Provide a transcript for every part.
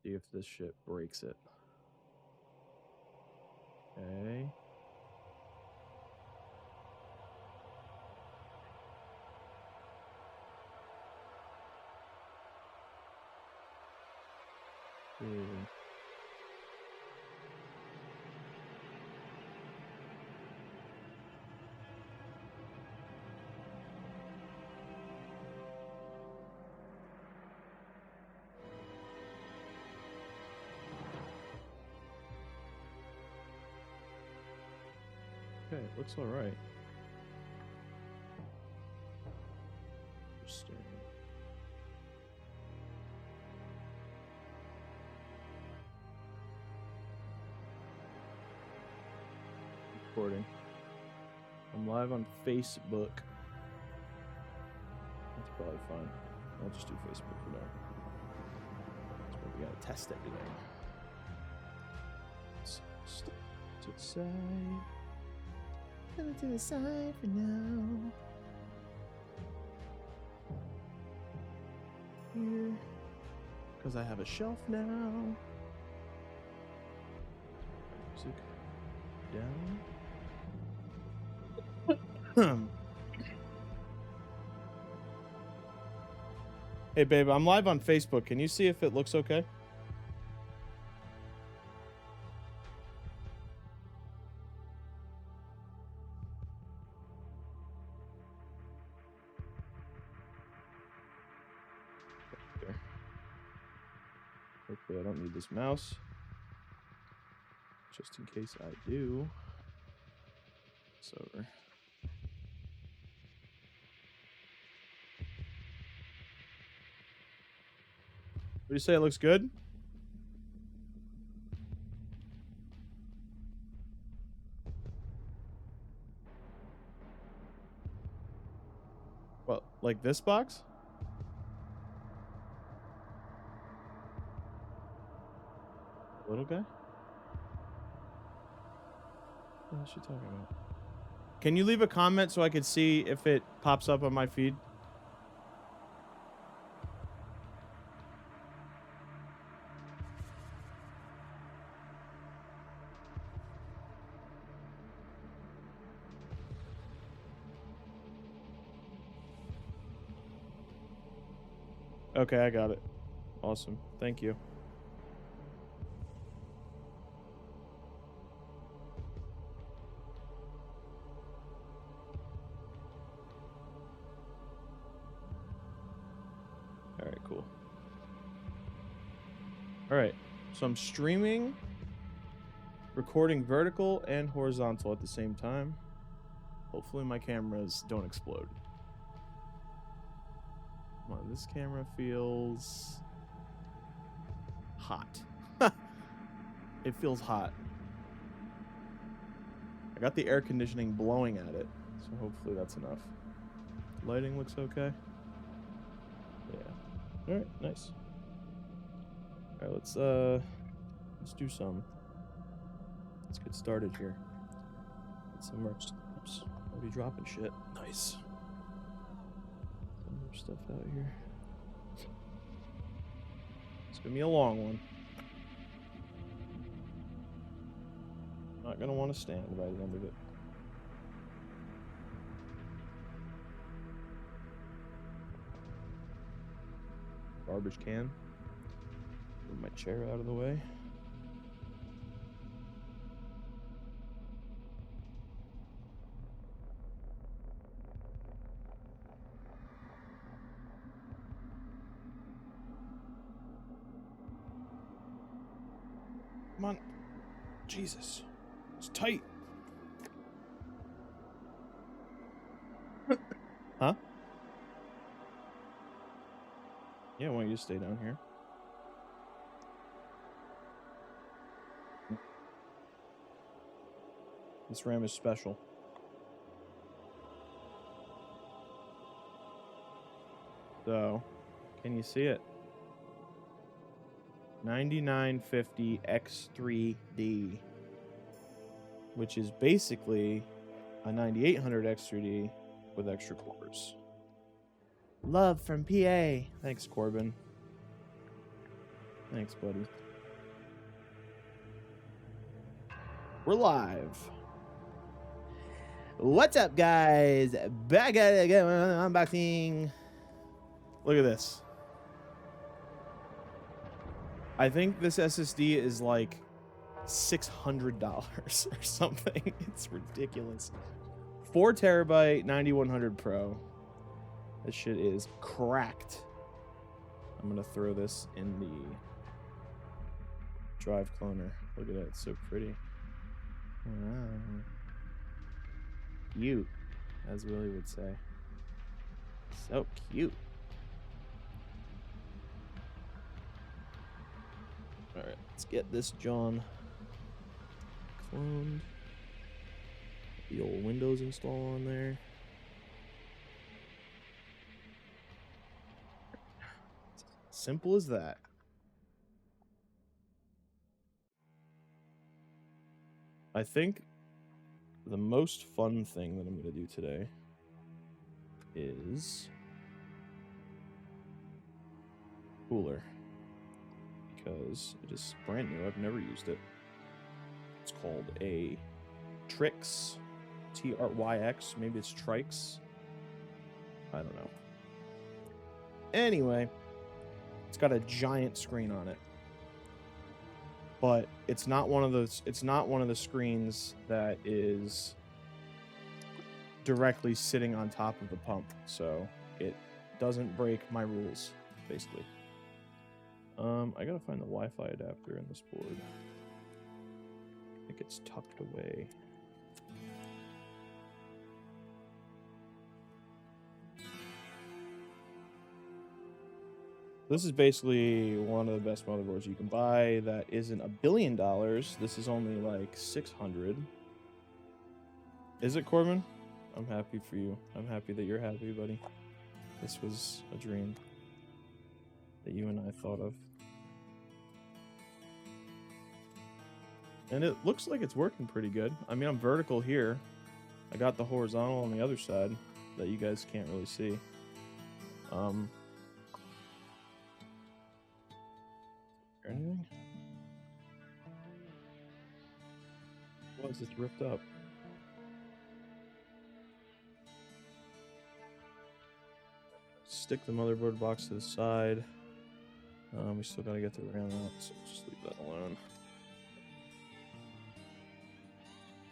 See if this shit breaks it. Okay. Okay, it looks all right. Interesting. Recording. I'm live on Facebook. That's probably fine. I'll just do Facebook for now. That's where we gotta test everything. Step to the side. Come to the side for now. Here. Because I have a shelf now. Music down. Hey, babe, I'm live on Facebook. Can you see if it looks okay? There. Hopefully I don't need this mouse. Just in case I do. It's over. What do you say? It looks good? What, like this box? Little guy? What is she talking about? Can you leave a comment so I could see if it pops up on my feed? Okay, I got it. Awesome. Thank you. All right, cool. All right, so I'm streaming, recording vertical and horizontal at the same time. Hopefully my cameras don't explode. Come on, this camera feels hot. It feels hot. I got the air conditioning blowing at it, so hopefully that's enough. Lighting looks okay. Yeah. All right, nice. All right, let's do some. Let's get started here. Get some more. Oops, already dropping shit. Nice. Some more stuff out here. It's gonna be a long one. Not gonna want to stand by the end of it. Garbage can. Move my chair out of the way. Come on. Jesus. It's tight. Huh? Yeah, why don't you stay down here? This RAM is special. So, can you see it? 9950 X3D, which is basically a 9800 X3D with extra cores. Love from PA. Thanks, Corbin. Thanks, buddy. We're live. What's up, guys? Back at it again. Unboxing. Look at this. I think this SSD is like $600 or something. It's ridiculous. 4 terabyte 9100 Pro. This shit is cracked. I'm gonna throw this in the drive cloner. Look at that, it's so pretty. Wow. Cute, as Willie would say. So cute. All right, let's get this John cloned. The old Windows install on there. Simple as that. I think the most fun thing that I'm going to do today is cooler, because it is brand new. I've never used it. It's called a TRYX, TRYX. Maybe it's TRYX. I don't know. Anyway, it's got a giant screen on it, but it's not one of those. It's not one of the screens that is directly sitting on top of the pump, so it doesn't break my rules, basically. I gotta find the Wi-Fi adapter in this board. I think it's tucked away. This is basically one of the best motherboards you can buy that isn't $1 billion. This is only like 600. Is it, Corbin? I'm happy for you. I'm happy that you're happy, buddy. This was a dream that you and I thought of. And it looks like it's working pretty good. I mean, I'm vertical here. I got the horizontal on the other side that you guys can't really see. Anything? What is this ripped up? Stick the motherboard box to the side. We still gotta get the RAM out, so just leave that alone.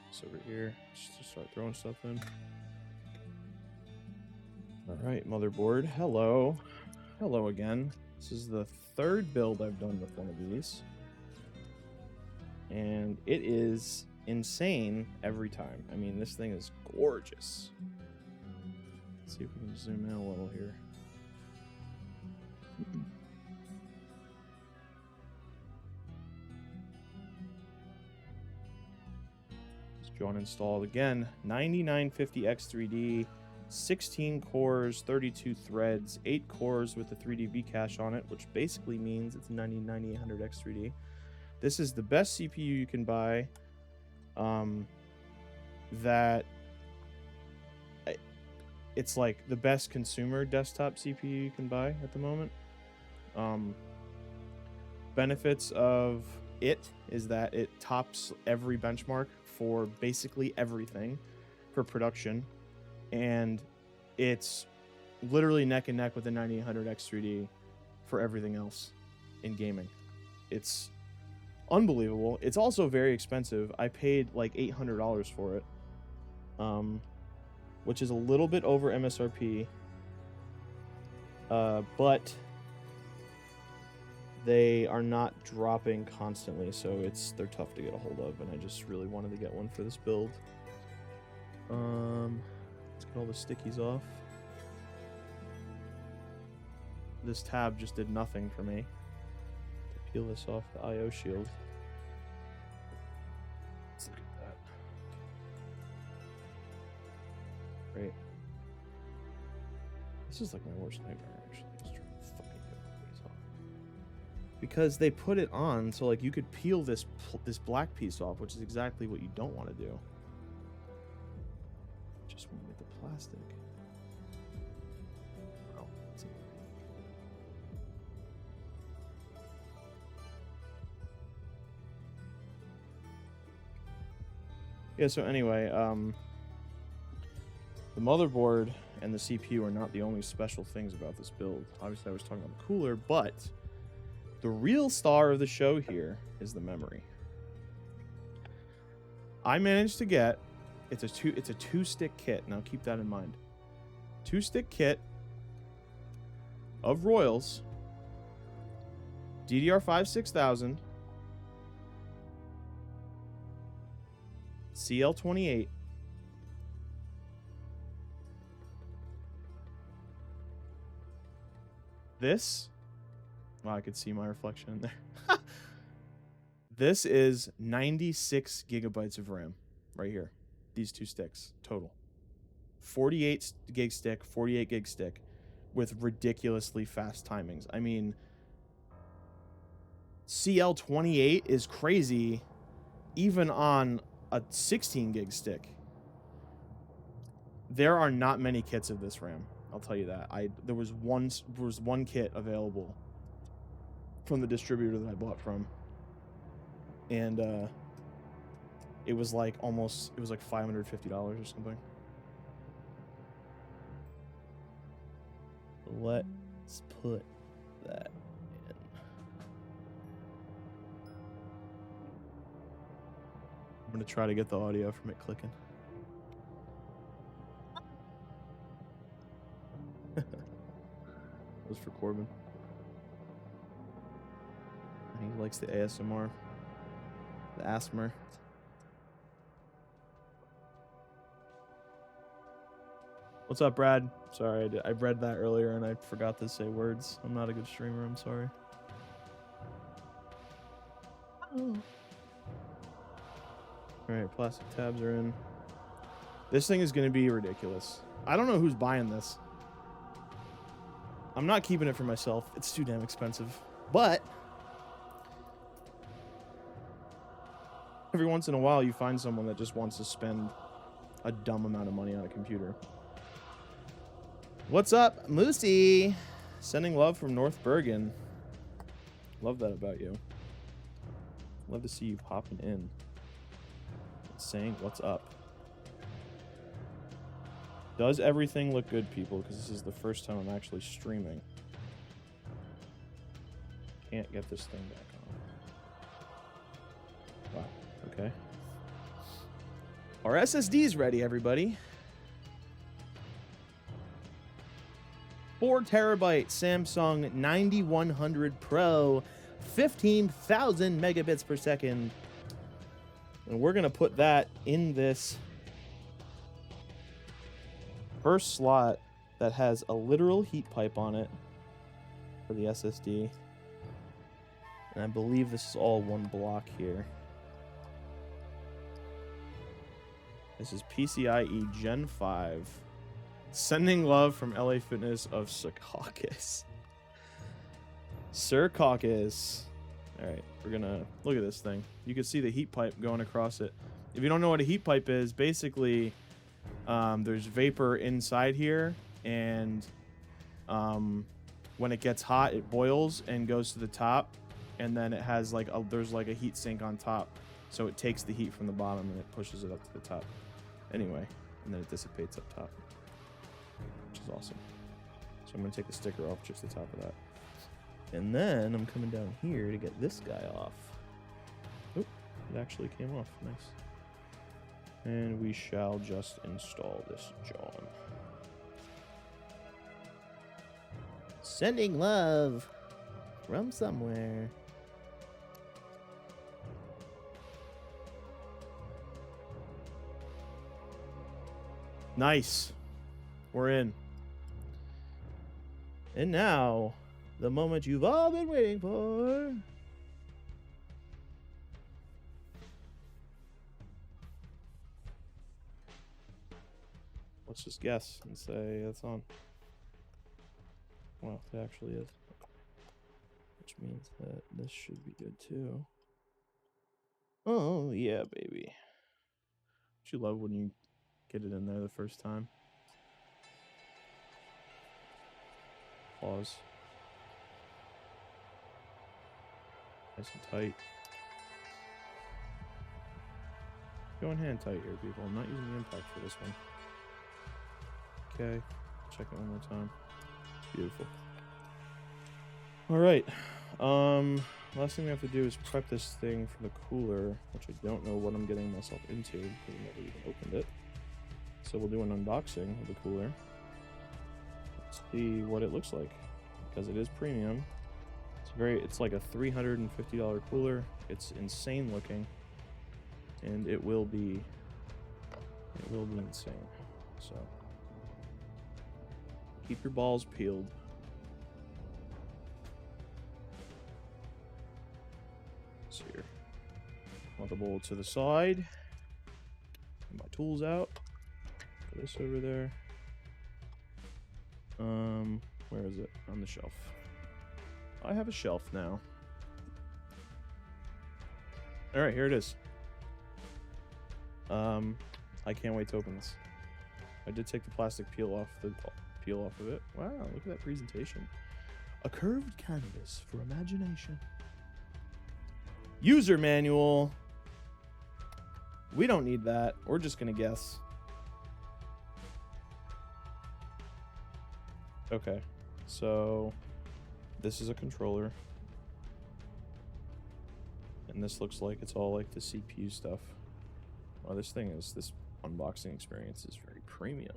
It's over here, just to start throwing stuff in. Alright, motherboard. Hello. Hello again. This is the third build I've done with one of these, and it is insane every time. I mean, this thing is gorgeous. Let's see if we can zoom in a little here. It's John installed again. 9950 X3D. 16 cores, 32 threads, 8 cores with the 3D cache on it, which basically means it's 9800 X3D. This is the best CPU you can buy. It's like the best consumer desktop CPU you can buy at the moment. Benefits of it is that it tops every benchmark for basically everything for production. And it's literally neck and neck with the 9800 X3D for everything else in gaming. It's unbelievable. It's also very expensive. I paid like $800 for it, which is a little bit over MSRP, but they are not dropping constantly, so they're tough to get a hold of, and I just really wanted to get one for this build. Let's get all the stickies off. This tab just did nothing for me. To peel this off the I/O shield. Let's look at that. Great. This is like my worst nightmare, actually. Just trying to fucking get these off. Because they put it on so like you could peel this black piece off, which is exactly what you don't want to do. Just want to get the plastic. Oh, that's it. Yeah, so anyway, the motherboard and the CPU are not the only special things about this build. Obviously, I was talking about the cooler, but the real star of the show here is the memory. I managed to get, it's a two-stick kit. Now keep that in mind. Two-stick kit of Royals, DDR5 6000, CL28, this, wow, I could see my reflection in there. This is 96 gigabytes of RAM right here. These two sticks total. 48 gig stick, 48 gig stick with ridiculously fast timings. I mean, CL28 is crazy even on a 16 gig stick. There are not many kits of this RAM. I'll tell you that. There was one kit available from the distributor that I bought from. And it was like $550 or something. Let's put that in. I'm gonna try to get the audio from it clicking. That was for Corbin. He likes the ASMR. The ASMR. What's up, Brad? Sorry, I read that earlier and I forgot to say words. I'm not a good streamer, I'm sorry. Oh. Alright, plastic tabs are in. This thing is going to be ridiculous. I don't know who's buying this. I'm not keeping it for myself. It's too damn expensive. But every once in a while, you find someone that just wants to spend a dumb amount of money on a computer. What's up, Moosey? Sending love from North Bergen. Love that about you. Love to see you popping in. Saying what's up. Does everything look good, people? Because this is the first time I'm actually streaming. Can't get this thing back on. Wow. Okay. Our SSD's ready, everybody. 4 terabyte Samsung 9100 Pro, 15,000 megabits per second. And we're going to put that in this first slot that has a literal heat pipe on it for the SSD. And I believe this is all one block here. This is PCIe Gen 5. Sending love from LA Fitness of Sir Caucus. Sir Caucus. Alright, we're gonna look at this thing. You can see the heat pipe going across it. If you don't know what a heat pipe is, basically there's vapor inside here, and when it gets hot, it boils and goes to the top, and then it has like there's like a heat sink on top, so it takes the heat from the bottom and it pushes it up to the top. Anyway, and then it dissipates up top, which is awesome. So I'm gonna take the sticker off just the top of that. And then I'm coming down here to get this guy off. Oop, it actually came off. Nice. And we shall just install this John. Sending love from somewhere. Nice. We're in. And now, the moment you've all been waiting for. Let's just guess and say it's on. Well, it actually is. Which means that this should be good too. Oh, yeah, baby. Don't you love when you get it in there the first time? Pause. Nice and tight. Going hand tight here, people. I'm not using the impact for this one. Okay, check it one more time. Beautiful. All right. Last thing we have to do is prep this thing for the cooler, which I don't know what I'm getting myself into because I never even opened it. So we'll do an unboxing of the cooler. Let's see what it looks like, because it is premium. It's like a $350 cooler. It's insane looking, and it will be insane. So keep your balls peeled. Let's see here. Motherboard to the side. Get my tools out. Put this over there. Where is it? On the shelf. I have a shelf now. All right, here it is. I can't wait to open this. I did take the plastic peel off of it. Wow, look at that presentation. A curved canvas for imagination. User manual. We don't need that. We're just gonna guess. Okay, so this is a controller, and this looks like it's all like the CPU stuff. Well, this unboxing experience is very premium.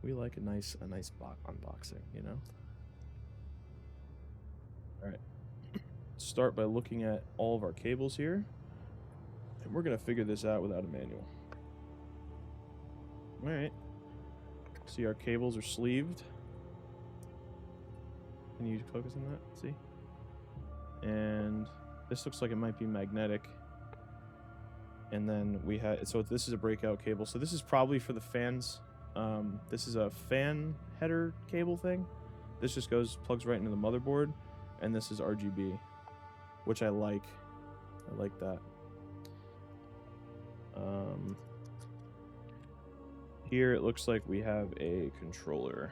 We like a nice unboxing, you know. All right, start by looking at all of our cables here, and we're gonna figure this out without a manual. All right, see our cables are sleeved. Can you focus on that? See? And this looks like it might be magnetic. And then we had, so this is a breakout cable. So this is probably for the fans. This is a fan header cable thing. This just plugs right into the motherboard. And this is RGB, which I like. I like that. Here it looks like we have a controller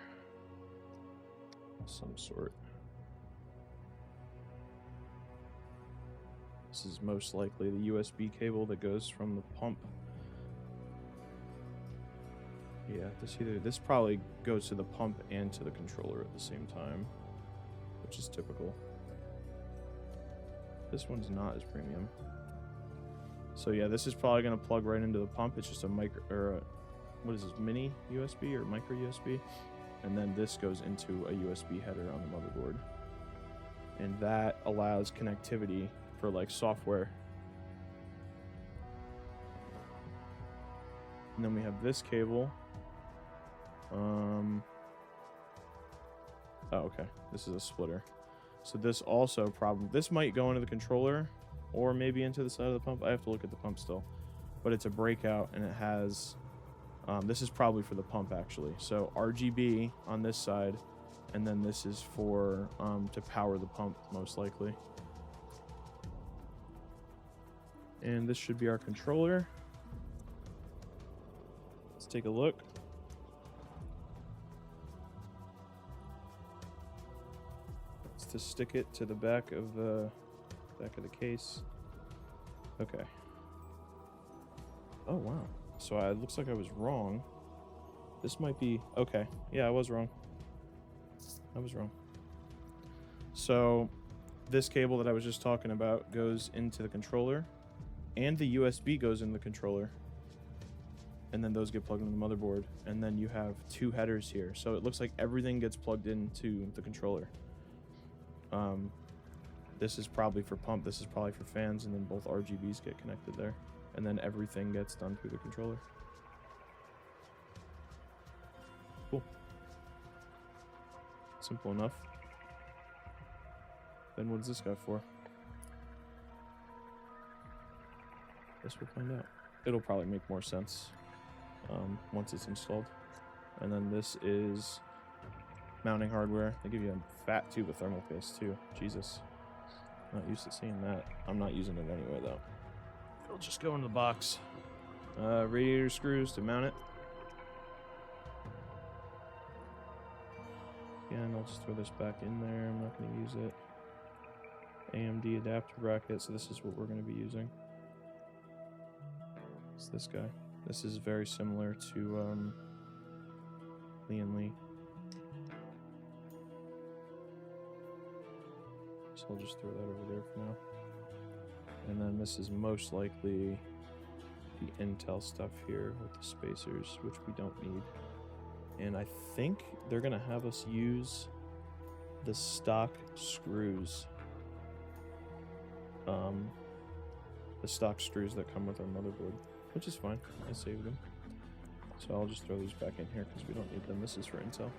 of some sort. This is most likely the USB cable that goes from the pump. Yeah, this probably goes to the pump and to the controller at the same time, which is typical. This one's not as premium. So yeah, this is probably going to plug right into the pump. It's just a what is this, mini USB or micro USB? And then this goes into a USB header on the motherboard. And that allows connectivity for like software. And then we have this cable. Oh, okay. This is a splitter. So this also this might go into the controller or maybe into the side of the pump. I have to look at the pump still. But it's a breakout, and it has this is probably for the pump actually. So RGB on this side, and then this is for to power the pump most likely. And this should be our controller. Let's take a look. It's to stick it to the back of the case. Okay. Oh wow. So it looks like I was wrong. This might be okay. Yeah, I was wrong. So this cable that I was just talking about goes into the controller, and the USB goes into the controller, and then those get plugged into the motherboard, and then you have two headers here. So it looks like everything gets plugged into the controller. This is probably for pump, this is probably for fans, and then both RGBs get connected there, and then everything gets done through the controller. Cool. Simple enough. Then what is this guy for? Guess we'll find out. It'll probably make more sense once it's installed. And then this is mounting hardware. They give you a fat tube of thermal paste too. Jesus. Not used to seeing that. I'm not using it anyway though. It'll just go in the box. Radiator screws to mount it. Again, I'll just throw this back in there. I'm not going to use it. AMD adapter bracket, so this is what we're going to be using. It's this guy. This is very similar to Lee and Lee. So I'll just throw that over there for now. And then this is most likely the Intel stuff here with the spacers, which we don't need. And I think they're gonna have us use the stock screws. The stock screws that come with our motherboard, which is fine. I saved them. So I'll just throw these back in here because we don't need them. This is for Intel.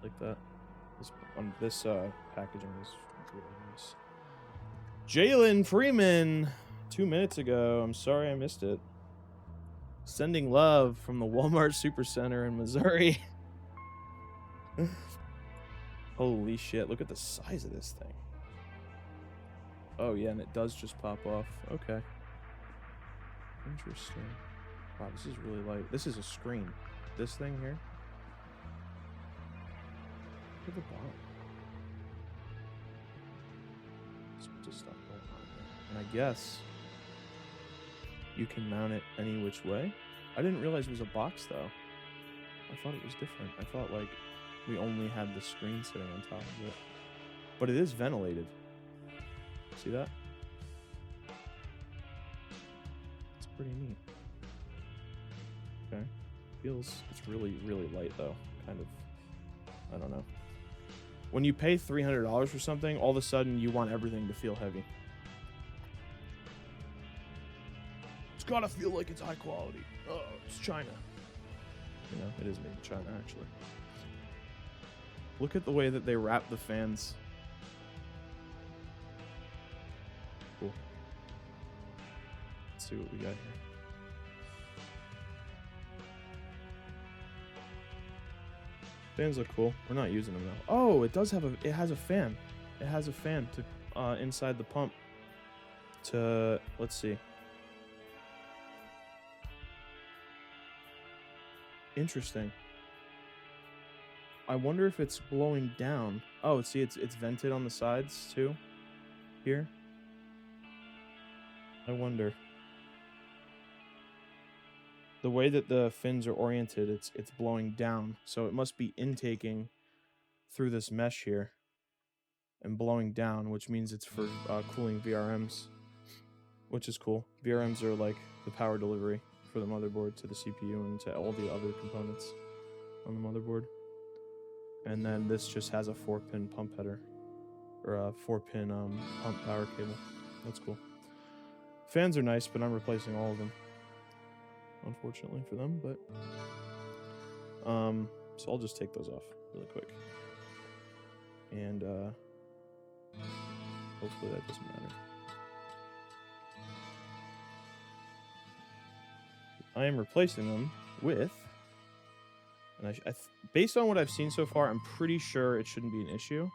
Like that. This packaging is really nice. Jalen Freeman, 2 minutes ago. I'm sorry I missed it. Sending love from the Walmart Supercenter in Missouri. Holy shit, look at the size of this thing. Oh yeah, and it does just pop off. Okay. Interesting. Wow, this is really light. This is a screen. This thing here. Look at the bottom. Just stuff going on there. And I guess you can mount it any which way. I didn't realize it was a box though. I thought it was different. I thought like we only had the screen sitting on top of it. But it is ventilated. See that? It's pretty neat. Okay. It's really, really light though. Kind of, I don't know. When you pay $300 for something, all of a sudden you want everything to feel heavy. It's gotta feel like it's high quality. Oh, it's China. You know, it is made in China, actually. Look at the way that they wrap the fans. Cool. Let's see what we got here. Fans look cool. We're not using them though. Oh, it does have a. It has a fan. It has a fan to inside the pump. To let's see. Interesting. I wonder if it's blowing down. Oh, see, it's vented on the sides too. Here. I wonder. The way that the fins are oriented, it's blowing down, so it must be intaking through this mesh here and blowing down, which means it's for cooling VRMs, which is cool. VRMs are like the power delivery for the motherboard to the CPU and to all the other components on the motherboard. And then this just has a 4-pin pump header, or a 4-pin pump power cable. That's cool. Fans are nice, but I'm replacing all of them, unfortunately for them. But so I'll just take those off really quick, and hopefully that doesn't matter. I am replacing them with, and based on what I've seen so far, I'm pretty sure it shouldn't be an issue.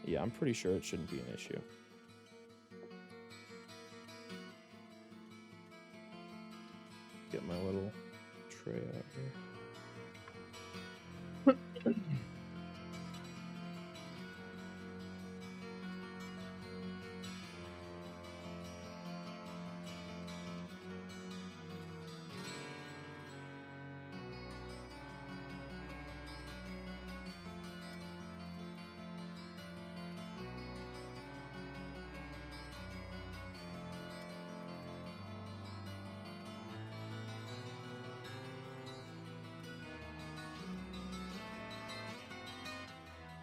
Yeah, I'm pretty sure it shouldn't be an issue. Get my little tray out here.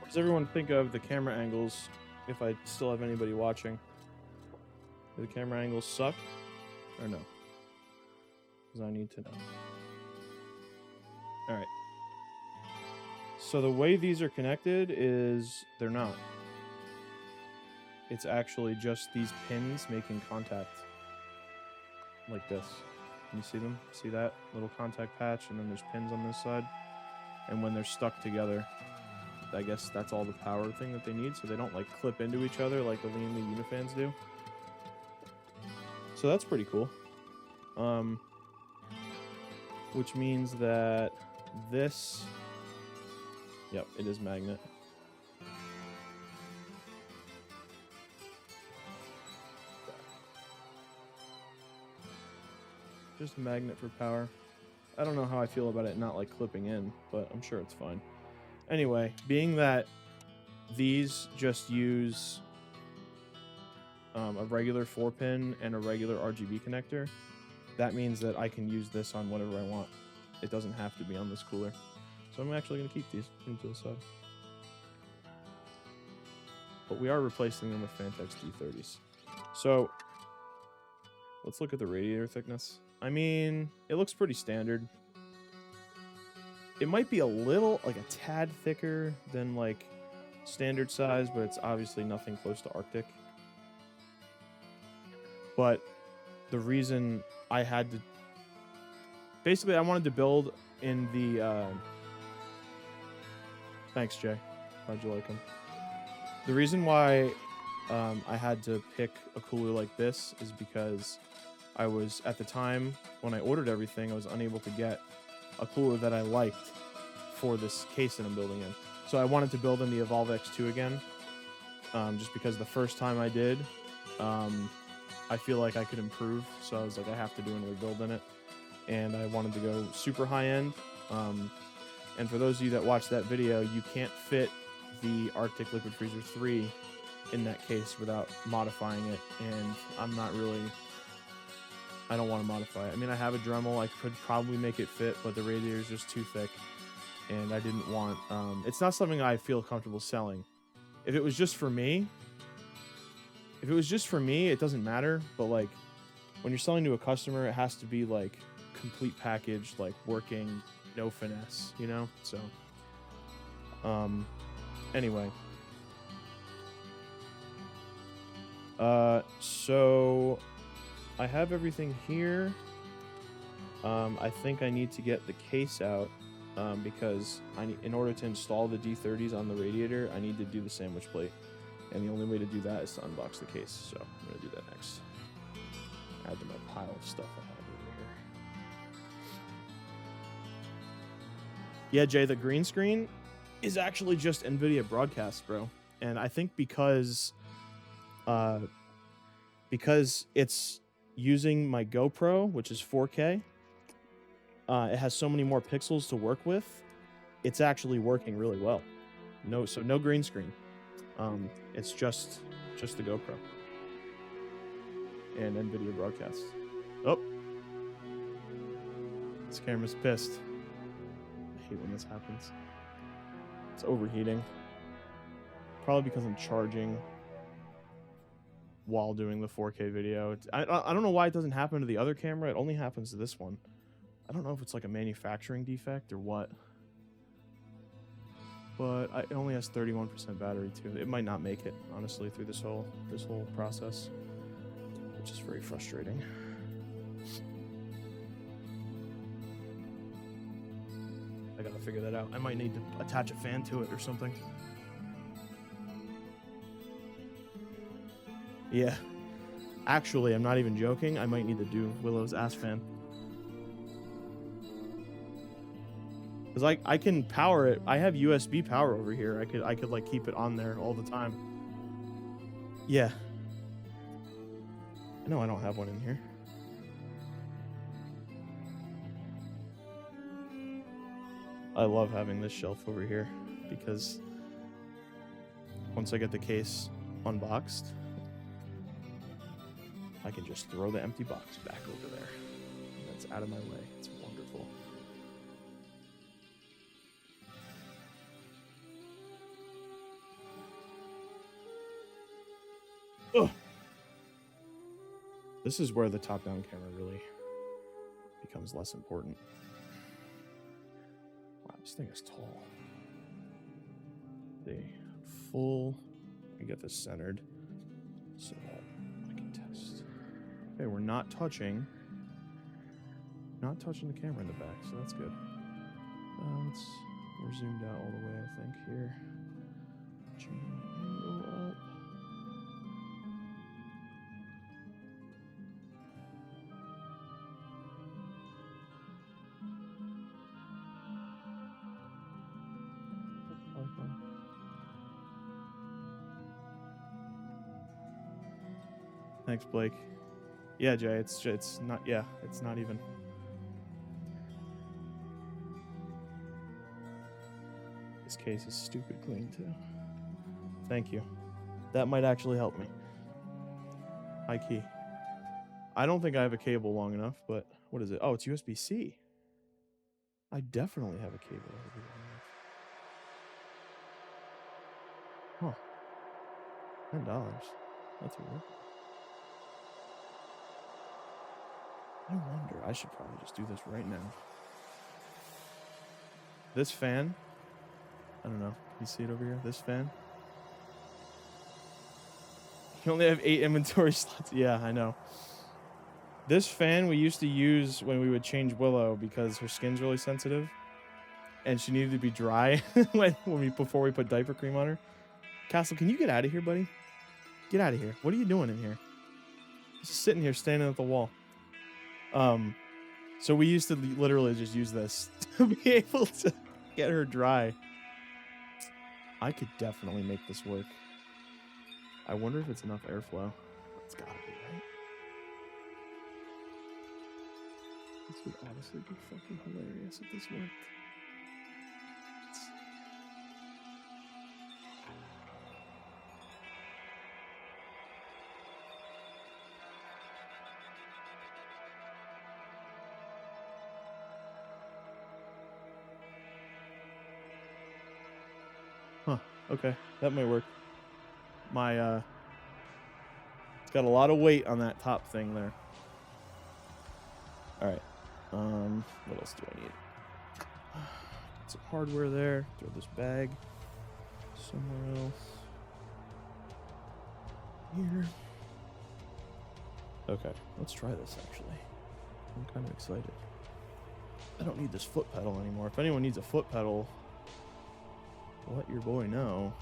Does everyone think of the camera angles, if I still have anybody watching? Do the camera angles suck or no? Because I need to know. Alright. So the way these are connected is they're not. It's actually just these pins making contact. Like this. Can you see them? See that little contact patch, and then there's pins on this side? And when they're stuck together, I guess that's all the power thing that they need, so they don't like clip into each other like the Lee and Lee Unifans do. So that's pretty cool. Which means that this, yep, it is magnet. Just a magnet for power. I don't know how I feel about it not like clipping in, but I'm sure it's fine. Anyway, being that these just use a regular 4-pin and a regular RGB connector, that means that I can use this on whatever I want. It doesn't have to be on this cooler. So I'm actually going to keep these into the side. But we are replacing them with Phanteks D30s. So let's look at the radiator thickness. I mean, it looks pretty standard. It might be a little, like a tad thicker than like standard size, but it's obviously nothing close to Arctic. But the reason I had to, basically I wanted to build in the, thanks Jay, how'd you like them? The reason why I had to pick a cooler like this is because I was, at the time when I ordered everything, I was unable to get a cooler that I liked for this case that I'm building in. So I wanted to build in the Evolv X2 again, just because the first time I did, I feel like I could improve. So I was like, I have to do another build in it. And I wanted to go super high end. And for those of you that watched that video, you can't fit the Arctic Liquid Freezer 3 in that case without modifying it. And I'm not really, I don't want to modify it. I mean, I have a Dremel, I could probably make it fit, but the radiator is just too thick. And I didn't want, it's not something I feel comfortable selling. If it was just for me, it doesn't matter. But like, when you're selling to a customer, it has to be like complete package, like working, no finesse, you know? So, anyway. So I have everything here. I think I need to get the case out, because in order to install the D30s on the radiator, I need to do the sandwich plate. And the only way to do that is to unbox the case. So I'm going to do that next. Add to my pile of stuff I have over here. Yeah, Jay, the green screen is actually just NVIDIA broadcast, bro. And I think because it's using my GoPro, which is 4K, it has so many more pixels to work with. It's actually working really well. So no green screen. It's just the GoPro and NVIDIA broadcast. Oh, this camera's pissed. I hate when this happens. It's overheating. Probably because I'm charging while doing the 4K video. I don't know why it doesn't happen to the other camera. It only happens to this one. I don't know if it's like a manufacturing defect or what. But it only has 31% battery too. It might not make it, honestly, through this whole process, which is very frustrating. I gotta figure that out. I might need to attach a fan to it or something. Yeah. Actually, I'm not even joking. I might need to do Willow's ass fan. Because I can power it. I have USB power over here. I could like keep it on there all the time. Yeah. No, I don't have one in here. I love having this shelf over here because once I get the case unboxed, I can just throw the empty box back over there. That's out of my way. It's wonderful. Ugh. This is where the top-down camera really becomes less important. Wow, this thing is tall. The full... Let me get this centered so that I can test. Okay, we're not touching the camera in the back, so that's good. We're zoomed out all the way, I think, here. Angle up. Thanks, Blake. Yeah, Jay, it's not, yeah, it's not even. This case is stupid clean, too. Thank you. That might actually help me. High key. I don't think I have a cable long enough, but what is it? Oh, it's USB-C. I definitely have a cable. Huh. $10. That's weird. I wonder. I should probably just do this right now. This fan. I don't know. Can you see it over here? This fan. You only have 8 inventory slots. Yeah, I know. This fan we used to use when we would change Willow because her skin's really sensitive. And she needed to be dry before we put diaper cream on her. Castle, can you get out of here, buddy? Get out of here. What are you doing in here? Just sitting here, standing at the wall. So we used to literally just use this to be able to get her dry. I could definitely make this work. I wonder if it's enough airflow. It's gotta be, right? This would honestly be fucking hilarious if this worked. Huh, okay, that might work. My, it's got a lot of weight on that top thing there. Alright, what else do I need? Get some hardware there, throw this bag somewhere else. Here. Okay, let's try this actually. I'm kind of excited. I don't need this foot pedal anymore. If anyone needs a foot pedal, let your boy know.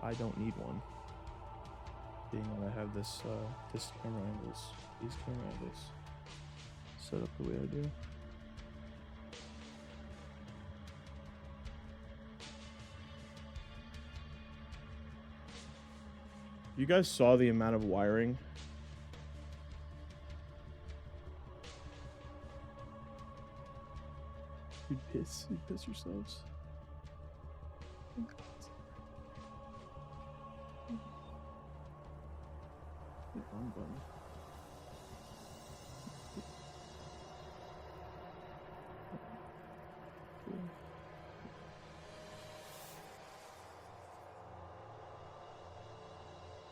I don't need one. Being that I have this this camera angles, these camera angles set up the way I do. You guys saw the amount of wiring. You'd piss yourselves. Wrong button.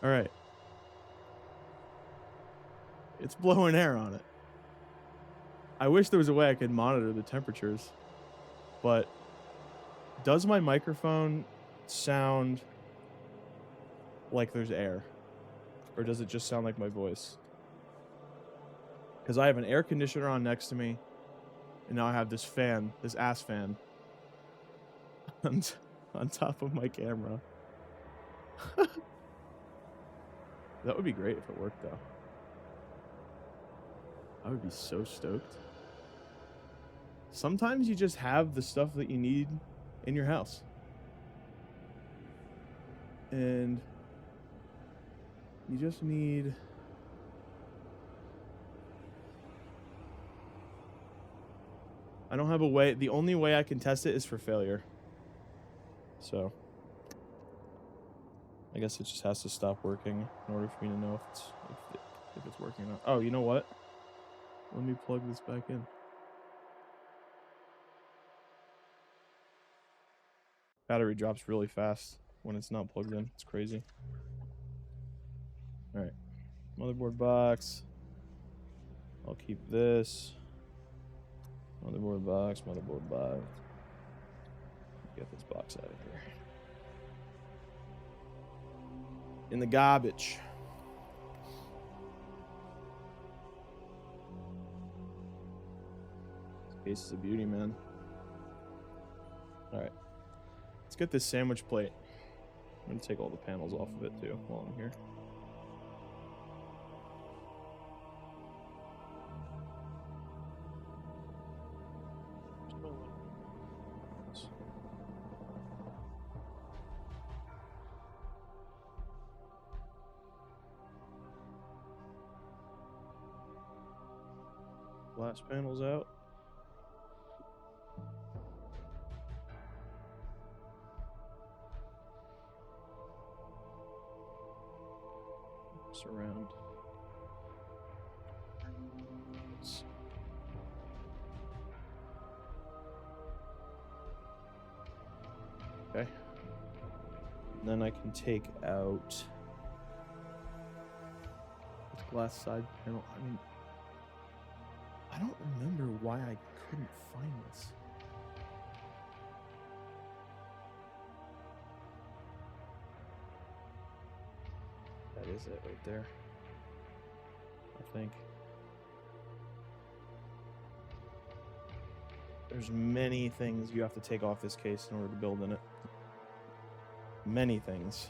All right. It's blowing air on it. I wish there was a way I could monitor the temperatures, but does my microphone sound like there's air? Or does it just sound like my voice? Because I have an air conditioner on next to me, and now I have this fan, this ass fan, on top of my camera. That would be great if it worked, though. I would be so stoked. Sometimes you just have the stuff that you need in your house. And you just need... I don't have a way... The only way I can test it is for failure. So... I guess it just has to stop working in order for me to know if it's working or not. Oh, you know what? Let me plug this back in. Battery drops really fast when it's not plugged in. It's crazy. Alright. Motherboard box. I'll keep this. Motherboard box, motherboard box. Get this box out of here. In the garbage. This case is a beauty, man. Alright. Let's get this sandwich plate. I'm going to take all the panels off of it, too, while I'm here. glass panels out. Surround. Okay. And then I can take out this glass side panel. I mean, I don't remember why I couldn't find this. That is it right there, I think. There's many things you have to take off this case in order to build in it. Many things.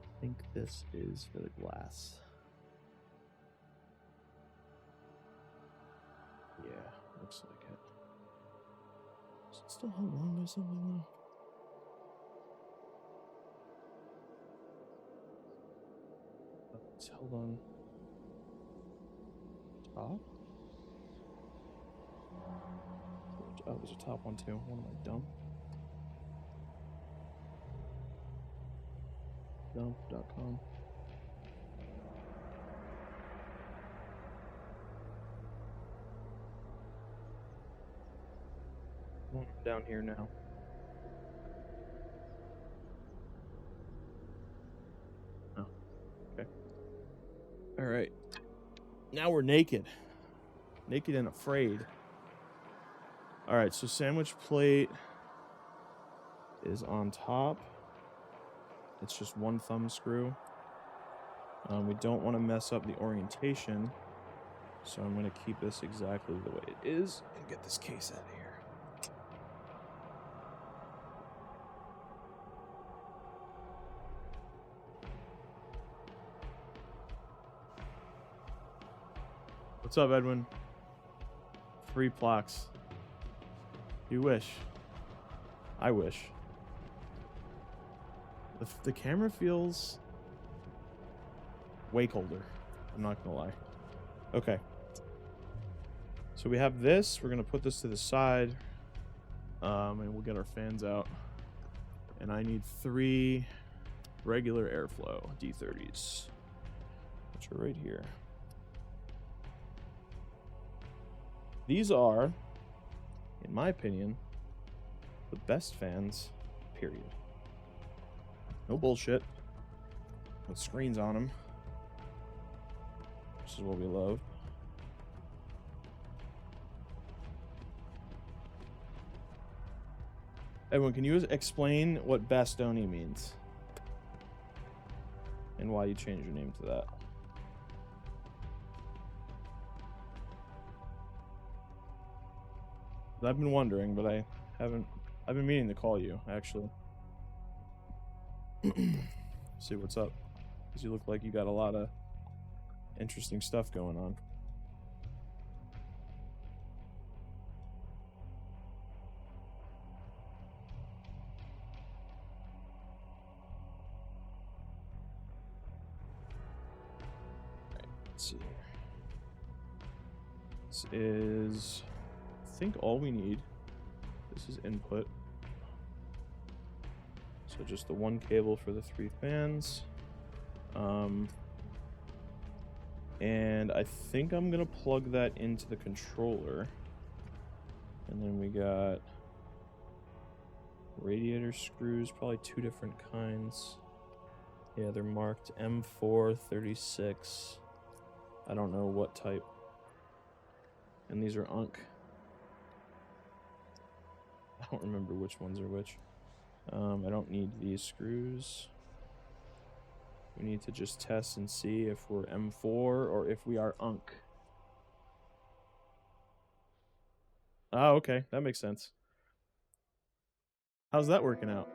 I think this is for the glass. Yeah, looks like it. Is it still held on by something though? It's held on top? Oh, there's a top one too. What am I, dumb? Dump.com. Down here now. Oh, okay. All right. Now we're naked. Naked and afraid. All right, so sandwich plate is on top. It's just one thumb screw. We don't want to mess up the orientation, so I'm going to keep this exactly the way it is and get this case out of here. What's up, Edwin? Free plaques. You wish. I wish. The camera feels way colder. I'm not gonna lie. Okay. So we have this. We're gonna put this to the side, and we'll get our fans out. And I need 3 regular airflow D30s, which are right here. These are, in my opinion, the best fans, period. No bullshit. With screens on them. Which is what we love. Everyone, can you explain what Bastoni means? And why you changed your name to that? I've been wondering, but I've been meaning to call you, actually. See what's up. Because you look like you got a lot of interesting stuff going on. Alright, let's see here. This is, I think, all we need. This is input. So just the one cable for the 3 fans. And I think I'm gonna plug that into the controller. And then we got radiator screws, probably 2 different kinds. Yeah, they're marked M4 36. I don't know what type. And these are UNC. I don't remember which ones are which. I don't need these screws. We need to just test and see if we're M4 or if we are UNC. Oh, okay. That makes sense. How's that working out?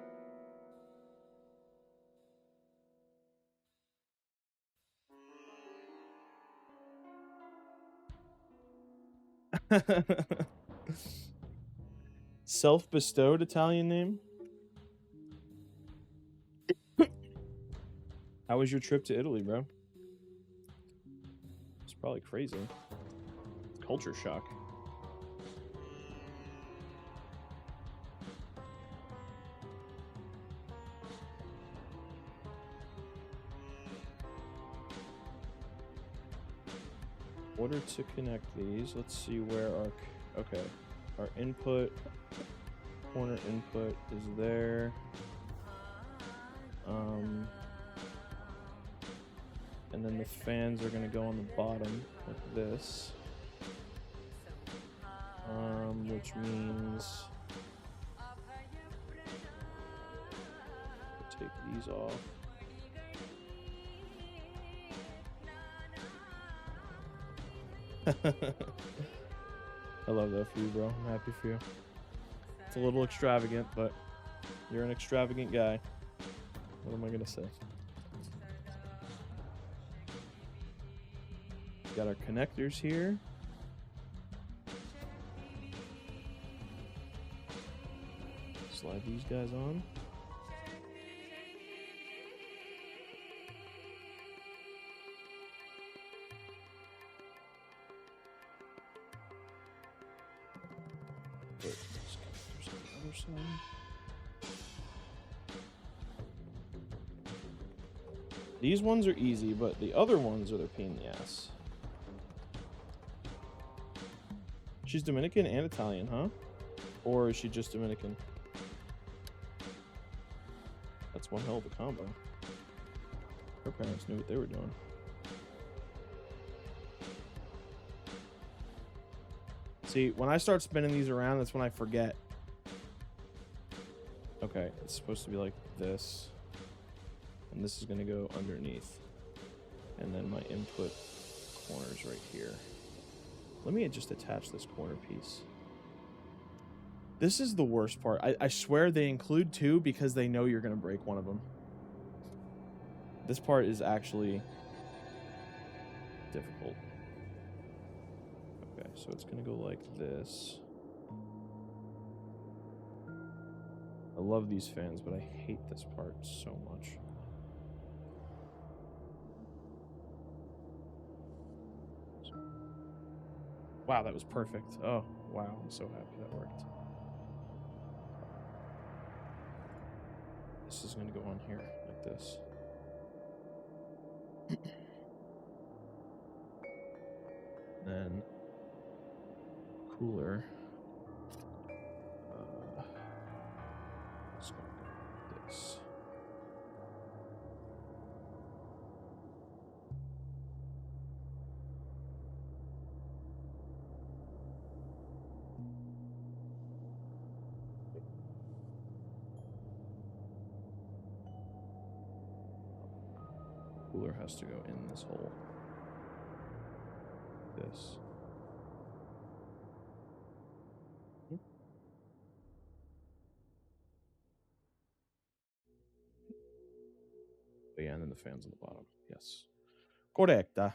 Self-bestowed Italian name? How was your trip to Italy, bro? It's probably crazy. Culture shock. In order to connect these, let's see where our... Okay. Our input, corner input is there. And then the fans are going to go on the bottom like this. Which means we'll take these off. I love that for you, bro. I'm happy for you. It's a little extravagant, but you're an extravagant guy. What am I gonna say? Got our connectors here. Slide these guys on. Put these connectors on the other side. These ones are easy, but the other ones are the pain in the ass. She's Dominican and Italian, huh? Or is she just Dominican? That's one hell of a combo. Her parents knew what they were doing. See, when I start spinning these around, that's when I forget. Okay, it's supposed to be like this. And this is going to go underneath. And then my input corner's right here. Let me just attach this corner piece. This is the worst part. I swear they include two because they know you're going to break one of them. This part is actually difficult. Okay, so it's going to go like this. I love these fans, but I hate this part so much. Wow, that was perfect. Oh, wow, I'm so happy that worked. This is going to go on here like this. Then cooler. Let's go like this. Cooler has to go in this hole. This. But yeah, and then the fans on the bottom. Yes. Correcta.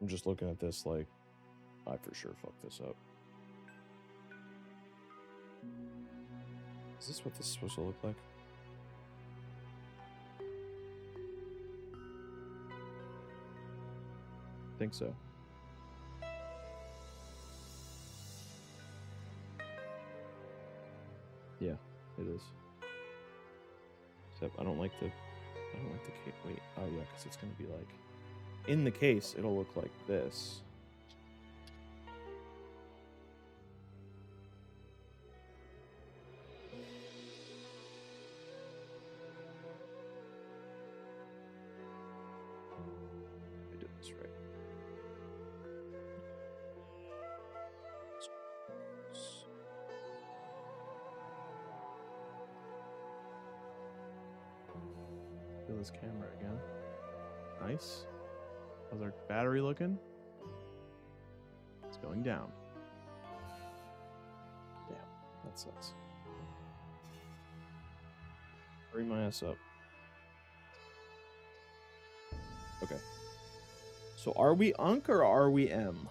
I'm just looking at this like, I for sure fucked this up. Is this what this is supposed to look like? I think so. Yeah, it is. Except I don't like the case. Wait, oh yeah, because it's gonna be like, in the case, it'll look like this. I did this right. Feel this camera again. Nice. How's our battery looking? It's going down. Damn, that sucks. Hurry my ass up. Okay. So are we UNC or are we M?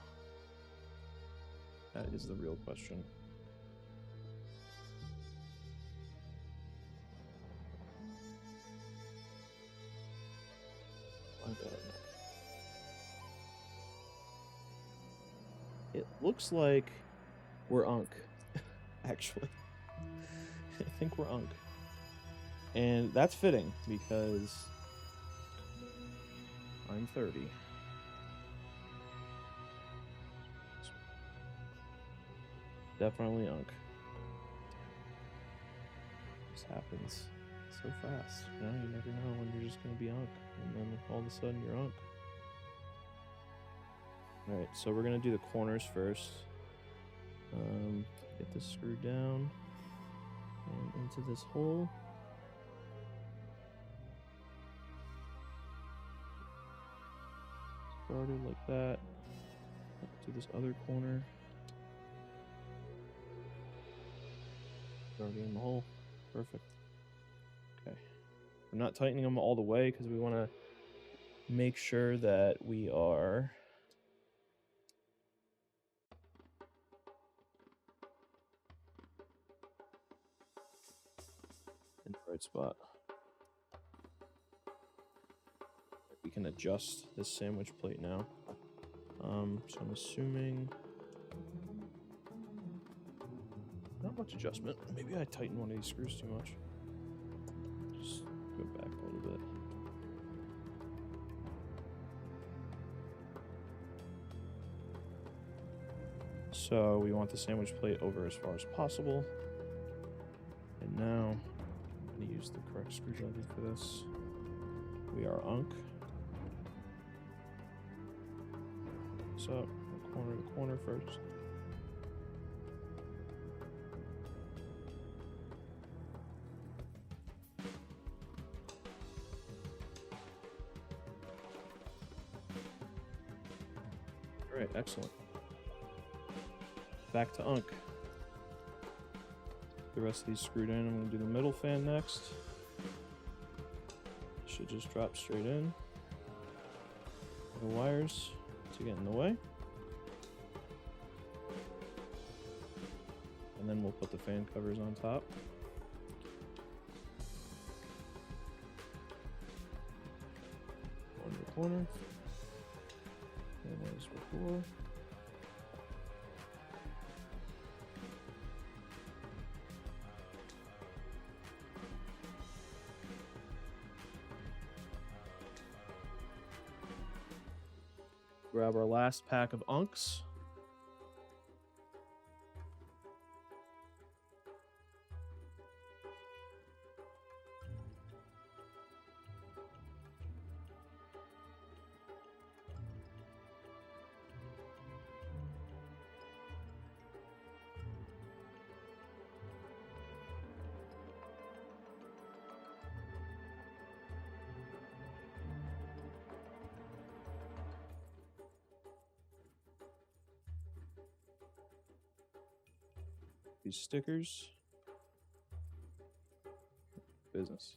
That is the real question. It looks like we're UNC, actually. I think we're UNC. And that's fitting because I'm 30. Definitely UNC. This happens so fast. You know, you never know when you're just going to be UNC. And then all of a sudden you're UNC. Alright, so we're going to do the corners first. Get this screwed down. And into this hole. Started like that. To this other corner. Already in the hole. Perfect. Okay. We're not tightening them all the way because we want to make sure that we are in the right spot. We can adjust this sandwich plate now. So I'm assuming not much adjustment. Maybe I tightened one of these screws too much. Just go back a little bit. So we want the sandwich plate over as far as possible. And now I'm going to use the correct screwdriver for this. We are UNC. So corner to corner first. All right, excellent. Back to UNC. The rest of these screwed in. I'm going to do the middle fan next. Should just drop straight in. The wires to get in the way. And then we'll put the fan covers on top. Corner to corner. And as before. Grab our last pack of UNCs. These stickers. Business.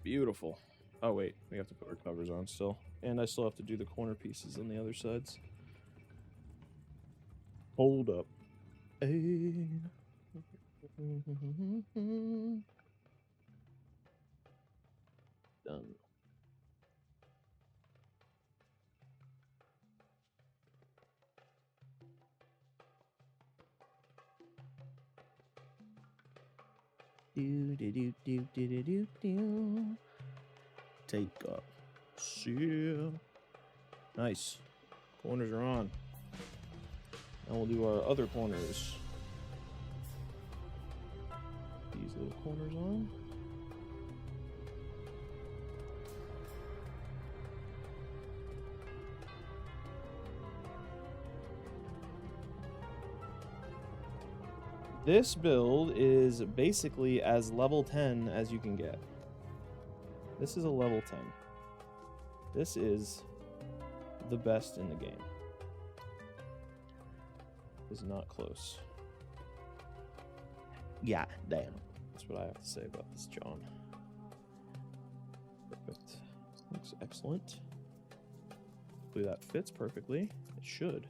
Beautiful. Oh wait, we have to put our covers on still. And I still have to do the corner pieces on the other sides. Hold up. Done. Take up. See ya. Nice. Corners are on. And we'll do our other corners. These little corners on. This build is basically as level 10 as you can get. This is a level 10. This is the best in the game. Is not close. Yeah, damn. That's what I have to say about this John. Perfect. Looks excellent. Hopefully that fits perfectly. It should.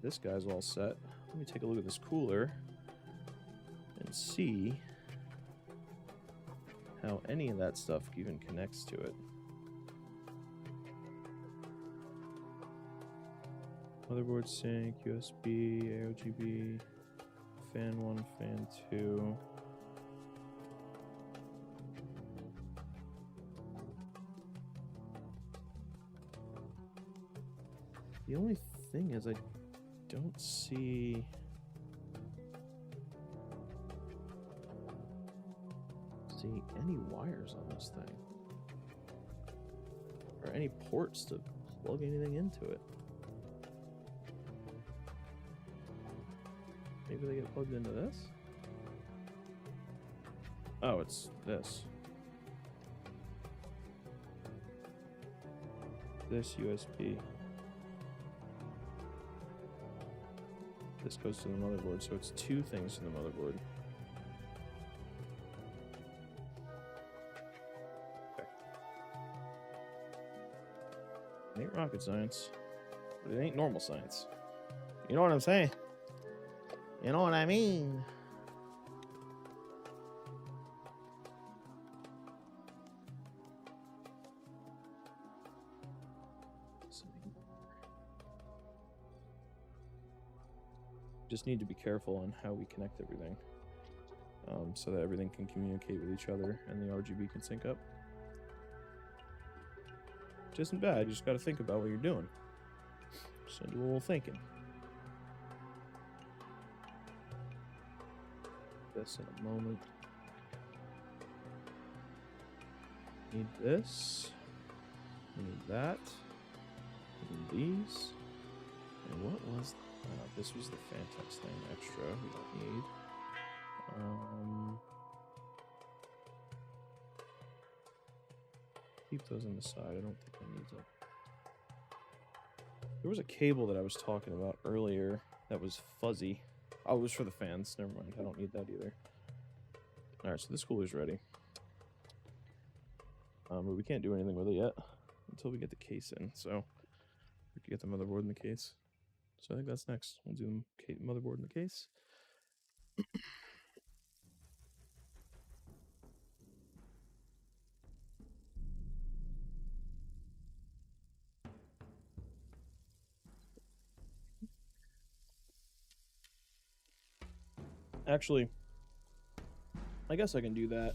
This guy's all set. Let me take a look at this cooler and see how any of that stuff even connects to it. Motherboard sync, USB, ARGB, fan 1, fan 2. The only thing is I don't see any wires on this thing. Or any ports to plug anything into it. Maybe they get plugged into this? Oh, it's this. This USB. This goes to the motherboard, so it's two things to the motherboard. Okay. It ain't rocket science, but it ain't normal science. You know what I'm saying? You know what I mean? Just need to be careful on how we connect everything, so that everything can communicate with each other and the RGB can sync up. Which isn't bad, you just got to think about what you're doing. So do a little thinking. This in a moment. Need this. We need that. We need these. And what was this? Was the Phanteks thing extra we don't need. Keep those on the side. I don't think I need to. There was a cable that I was talking about earlier that was fuzzy. Oh, it was for the fans. Never mind. I don't need that either. Alright, so this cooler's ready. But we can't do anything with it yet until we get the case in. So we can get the motherboard in the case. So I think that's next. We'll do the motherboard in the case. Actually, I guess I can do that.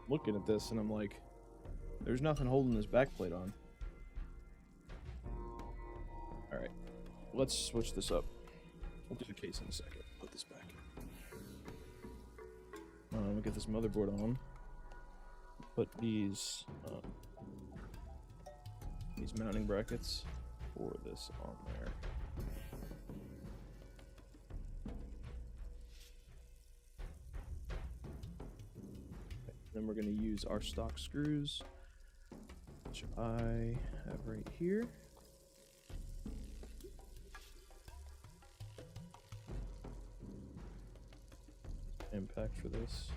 Looking at this and I'm like, there's nothing holding this backplate on. Alright, let's switch this up. We'll do the case in a second. Put this back. We'll get this motherboard on. Put these mounting brackets for this on there. Then we're going to use our stock screws, which I have right here. Impact for this.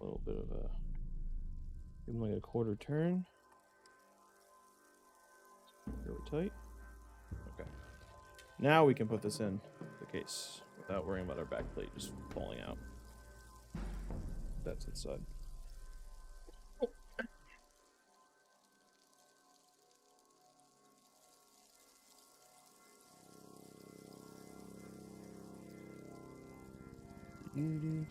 A little bit of a, give them like a quarter turn. Really tight. Okay. Now we can put this in the case without worrying about our back plate just falling out. That's inside. Nice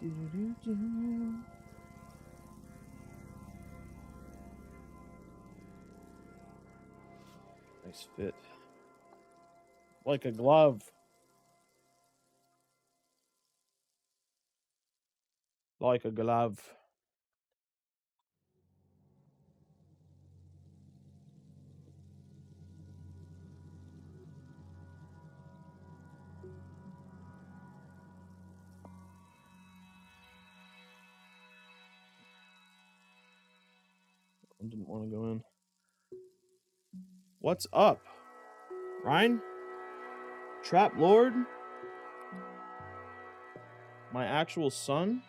fit. Like a glove. Like a glove. I didn't want to go in. What's up? Ryan? Trap Lord? My actual son?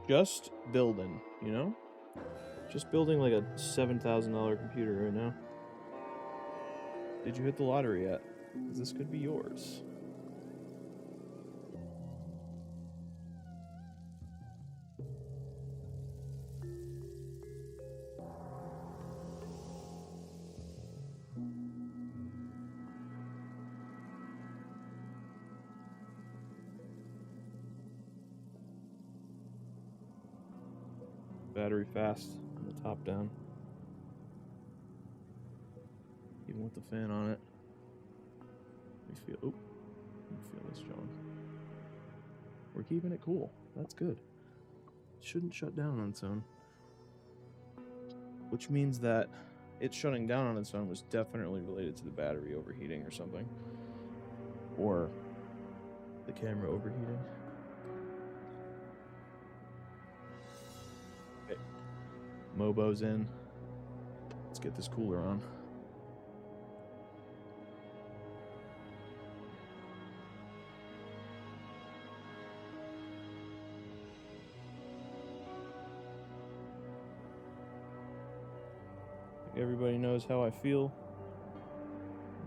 Just building, you know? Just building like a $7,000 computer right now. Did you hit the lottery yet? 'Cause this could be yours. Battery fast from the top down. Even with the fan on it. Let me feel, let me feel this, John. We're keeping it cool. That's good. It shouldn't shut down on its own. Which means that it shutting down on its own was definitely related to the battery overheating or something. Or the camera overheating. Okay. Mobo's in. Let's get this cooler on. Everybody knows how I feel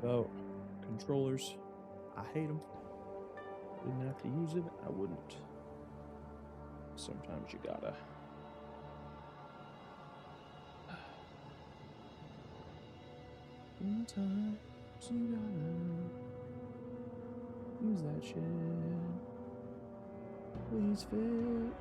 about controllers. I hate them. Didn't have to use it, I wouldn't. Sometimes you gotta. Sometimes you gotta use that shit. Please fit.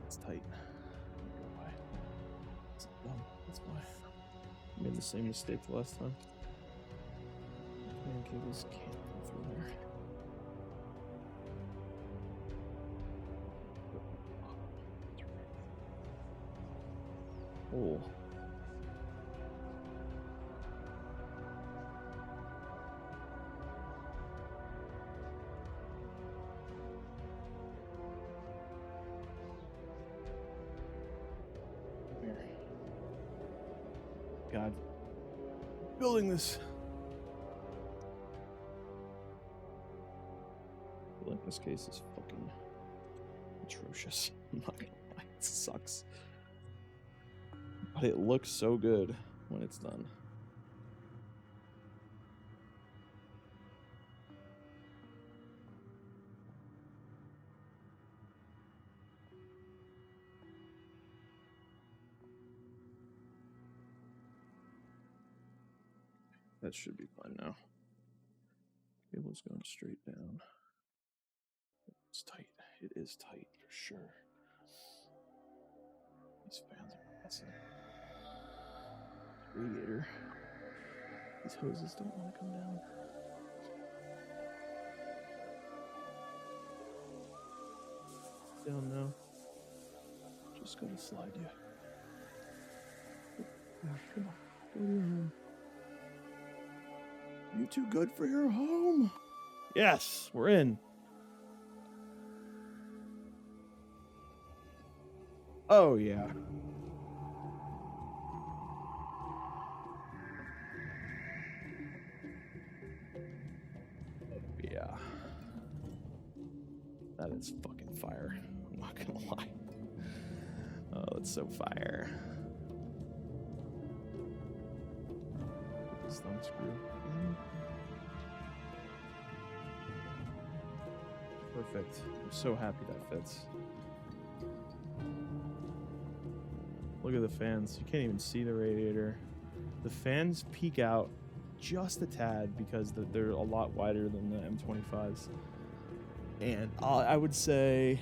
It's tight. Why? It's dumb. That's why. I made the same mistake the last time. Fan cables can't go through there. Oh. God, building this. I feel like this case is fucking atrocious. I'm not gonna lie, it sucks. But it looks so good when it's done. That should be fine now. Cable's going straight down. It's tight. It is tight for sure. These fans are messing. Radiator. These hoses don't want to come down. Down now. Just gotta slide you. Yeah, come on. Go to your home. You too good for your home? Yes, we're in. Oh, yeah. yeah. That is fucking fire. I'm not gonna lie. Oh, it's so fire. Put this thumb screw in. Perfect. I'm so happy that fits. Look at the fans. You can't even see the radiator. The fans peek out just a tad because they're a lot wider than the M25s. And I would say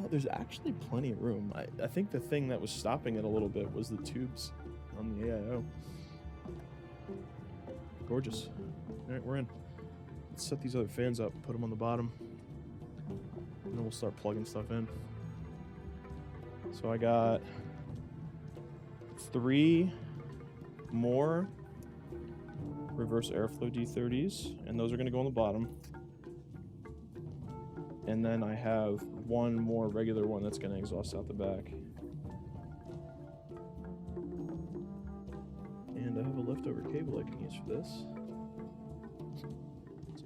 there's actually plenty of room. I think the thing that was stopping it a little bit was the tubes on the AIO. Gorgeous. All right, we're in. Let's set these other fans up, put them on the bottom, and then we'll start plugging stuff in. So I got 3 more reverse airflow D30s, and those are going to go on the bottom. And then I have 1 more regular one that's going to exhaust out the back. And I have a leftover cable I can use for this. So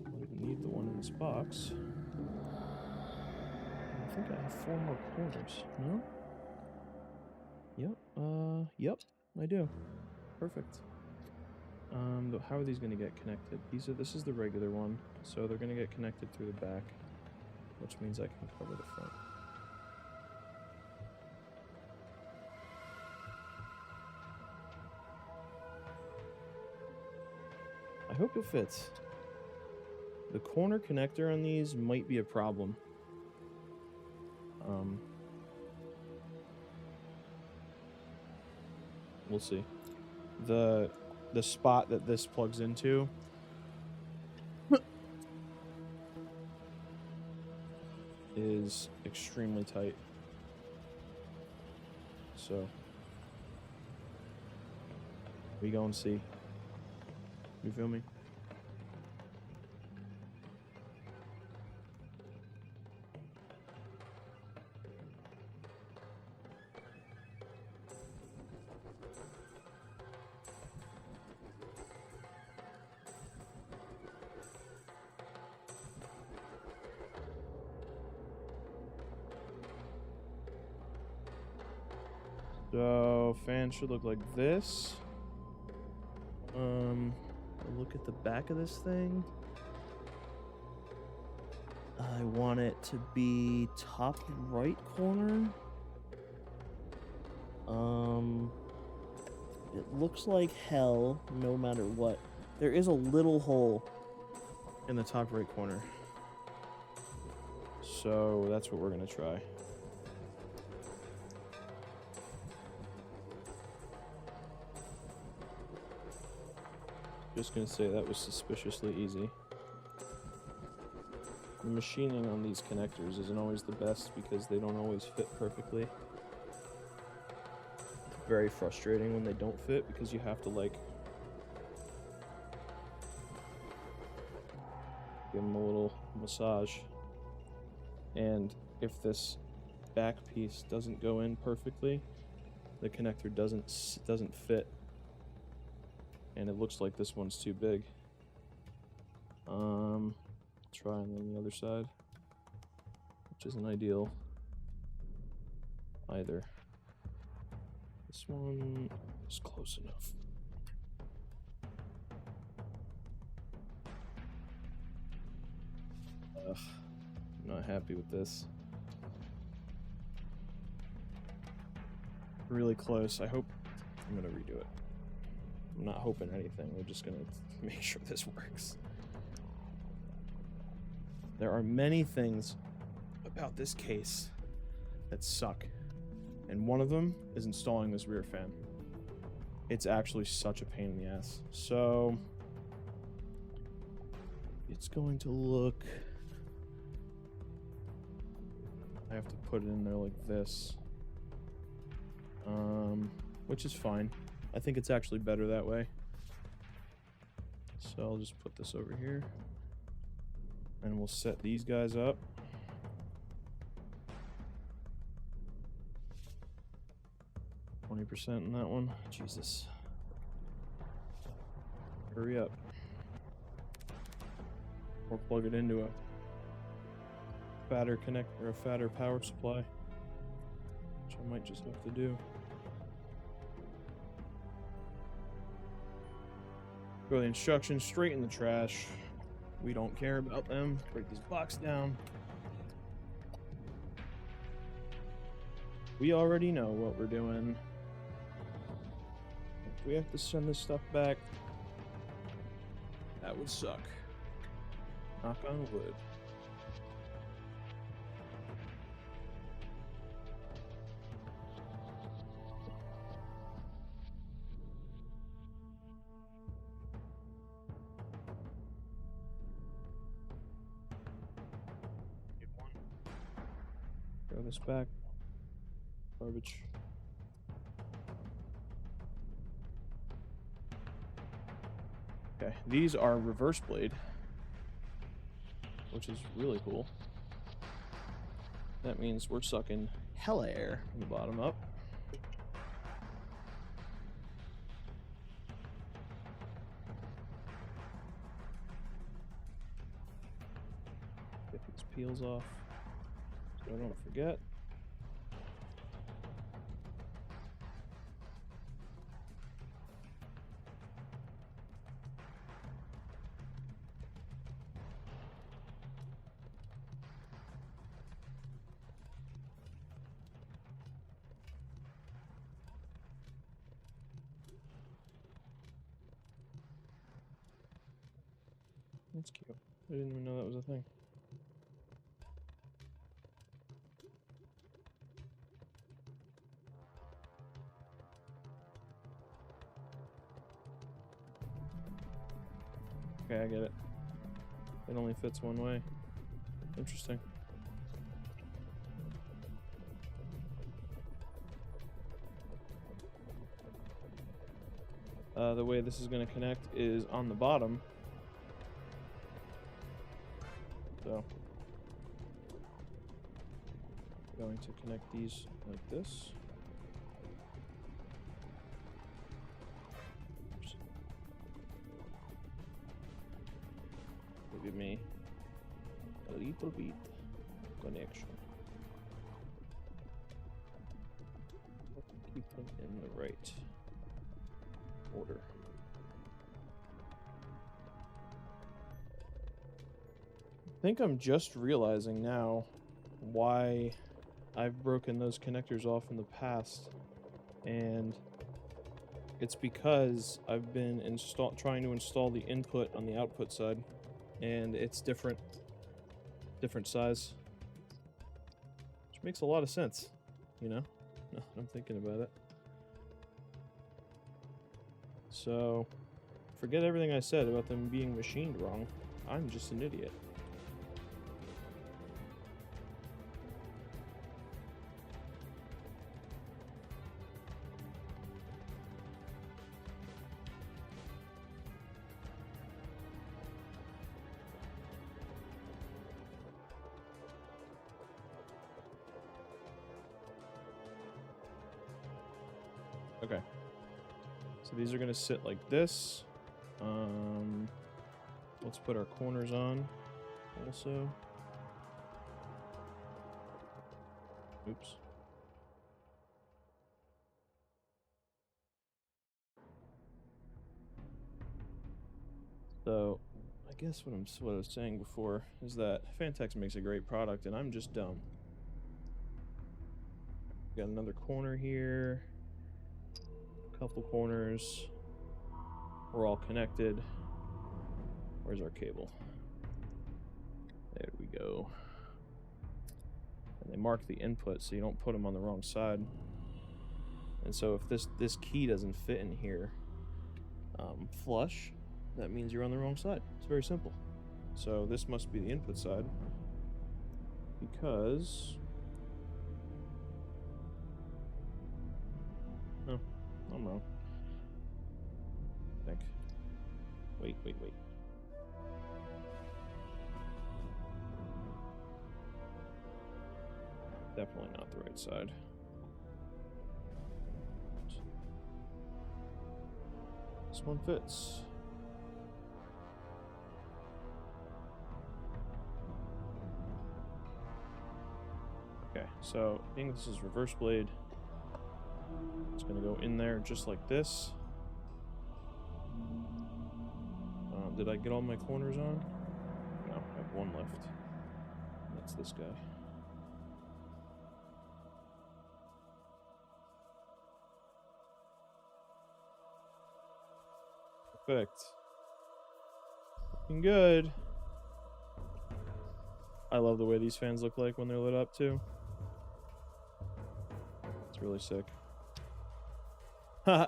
I don't even need the one in this box. I think I have 4 more corners. No? Yep. Yep, I do. Perfect. How are these going to get connected? This is the regular one, so they're going to get connected through the back, which means I can cover the front. I hope it fits. The corner connector on these might be a problem. We'll see. The spot that this plugs into is extremely tight. So we go and see. You feel me? So fan should look like this. Look at the back of this thing. I want it to be top right corner. It looks like hell no matter what. There is a little hole in the top right corner. So that's what we're gonna try. Just gonna say that was suspiciously easy. The machining on these connectors isn't always the best because they don't always fit perfectly. Very frustrating when they don't fit because you have to like give them a little massage. And if this back piece doesn't go in perfectly, the connector doesn't fit. And it looks like this one's too big. Try on the other side, which isn't ideal either. This one is close enough. Ugh, I'm not happy with this. Really close. I hope I'm gonna redo it. I'm not hoping anything. We're just gonna make sure this works. There are many things about this case that suck, and one of them is installing this rear fan. It's actually such a pain in the ass. So it's going to look, I have to put it in there like this, which is fine. I think it's actually better that way. So I'll just put this over here. And we'll set these guys up. %, in that one. Jesus. Hurry up. or plug it into a fatter connector or a fatter power supply, which I might just have to do. Throw the instructions straight in the trash. We don't care about them. Break this box down. We already know what we're doing. If we have to send this stuff back, that would suck. Knock on wood. Throw this back. Garbage. Okay, these are reverse blade, which is really cool. That means we're sucking hella air from the bottom up. Get these peels off so I don't forget. That's cute. I didn't even know that was a thing. Okay, I get it. It only fits one way. Interesting. The way this is going to connect is on the bottom. So, I'm going to connect these like this. Oops. Give me a little bit connection. Keep them in the right order. I think I'm just realizing now why I've broken those connectors off in the past, and it's because I've been trying to install the input on the output side, and it's different size, which makes a lot of sense, you know? No, I'm thinking about it. So, forget everything I said about them being machined wrong. I'm just an idiot. Okay. So these are going to sit like this. Let's put our corners on also. Oops. So, I guess what I was saying before is that Phanteks makes a great product, and I'm just dumb. Got another corner here. Couple corners. We're all connected. Where's our cable? There we go. And they mark the input so you don't put them on the wrong side. And so if this key doesn't fit in here flush, that means you're on the wrong side. It's very simple. So this must be the input side, because no, I'm wrong. I think. Wait. Definitely not the right side. This one fits. Okay, so I think this is reverse blade. It's gonna go in there just like this. Did I get all my corners on? No, I have one left. That's this guy. Perfect. Looking good. I love the way these fans look like when they're lit up too. It's really sick. Haha.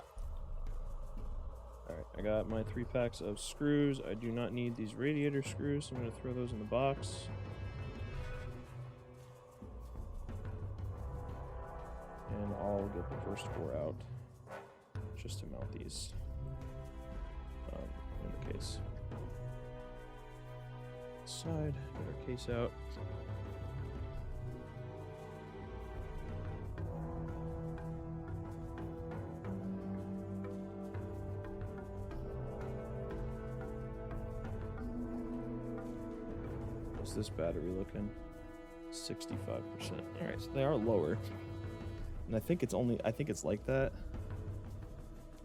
Alright, I got my 3 packs of screws. I do not need these radiator screws, so I'm going to throw those in the box. And I'll get the first 4 out just to mount these in the case. Side, get our case out. What's this battery looking? 65%. Alright, so they are lower. And I think it's like that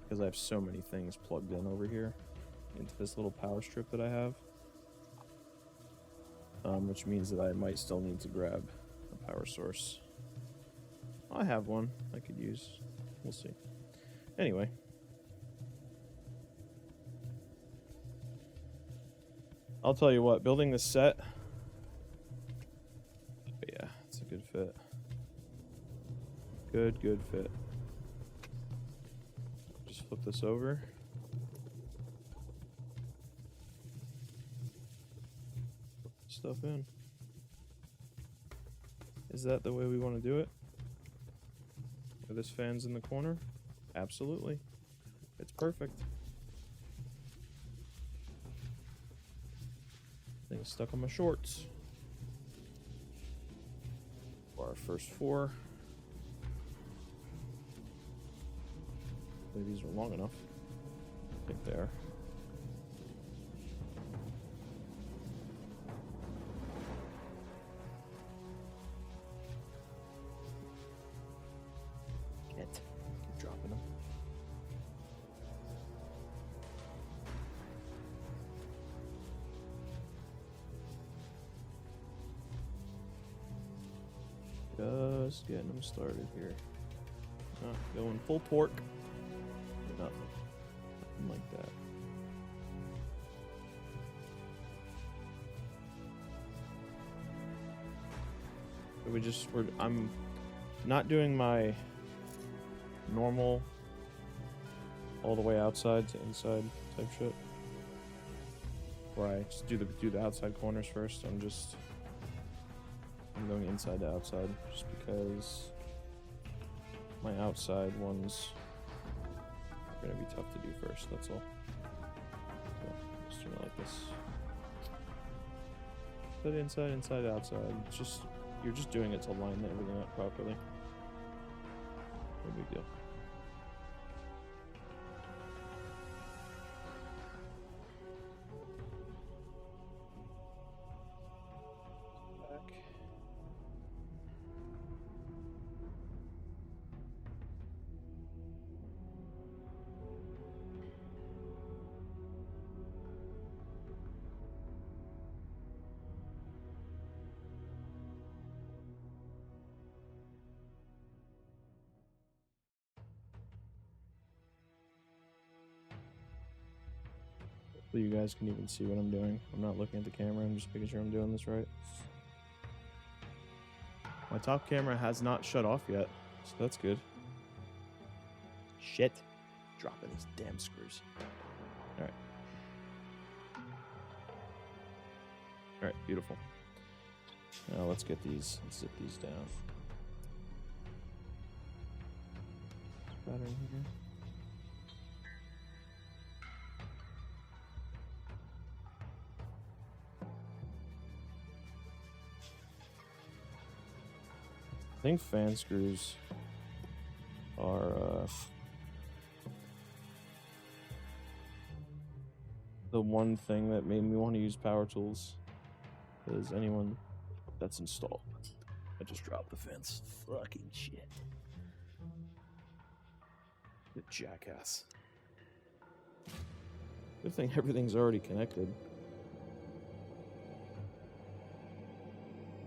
because I have so many things plugged in over here into this little power strip that I have. Which means that I might still need to grab a power source. I have one I could use. We'll see. Anyway. I'll tell you what, building this set. Yeah, it's a good fit. Good fit. Just flip this over. Put stuff in. Is that the way we want to do it? Are this fan's in the corner? Absolutely. It's perfect. Thing's stuck on my shorts. For our first 4. Hopefully these are long enough. I think they are. Keep dropping them. Just getting them started here. Going full torque. Nothing like that. I'm not doing my normal all the way outside to inside type shit. Where I just do the outside corners first. I'm going inside to outside just because my outside ones are gonna be tough to do first, that's all. So just doing it like this. Put inside, inside, outside. It's just you're just doing it to line everything up properly. No big deal. Back. So you guys can even see what I'm doing. I'm not looking at the camera, I'm just making sure I'm doing this right. My top camera has not shut off yet, so that's good. Shit. Dropping these damn screws. Alright. Alright, beautiful. Now let's get these, let's zip these down. Battery here. I think fan screws are the one thing that made me want to use power tools. Because anyone that's installed I just dropped the fence. Fucking shit. The jackass. Good thing everything's already connected.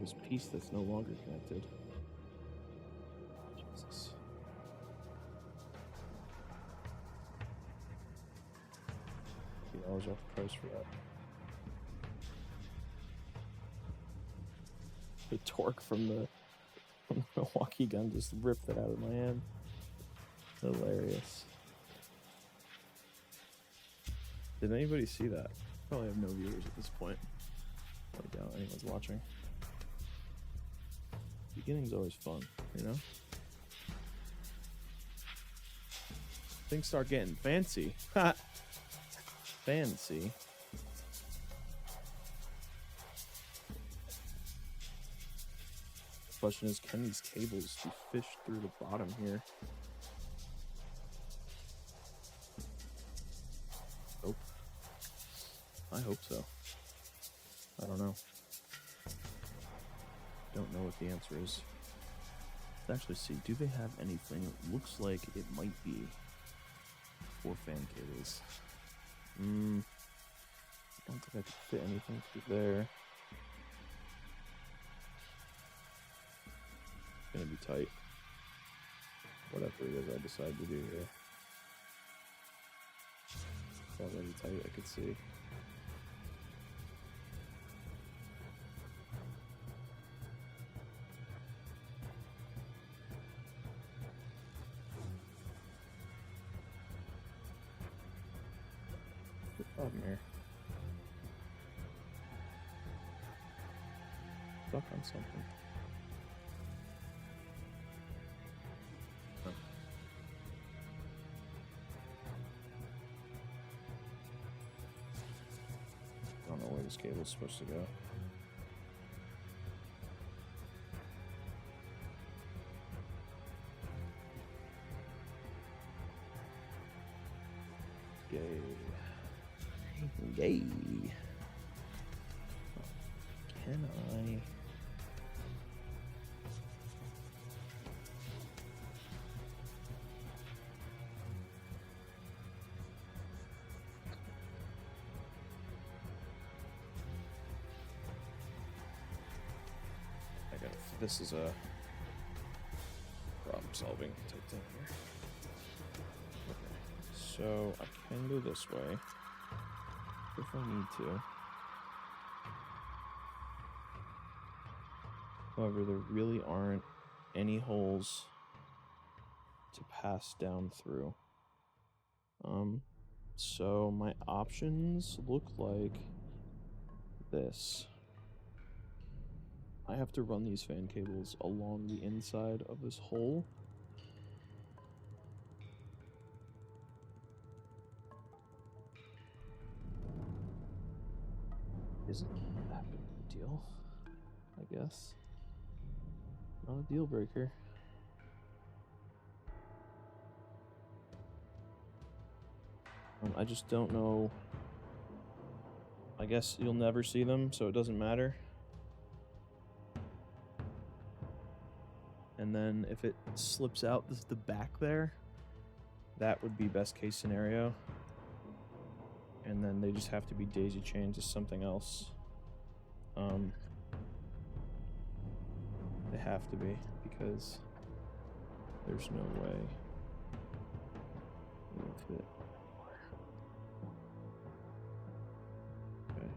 This piece that's no longer connected. Jesus. $50 off the price for that. The torque from the Milwaukee gun just ripped it out of my hand. Hilarious. Did anybody see that? Probably have no viewers at this point. I doubt anyone's watching. Beginning's always fun, you know? Things start getting fancy. Ha! Fancy. The question is, can these cables be fished through the bottom here? Nope. I hope so. I don't know. Don't know what the answer is. Let's actually see. Do they have anything that looks like it might be 4 fan cables? I don't think I could fit anything through there. It's gonna be tight. Whatever it is I decide to do here. It's already tight, I could see. Problem here. Stuck on something. Oh. I don't know where this cable's supposed to go. Yay. Can I? This is a problem solving type thing here. Okay. So I can go this way. If I need to. However, there really aren't any holes to pass down through. So my options look like this. I have to run these fan cables along the inside of this hole. Isn't that big of a deal, I guess. Not a deal breaker. I just don't know. I guess you'll never see them, so it doesn't matter. And then if it slips out the back there, that would be best case scenario. And then they just have to be daisy chained to something else. They have to be, because there's no way it'll fit. Okay.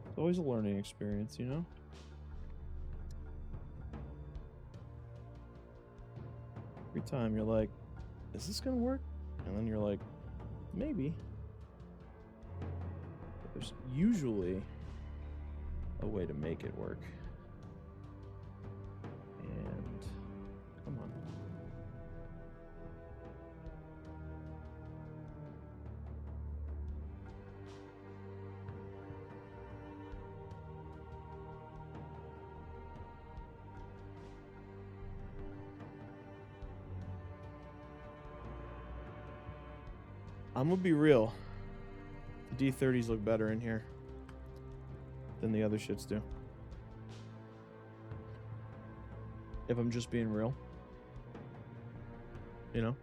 It's always a learning experience, you know? Every time you're like, is this gonna work? And then you're like, maybe. But there's usually a way to make it work. And come on. I'm gonna be real. The D30s look better in here than the other shits do. If I'm just being real. You know?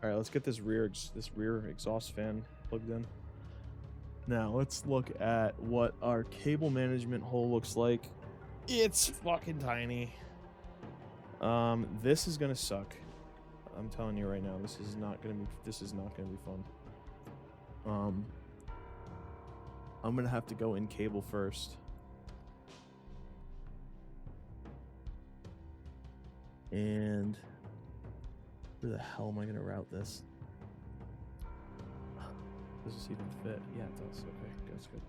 Alright, let's get this rear exhaust fan plugged in. Now, let's look at what our cable management hole looks like. It's fucking tiny. This is gonna suck. I'm telling you right now, this is not gonna be fun. I'm gonna have to go in cable first. And where the hell am I gonna route this? Does this even fit? Yeah, it does. Okay, that's good.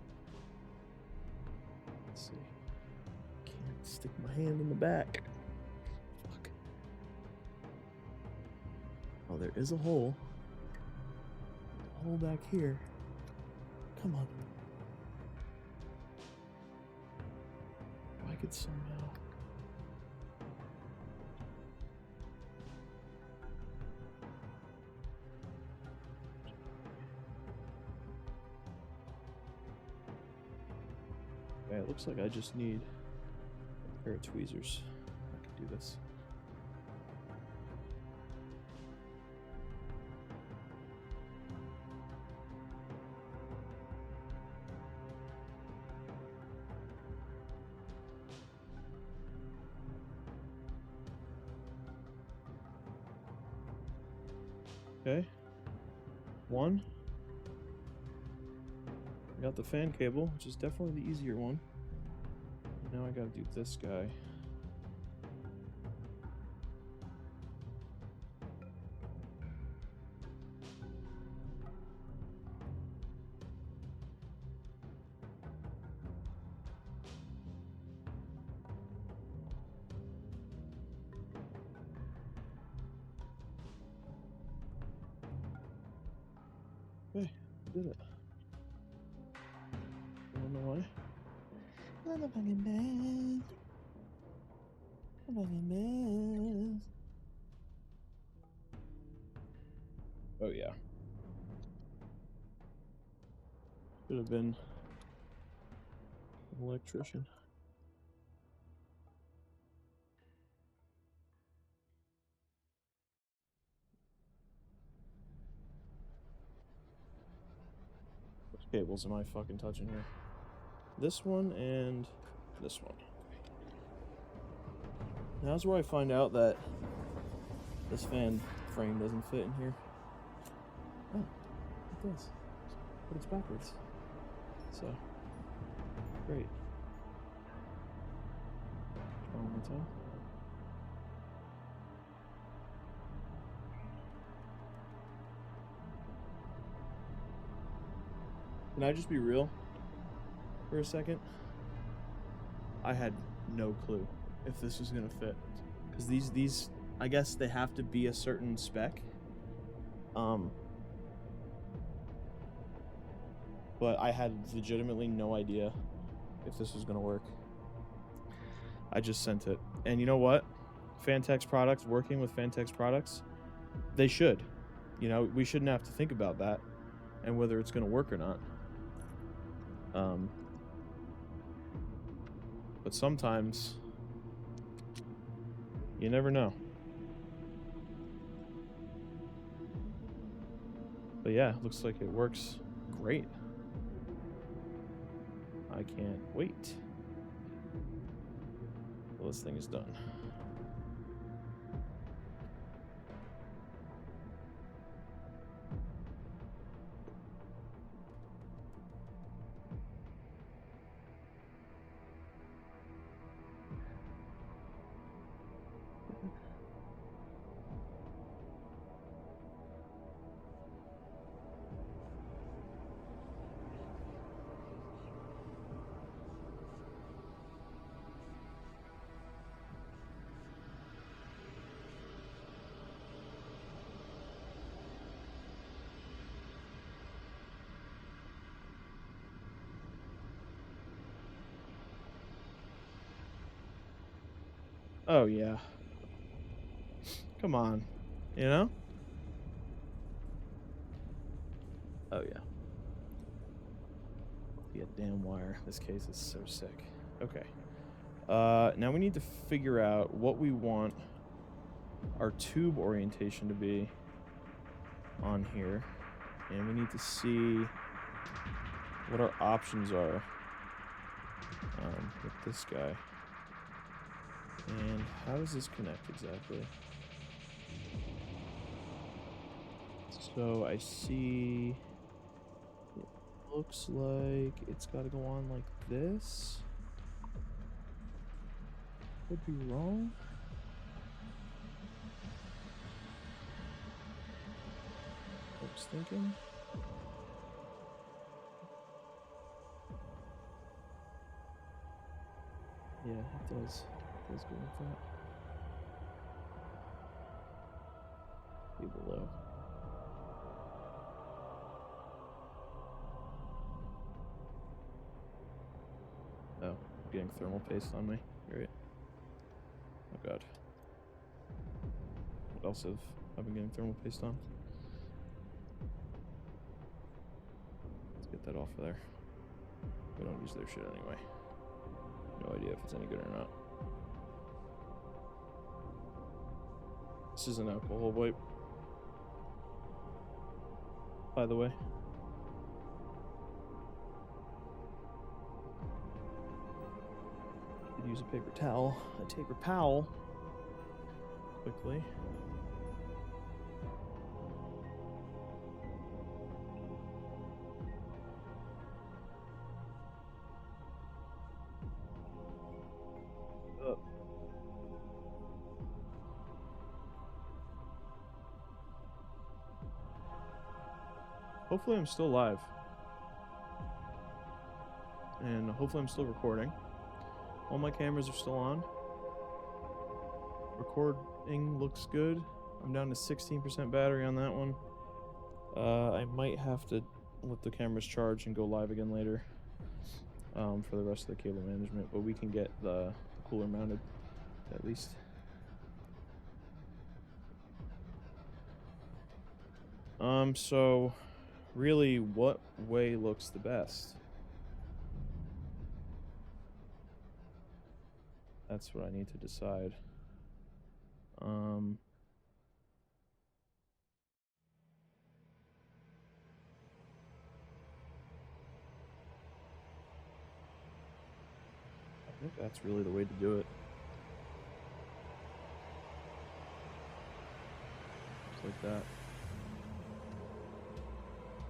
Let's see. Can't stick my hand in the back. Fuck. Oh, there is a hole. A hole back here. Come on. If I could somehow. Okay, it looks like I just need a pair of tweezers. I can do this. Okay. One. I got the fan cable, which is definitely the easier one. Now I gotta do this guy. Okay, I did it. I don't know why. I'm a fucking man. I'm a fucking man. Oh yeah. Should have been an electrician. Which cables am I fucking touching here? This one and this one. Now's where I find out that this fan frame doesn't fit in here. Oh, it does. But it's backwards. So, great. Try one more time. Can I just be real for a second? I had no clue if this was gonna fit, because these I guess they have to be a certain spec. But I had legitimately no idea if this was gonna work. I just sent it, and you know what? Phanteks products, working with Phanteks products, they should. You know, we shouldn't have to think about that and whether it's gonna work or not. But sometimes you never know. But yeah, looks like it works great. I can't wait till this thing is done. Oh yeah. Come on. You know? Oh yeah. Yeah, damn wire. This case is so sick. Okay. Now we need to figure out what we want our tube orientation to be on here. And we need to see what our options are with this guy. And how does this connect exactly? So I see it looks like it's got to go on like this. Could be wrong. I was thinking. Yeah, it does. It does go like that. Be below. Oh, I'm getting thermal paste on me. Great. Oh god. What else have I been getting thermal paste on? Let's get that off of there. We don't use their shit anyway. No idea if it's any good or not. This is an alcohol wipe, by the way. Could use a paper towel, a paper towel, quickly. Hopefully I'm still live. And hopefully I'm still recording. All my cameras are still on. Recording looks good. I'm down to 16% battery on that one. I might have to let the cameras charge and go live again later for the rest of the cable management, but we can get the cooler mounted at least. So really, what way looks the best? That's what I need to decide. I think that's really the way to do it. Just like that.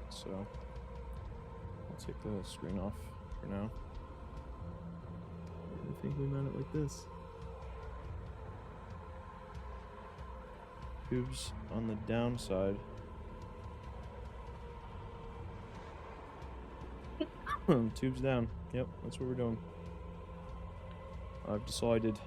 So I'll take the screen off for now. I think we mount it like this. Tubes on the downside. Tubes down. Yep, that's what we're doing. I've decided.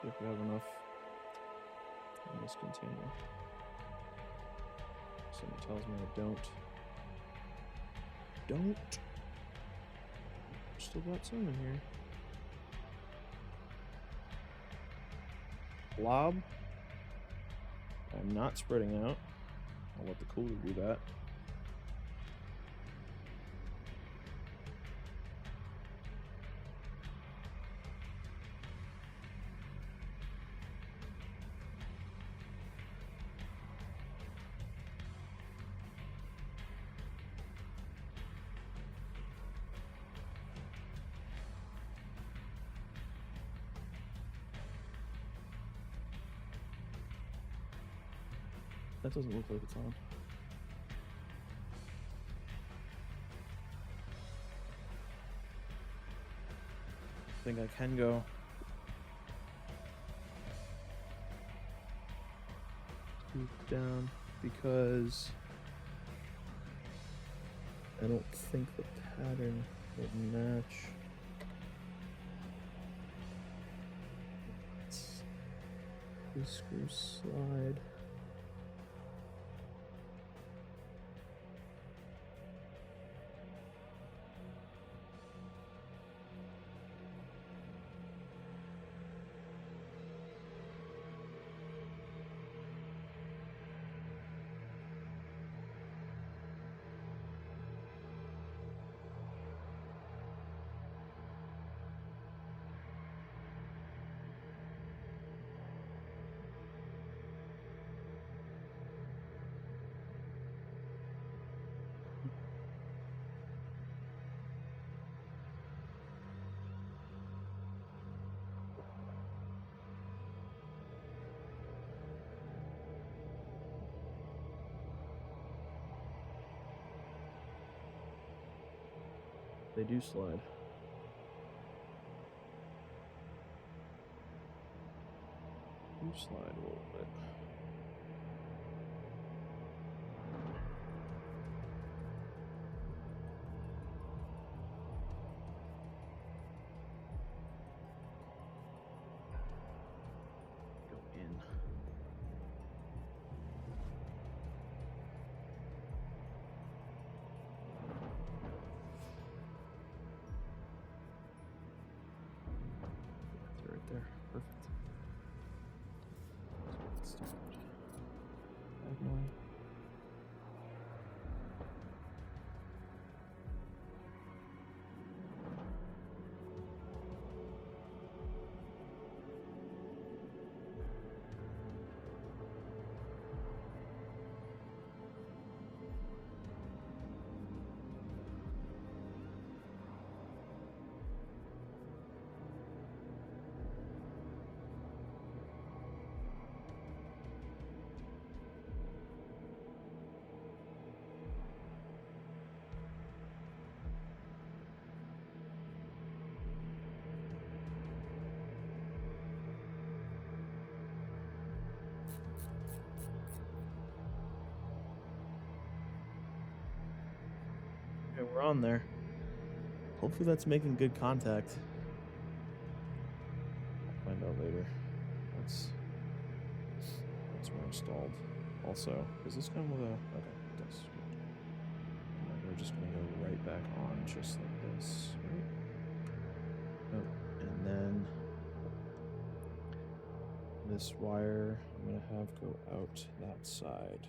If we have enough in this container. Something tells me I don't. Still got some in here. Blob. I'm not spreading out. I'll let the cooler do that. That doesn't look like it's on. I think I can go. Scoop down because I don't think the pattern would match. This screw slide. They do slide. Do slide a little bit. Go in. Right there. Perfect. Let's start. Diagonally. Okay, we're on there. Hopefully that's making good contact. I'll find out later. That's where I'm stalled. Also, does this come with a... Okay, it does. And then we're just going to go right back on just like this, right? Oh, and then this wire I'm going to have go out that side.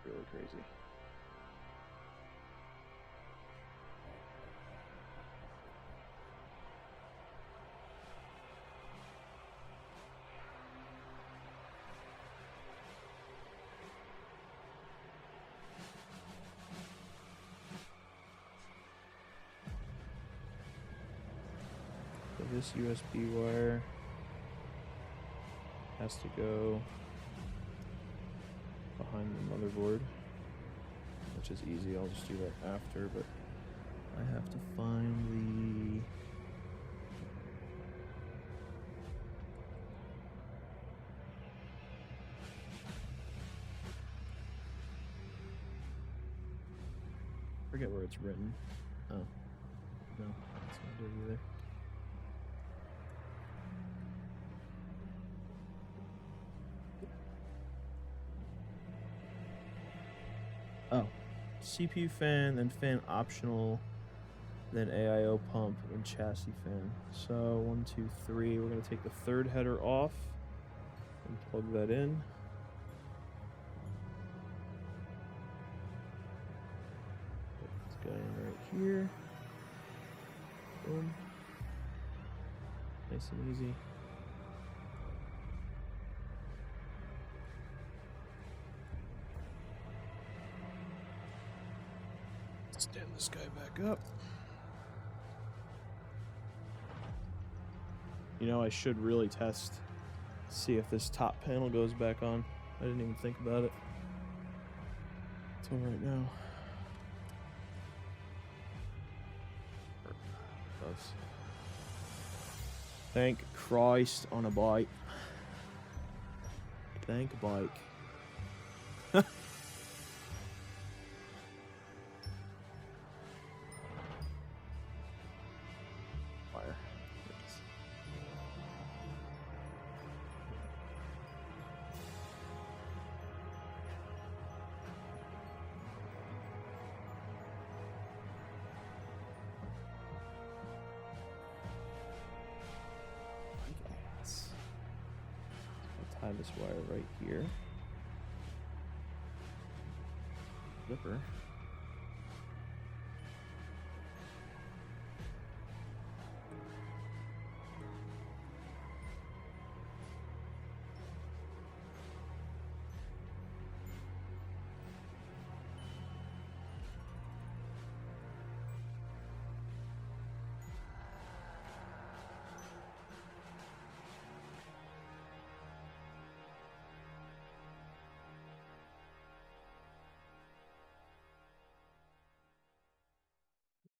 Really crazy. So this USB wire has to go behind the motherboard, which is easy. I'll just do that after, but I have to find the forget where it's written. Oh, no, that's not it either. Oh, CPU fan, then fan optional, then AIO pump, and chassis fan. So 1, 2, 3. We're going to take the third header off and plug that in. Put this guy in right here. Boom. Nice and easy. Stand this guy back up. You know, I should really test, see if this top panel goes back on. I didn't even think about it until right now. It does. Thank Christ on a bike. Thank bike. Fire. Yes. Yes. So I'll tie this wire right here. Zipper.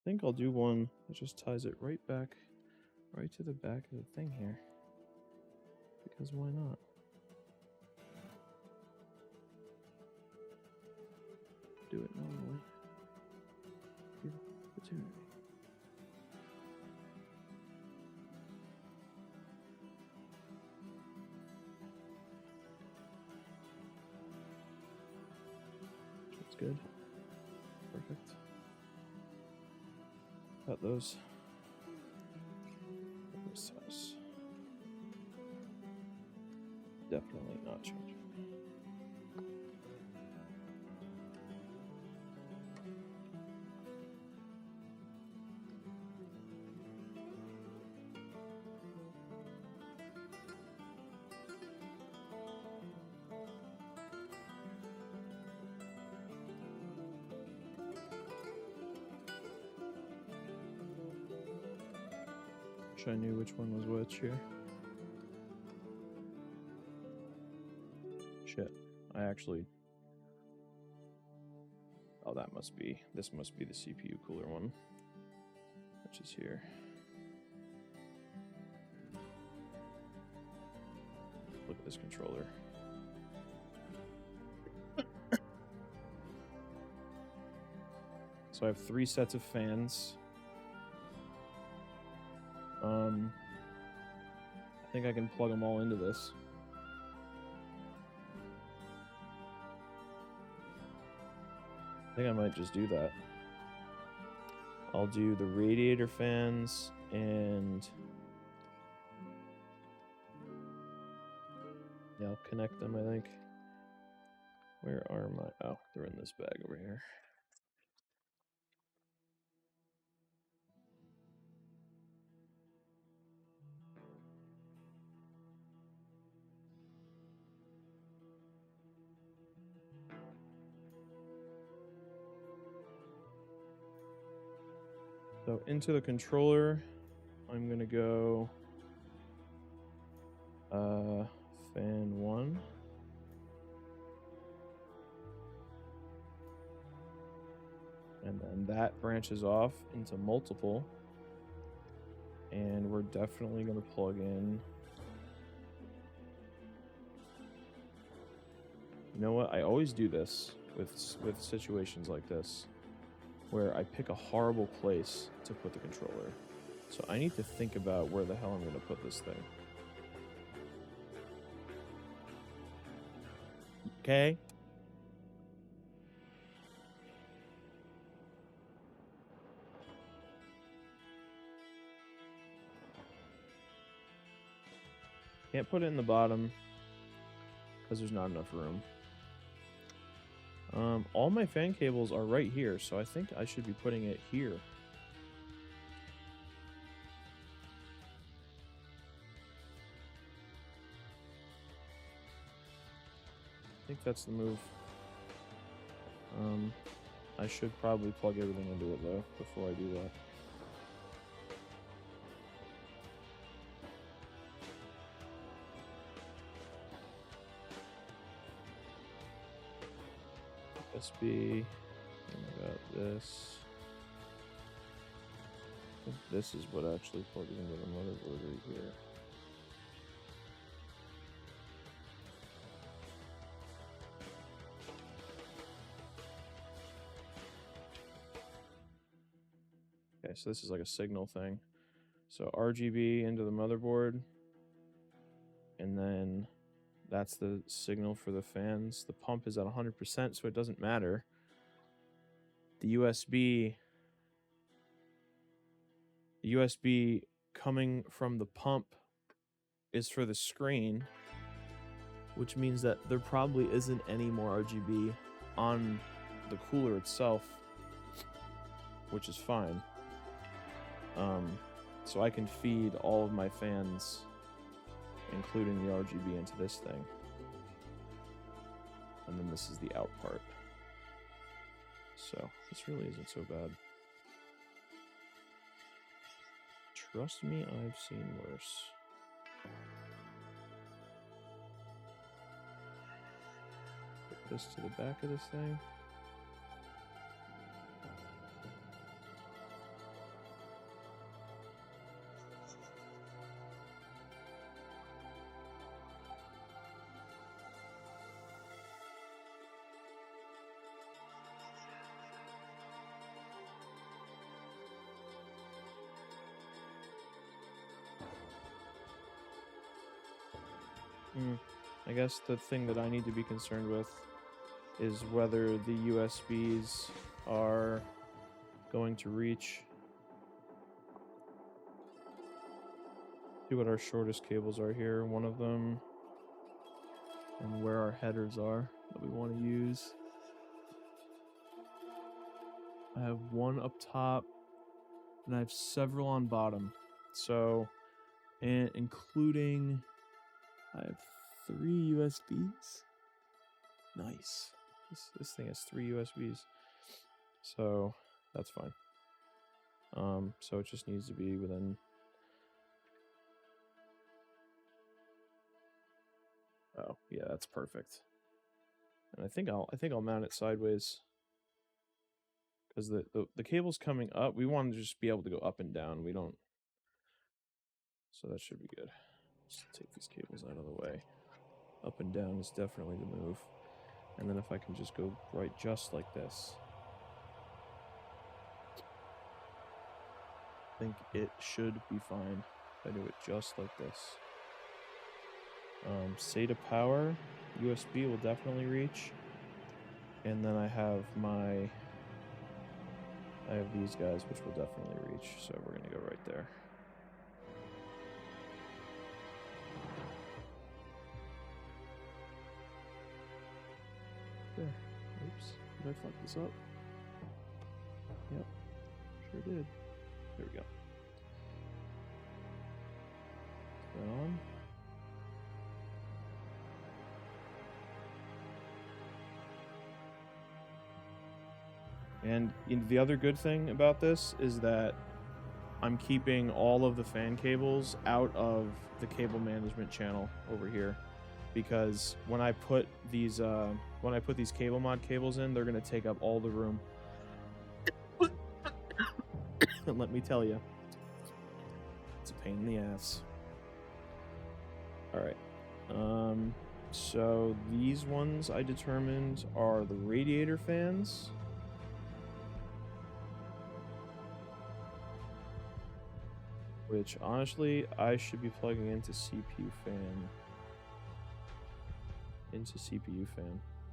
I think I'll do one that just ties it right back, right to the back of the thing here. Because why not? Do it normally. Give opportunity. That's good. Perfect. Got those. This size. Definitely not changing. I knew which one was which here. Shit. I actually... Oh, that must be... This must be the CPU cooler one. Which is here. Look at this controller. So I have 3 sets of fans. I think I can plug them all into this. I think I might just do that. I'll do the radiator fans and... Yeah, I'll connect them, I think. Where are my... Oh, they're in this bag over here. So into the controller, I'm gonna go fan 1. And then that branches off into multiple. And we're definitely gonna plug in. You know what? I always do this with situations like this, where I pick a horrible place to put the controller. So I need to think about where the hell I'm going to put this thing. Okay? Can't put it in the bottom because there's not enough room. All my fan cables are right here, so I think I should be putting it here. I think that's the move. I should probably plug everything into it though before I do that. USB, and I got this. think this is what actually plugs into the motherboard right here. Okay, so this is like a signal thing. So RGB into the motherboard, and then that's the signal for the fans. The pump is at 100%, so it doesn't matter. The USB coming from the pump is for the screen, which means that there probably isn't any more RGB on the cooler itself, which is fine. So I can feed all of my fans, including the RGB, into this thing. And then this is the out part. So this really isn't so bad. Trust me, I've seen worse. Put this to the back of this thing. I guess the thing that I need to be concerned with is whether the USBs are going to reach. See what our shortest cables are here, one of them, and where our headers are that we want to use. I have one up top, and I have several on bottom. So, and including, I have 3 USBs. Nice. This thing has 3 USBs. So that's fine. So it just needs to be within. Oh yeah, that's perfect. And I think I'll mount it sideways, because the cable's coming up. We want to just be able to go up and down. We don't. So that should be good. Just take these cables out of the way. Up and down is definitely the move. And then if I can just go right just like this, I think it should be fine if I do it just like this. SATA power, USB will definitely reach. And then I have these guys, which will definitely reach. So we're gonna go right there. There. Oops. Did I fuck this up? Yep. Sure did. There we go. Is that on? And the other good thing about this is that I'm keeping all of the fan cables out of the cable management channel over here, because when I put these CableMod cables in, they're going to take up all the room. And let me tell you, it's a pain in the ass. All right. So these ones I determined are the radiator fans. Which, honestly, I should be plugging into CPU fan.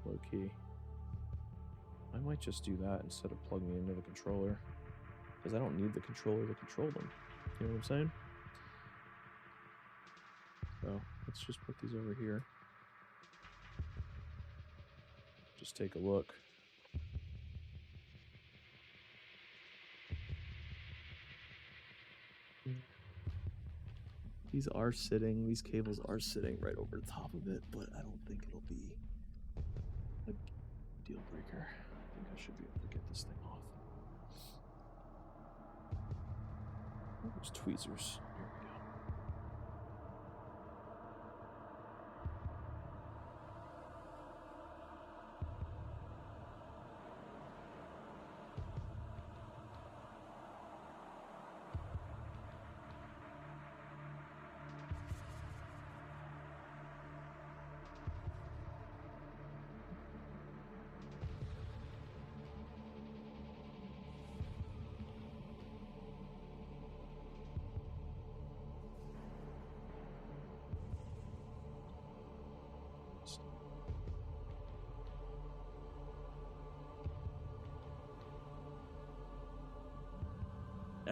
Low key. I might just do that instead of plugging it into the controller, because I don't need the controller to control them. You know what I'm saying? So, let's just put these over here. Just take a look. These cables are sitting right over the top of it, but I don't think it'll be a deal breaker. I think I should be able to get this thing off. Those tweezers. Here we go.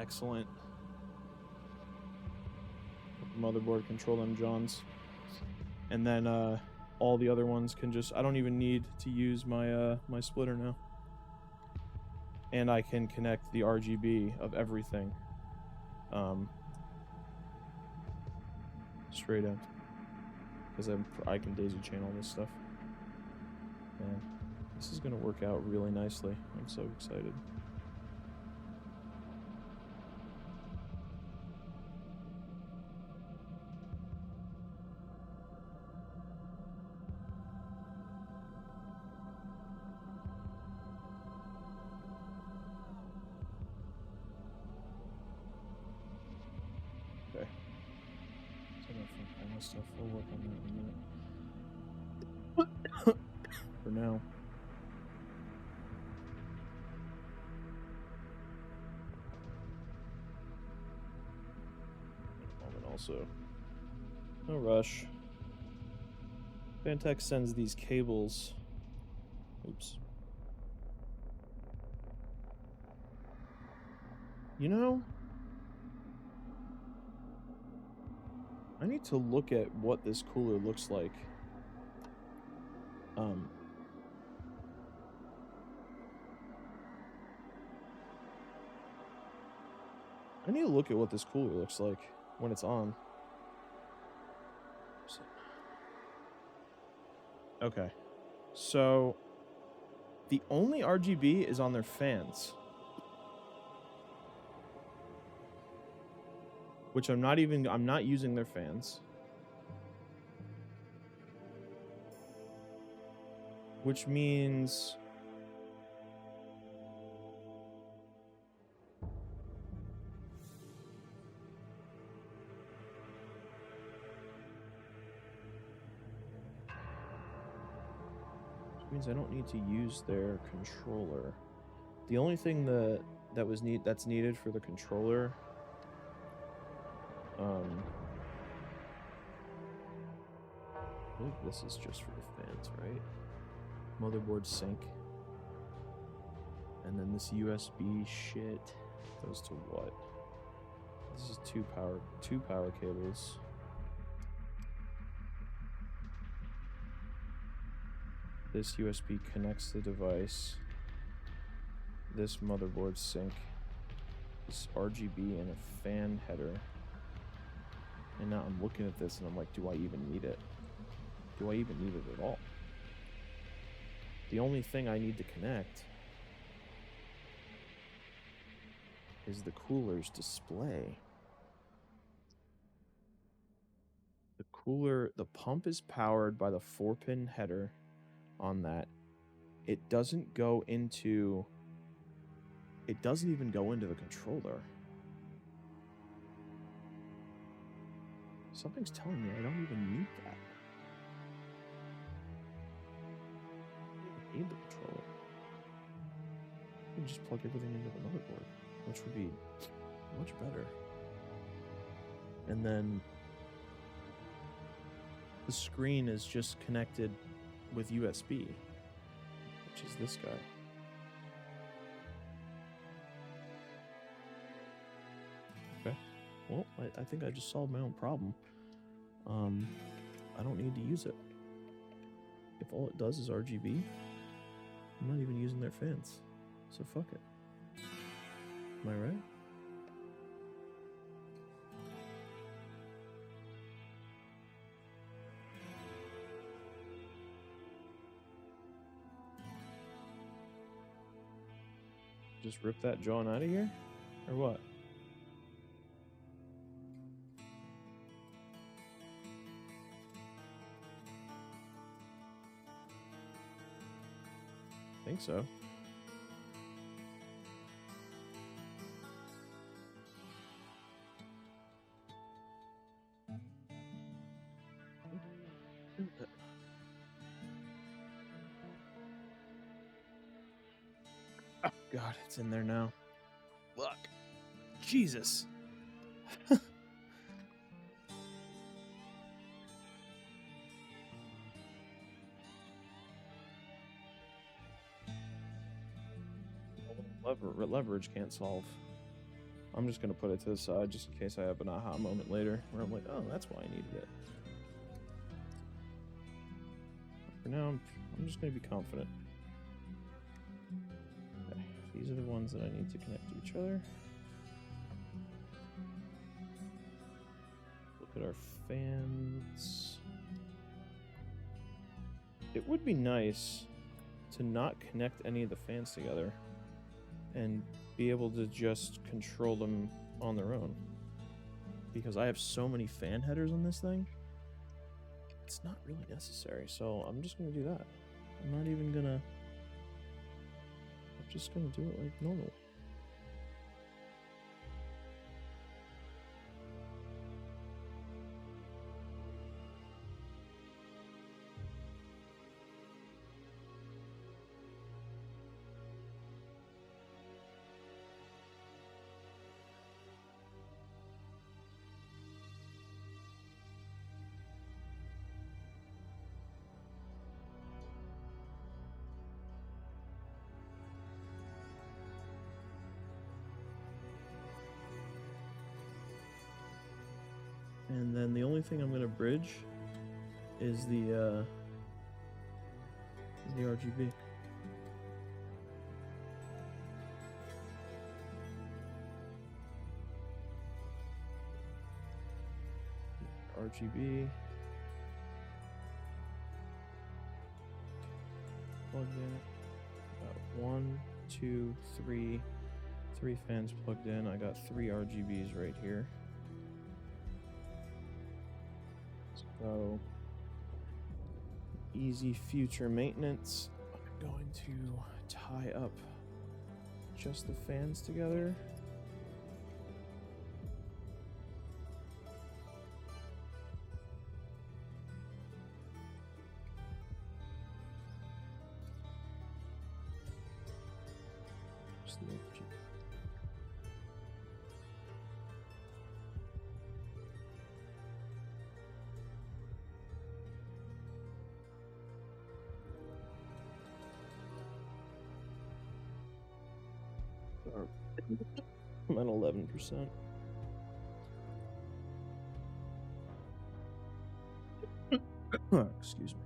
Excellent. Motherboard control them Johns. And then all the other ones can just, I don't even need to use my my splitter now. And I can connect the RGB of everything straight in, because I can daisy chain all this stuff. Man, this is gonna work out really nicely. I'm so excited. Okay. That's enough for all this stuff. We'll work on that in a minute. For now. Also, no rush. Phanteks sends these cables. Oops. You know, I need to look at what this cooler looks like. I need to look at what this cooler looks like when it's on. Okay, so the only RGB is on their fans, which I'm not using their fans, which means I don't need to use their controller. The only thing that's needed for the controller, I think this is just for the fans, right? Motherboard sync, and then this USB shit goes to what? This is two power cables. This USB connects the device. This motherboard sync. This RGB and a fan header. And now I'm looking at this and I'm like, do I even need it? Do I even need it at all? The only thing I need to connect is the cooler's display. The pump is powered by the 4-pin header on that. It doesn't even go into the controller. Something's telling me I don't even need that. I don't need the controller. I can just plug everything into the motherboard, which would be much better. And then the screen is just connected with USB, which is this guy. Okay. Well, I think I just solved my own problem. I don't need to use it. If all it does is RGB, I'm not even using their fans. So fuck it. Am I right? Just rip that John out of here? Or what? I think so. Oh, God, it's in there now. Look. Jesus. Leverage can't solve. I'm just gonna put it to the side just in case I have an aha moment later where I'm like, oh, that's why I needed it. For now, I'm just gonna be confident. Okay, these are the ones that I need to connect to each other. Look at our fans. It would be nice to not connect any of the fans together and be able to just control them on their own. Because I have so many fan headers on this thing, it's not really necessary. So I'm just gonna do that. I'm not even gonna... I'm just gonna do it like normal. And then the only thing I'm gonna bridge is the RGB. RGB. Plugged in. Got 1, 2, 3. 3 fans plugged in. I got 3 RGBs right here. So, easy future maintenance. I'm going to tie up just the fans together. Just the RGB. I'm at 11%. Excuse me.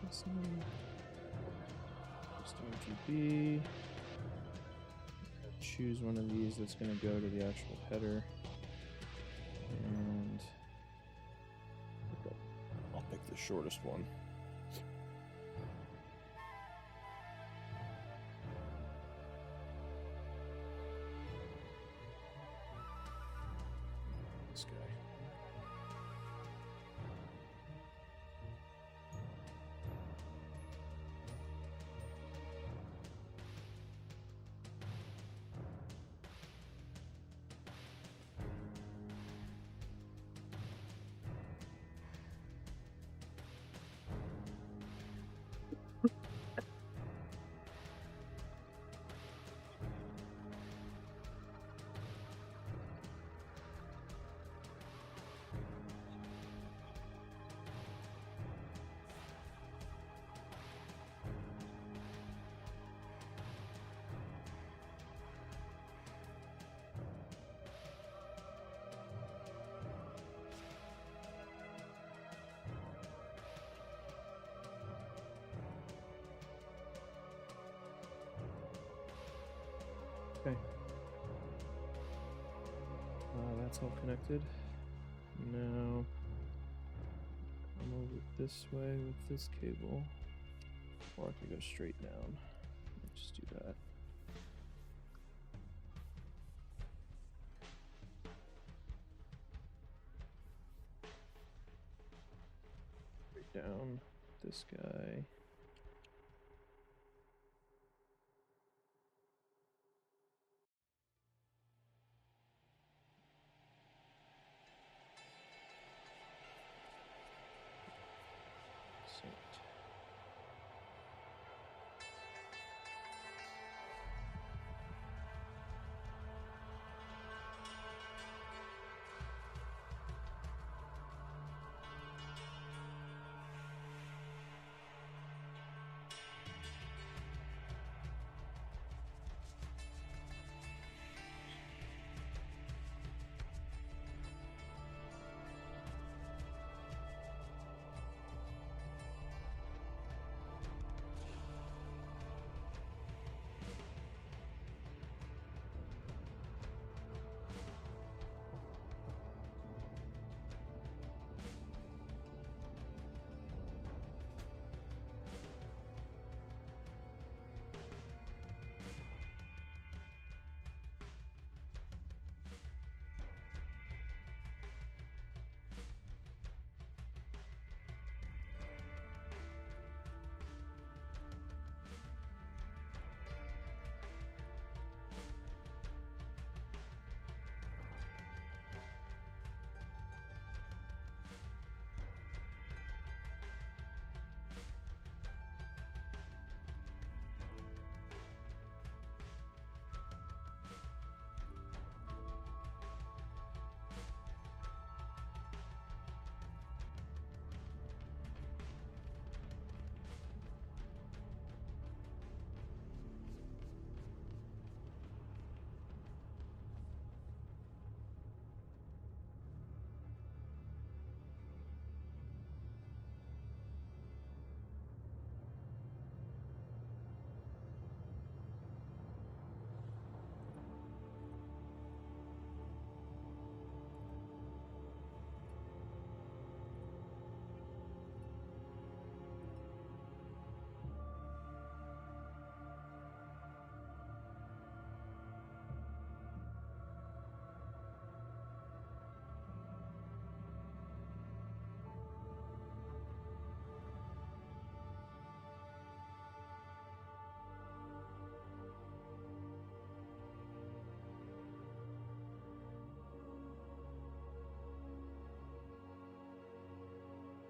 Just RGB. Choose one of these that's going to go to the actual header. And I'll pick the shortest one. This guy. Okay. That's all connected. Now I'm over this way with this cable, or I can go straight down. Let's just do that. Straight down this guy.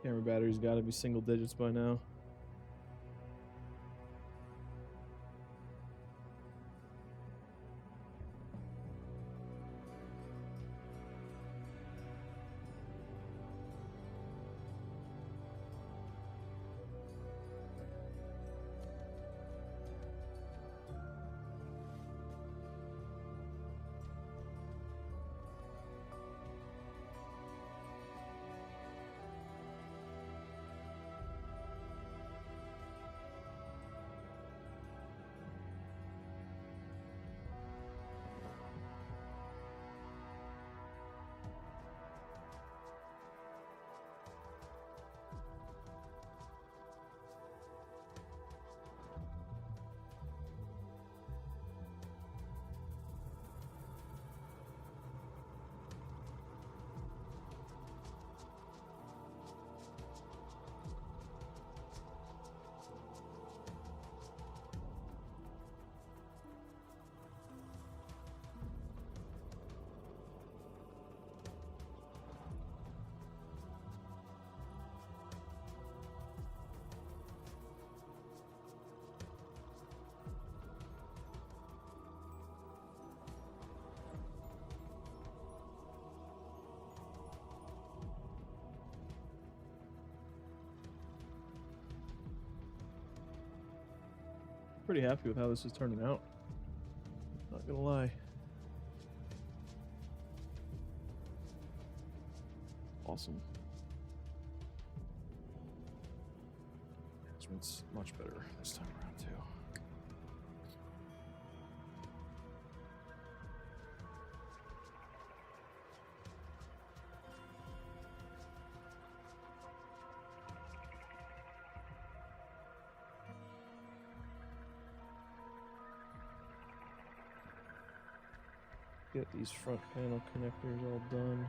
Camera battery's got to be single digits by now. pretty happy with how this is turning out. Not gonna lie. Awesome. This one's much better this time around too. Get these front panel connectors all done.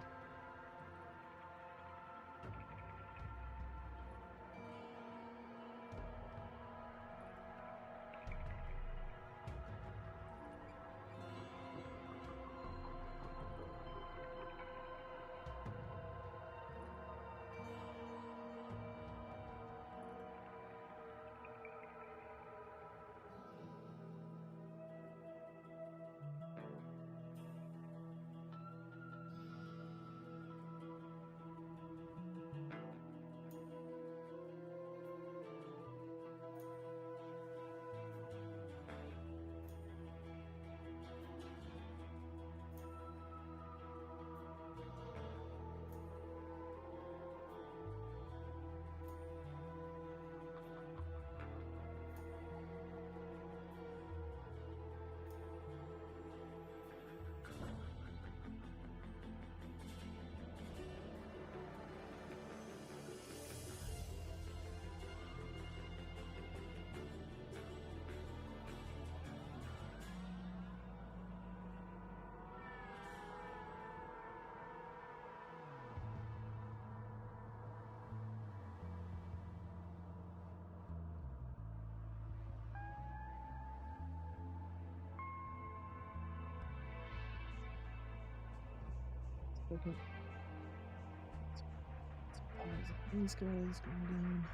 Second. These guys going down.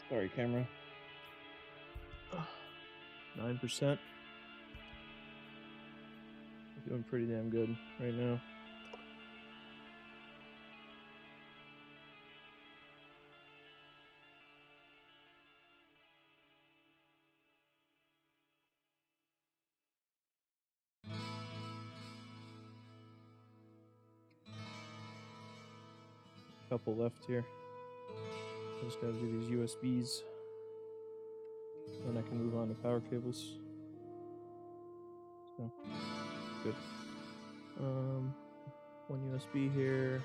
Sorry, camera. 9%. Doing pretty damn good right now. Couple left here. I just gotta do these USBs. Then I can move on to power cables. So, good. One USB here.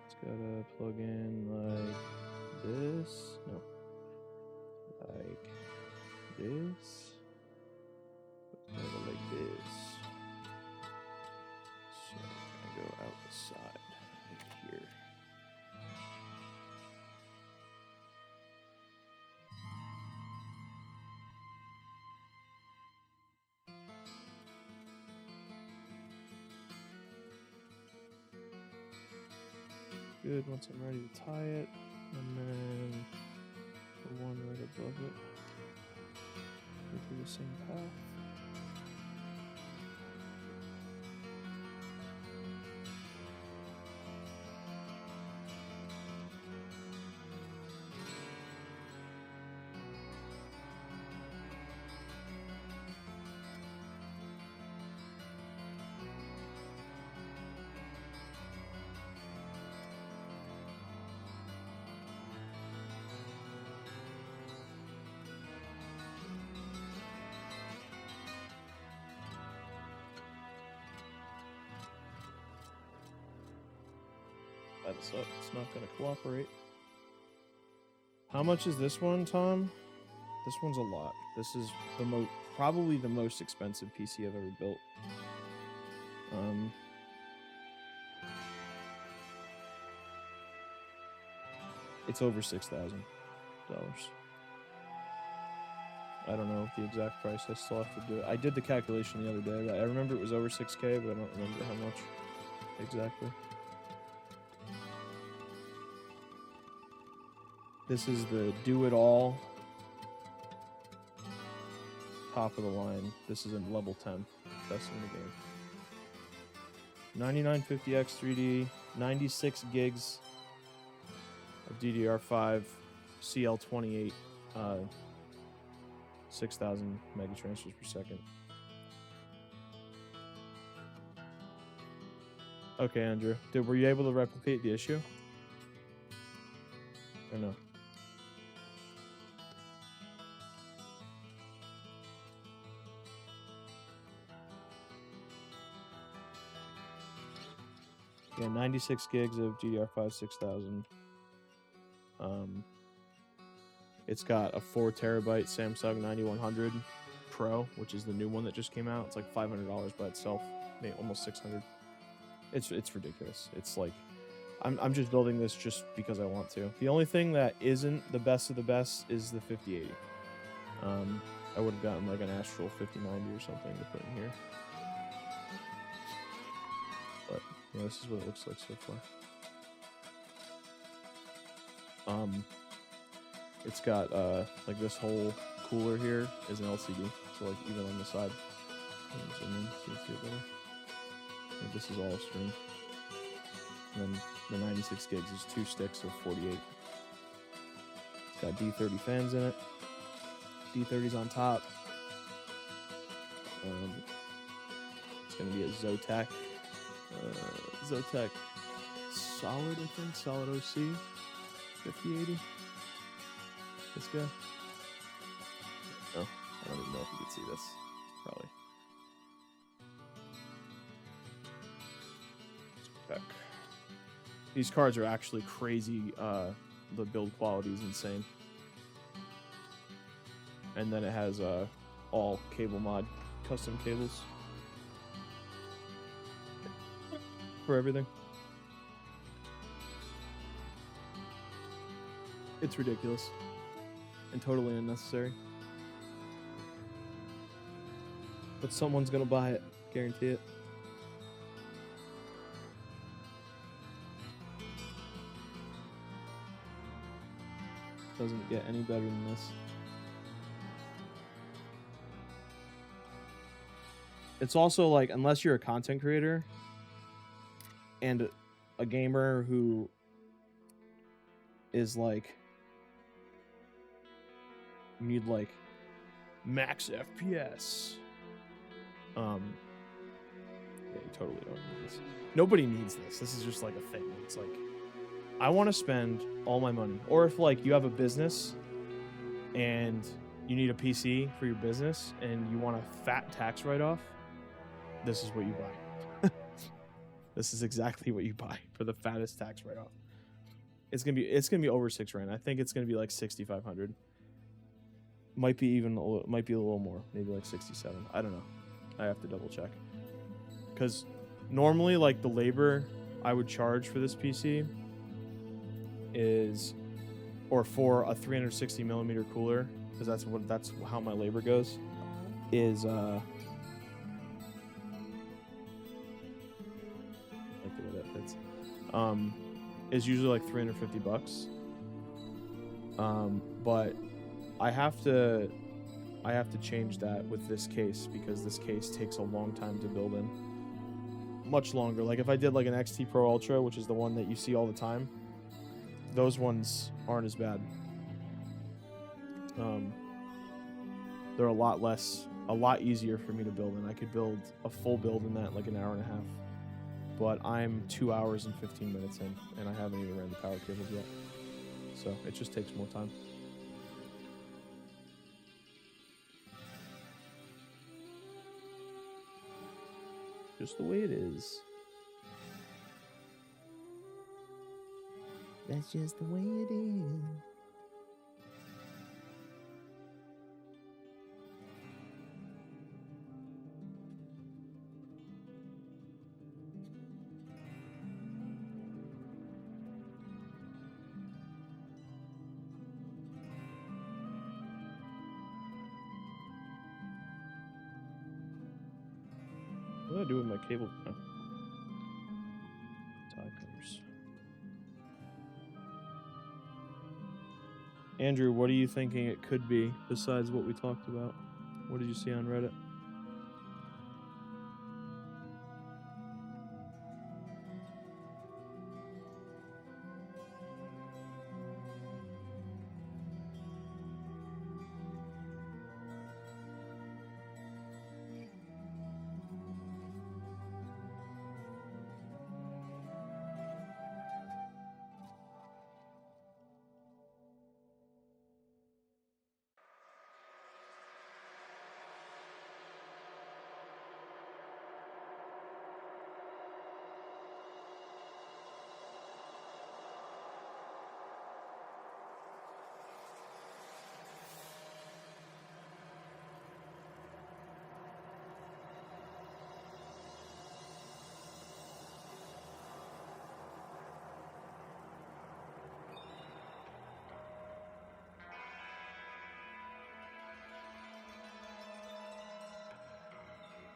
It's gotta plug in like this. No. Like this. It's gotta go like this. So I'm gonna go out the side right here. Good, once I'm ready to tie it, and then the one right above it, go through the same path. fire this up. It's not going to cooperate. How much is this one, Tom? This one's a lot. This is the probably the most expensive PC I've ever built. It's over $6,000. I don't know the exact price. I still have to do it. I did the calculation the other day. I remember it was over 6K, but I don't remember how much exactly. This is the do-it-all top of the line. This is in level 10. Best in the game. 9950X 3D, 96 gigs of DDR5, CL28, 6,000 megatransfers per second. Okay, Andrew. Were you able to replicate the issue? Or no? Yeah, 96 gigs of DDR5 6000. It's got a 4 terabyte Samsung 9100 Pro, which is the new one that just came out. It's like $500 by itself, maybe almost 600. It's ridiculous. It's like I'm just building this just because I want to. The only thing that isn't the best of the best is the 5080. I would have gotten like an Astral 5090 or something to put in here. But yeah, this is what it looks like so far. It's got like this whole cooler here is an LCD, so like even on the side. Zoom in so you see it better. Like this is all stream. And then the 96 gigs is 2 sticks of 48. It's got D30 fans in it. D30's on top. It's gonna be a Zotac Solid, I think, Solid OC 5080. This guy. Oh, I don't even know if you can see this. Probably. Zotac. These cards are actually crazy. The build quality is insane. And then it has all CableMod custom cables for everything. It's ridiculous and totally unnecessary. But someone's gonna buy it, guarantee it. Doesn't get any better than this. It's also like, unless you're a content creator and a gamer who is like, you need like max FPS. Yeah, you totally don't need this. Nobody needs this. This is just like a thing. It's like, I want to spend all my money. Or if like you have a business and you need a PC for your business and you want a fat tax write-off, this is what you buy. This is exactly what you buy for the fattest tax write-off. It's gonna be over $6,000. I think it's gonna be like 6,500. Might be a little more, maybe like 67. I don't know. I have to double check. Because normally, like the labor I would charge for this PC is, or for a 360 millimeter cooler, because that's how my labor goes, is like the way that fits. Is usually like $350. But I have to change that with this case, because this case takes a long time to build in. Much longer. Like if I did like an XT Pro Ultra, which is the one that you see all the time, those ones aren't as bad. They're a lot easier for me to build in. I could build a full build in that like an hour and a half. But I'm 2 hours and 15 minutes in, and I haven't even ran the power cables yet. So it just takes more time. Just the way it is. That's just the way it is. What do I do with my cable? Oh. Tie covers. Andrew, what are you thinking it could be besides what we talked about? What did you see on Reddit?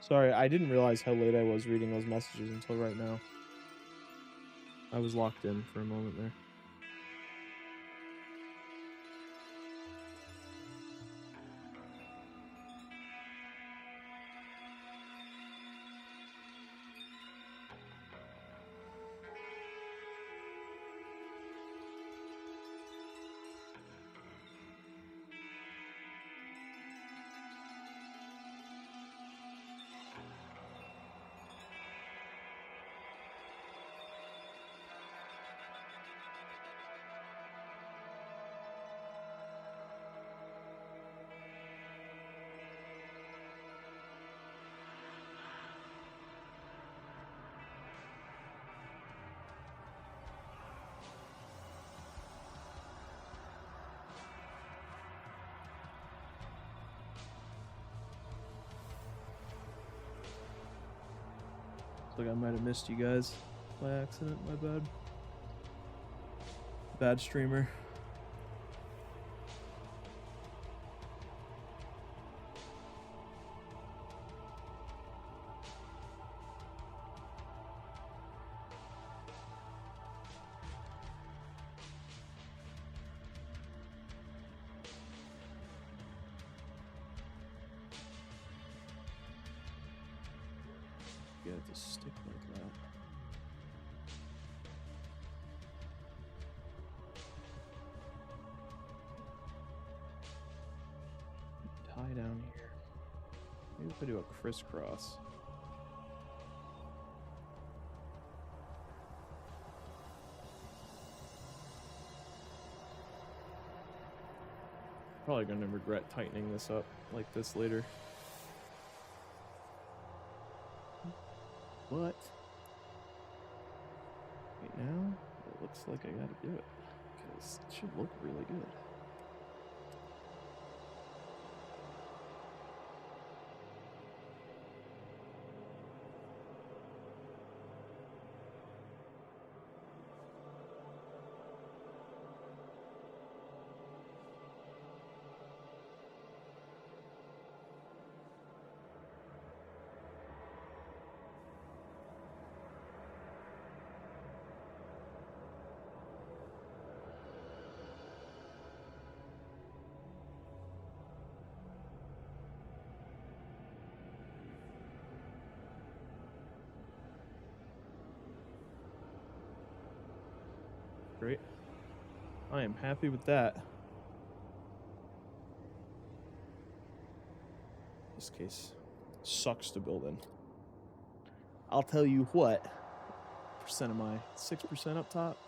Sorry, I didn't realize how late I was reading those messages until right now. I was locked in for a moment there. Like I might have missed you guys by accident, my bad. Bad streamer. Get it to stick like that. Tie down here. Maybe if I do a crisscross. Probably gonna regret tightening this up like this later. But right now, it looks like I gotta do it because it should look really good. Great. I am happy with that. This case sucks to build in. I'll tell you what percent am I? 6% up top?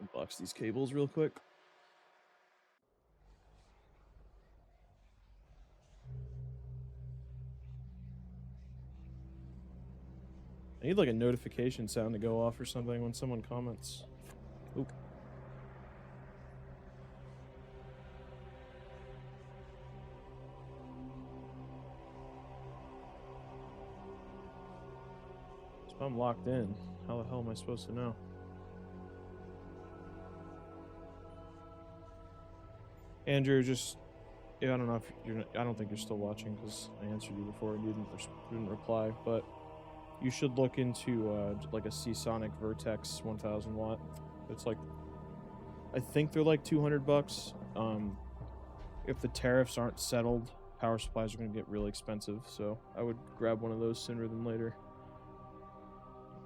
Unbox these cables real quick. I need like a notification sound to go off or something when someone comments. Oop. If I'm locked in, how the hell am I supposed to know? Andrew, just yeah, I don't know if you're. I don't think you're still watching because I answered you before and you didn't reply. But you should look into like a Seasonic VERTEX 1000 watt. It's like, I think they're like $200. If the tariffs aren't settled, power supplies are going to get really expensive. So I would grab one of those sooner than later.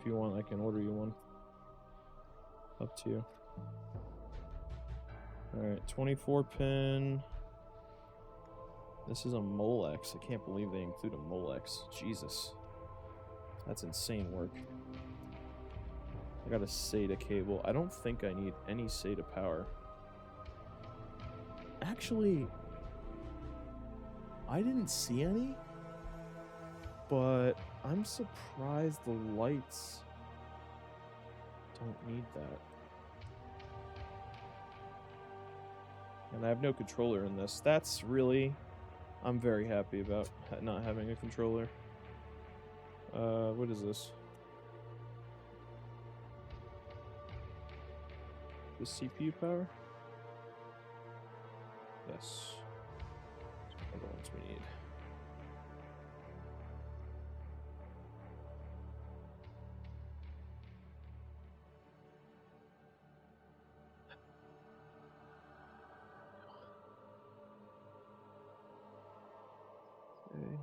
If you want, I can order you one. Up to you. Alright, 24 pin. This is a Molex. I can't believe they include a Molex. Jesus. That's insane work. I got a SATA cable. I don't think I need any SATA power. Actually, I didn't see any, but I'm surprised the lights don't need that. And I have no controller in this. That's really... I'm very happy about not having a controller. What is this? The CPU power? Yes. Those are the ones we need. Okay.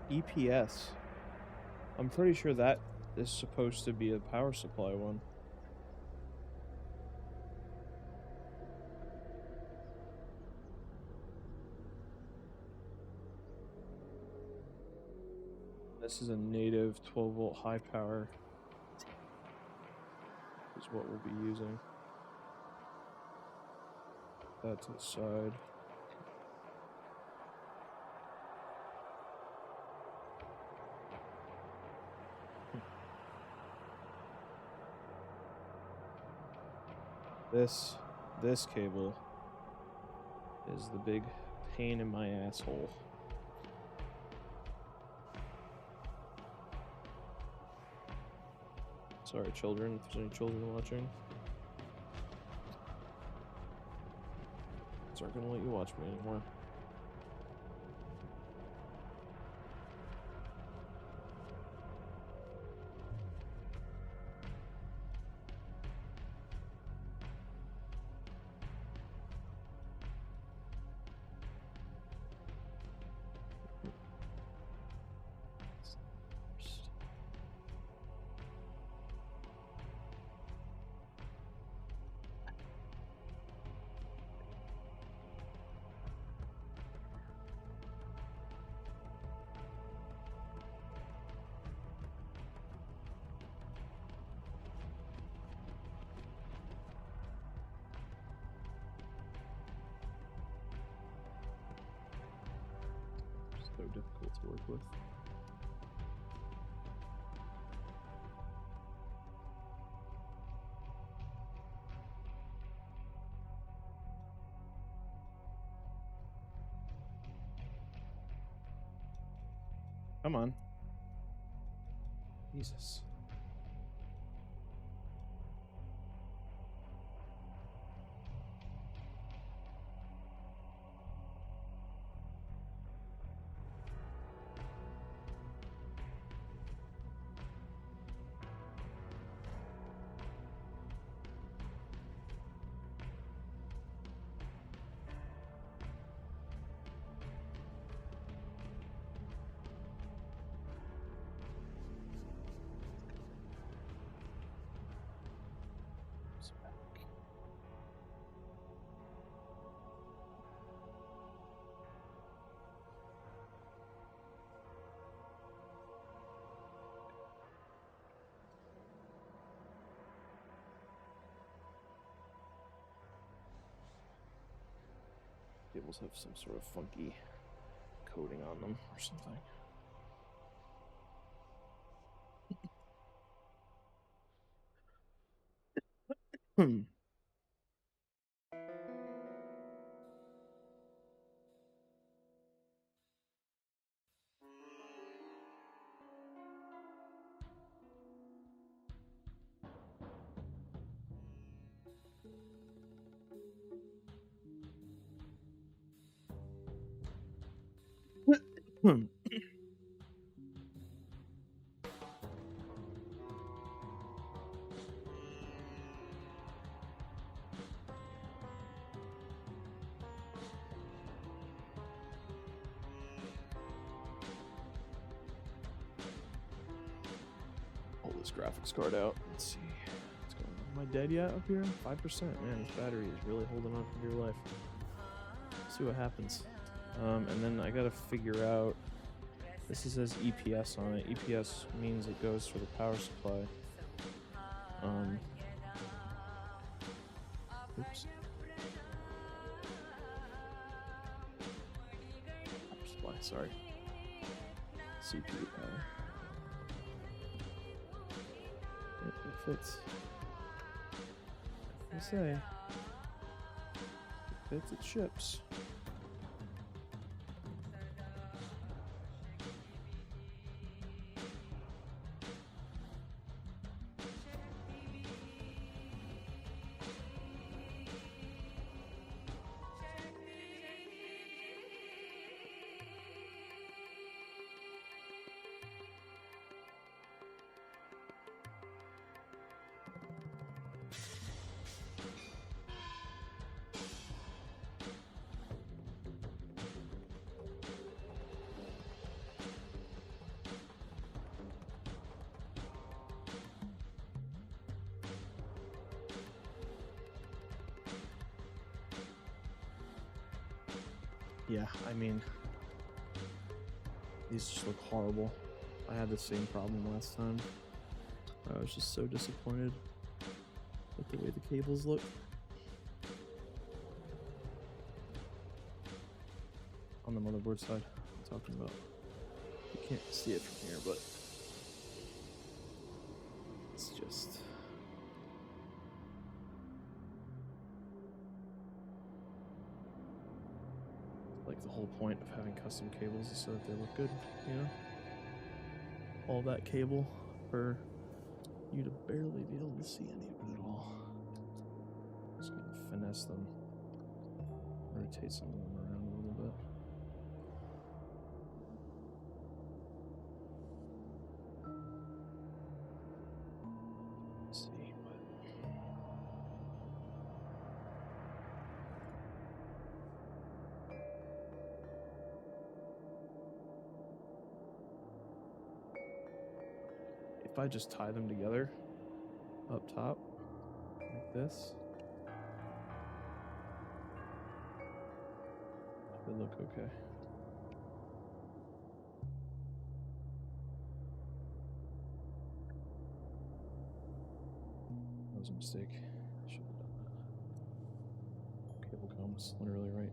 EPS. I'm pretty sure that is supposed to be a power supply one. This is a native 12-volt high power. Is what we'll be using. That to the side. This cable is the big pain in my asshole. Sorry, children, if there's any children watching. These aren't gonna let you watch me anymore. So difficult to work with. Come on. Jesus. cables have some sort of funky coating on them or something. Pull this graphics card out. Let's see. What's going on? Am I dead yet up here? 5%. Man, this battery is really holding on for dear life. Let's see what happens. And then I gotta figure out. This says EPS on it. EPS means it goes for the power supply. Oops. Power supply, sorry. CPU power. It fits. I say. It fits, it ships. Yeah, I mean, these just look horrible. I had the same problem last time. I was just so disappointed with the way the cables look. On the motherboard side, I'm talking about. You can't see it from here, but it's just... like the whole point of having custom cables is so that they look good, you know? All that cable for you to barely be able to see any of it at all. Just gonna finesse them, rotate some of them around a little bit. Let's see, if I just tie them together up top like this, they look okay. That was a mistake. I should have done that. Cable comes literally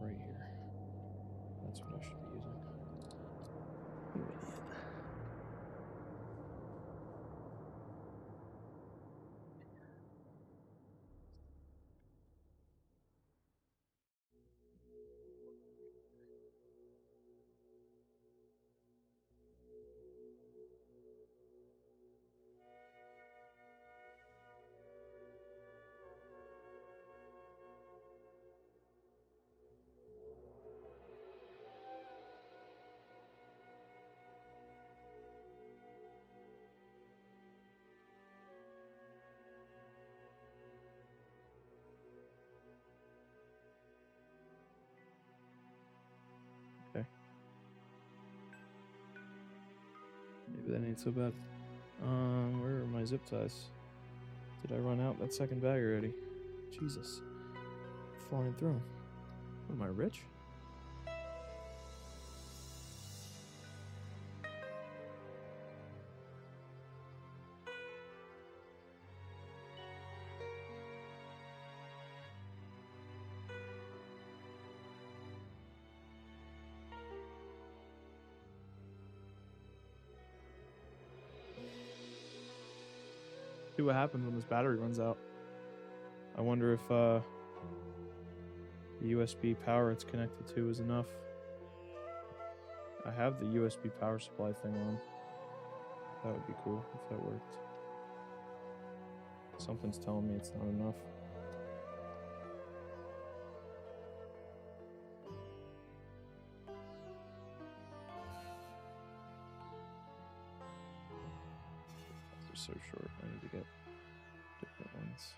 right here. That's what I should be using. You idiot. Okay. Maybe that ain't so bad. Where are my zip ties? Did I run out that second bag already? Jesus. Flying through 'em. What, am I rich? see what happens when this battery runs out. I wonder if the USB power it's connected to is enough. I have the USB power supply thing on. That would be cool if that worked. Something's telling me it's not enough. They're so short. I need to get different ones.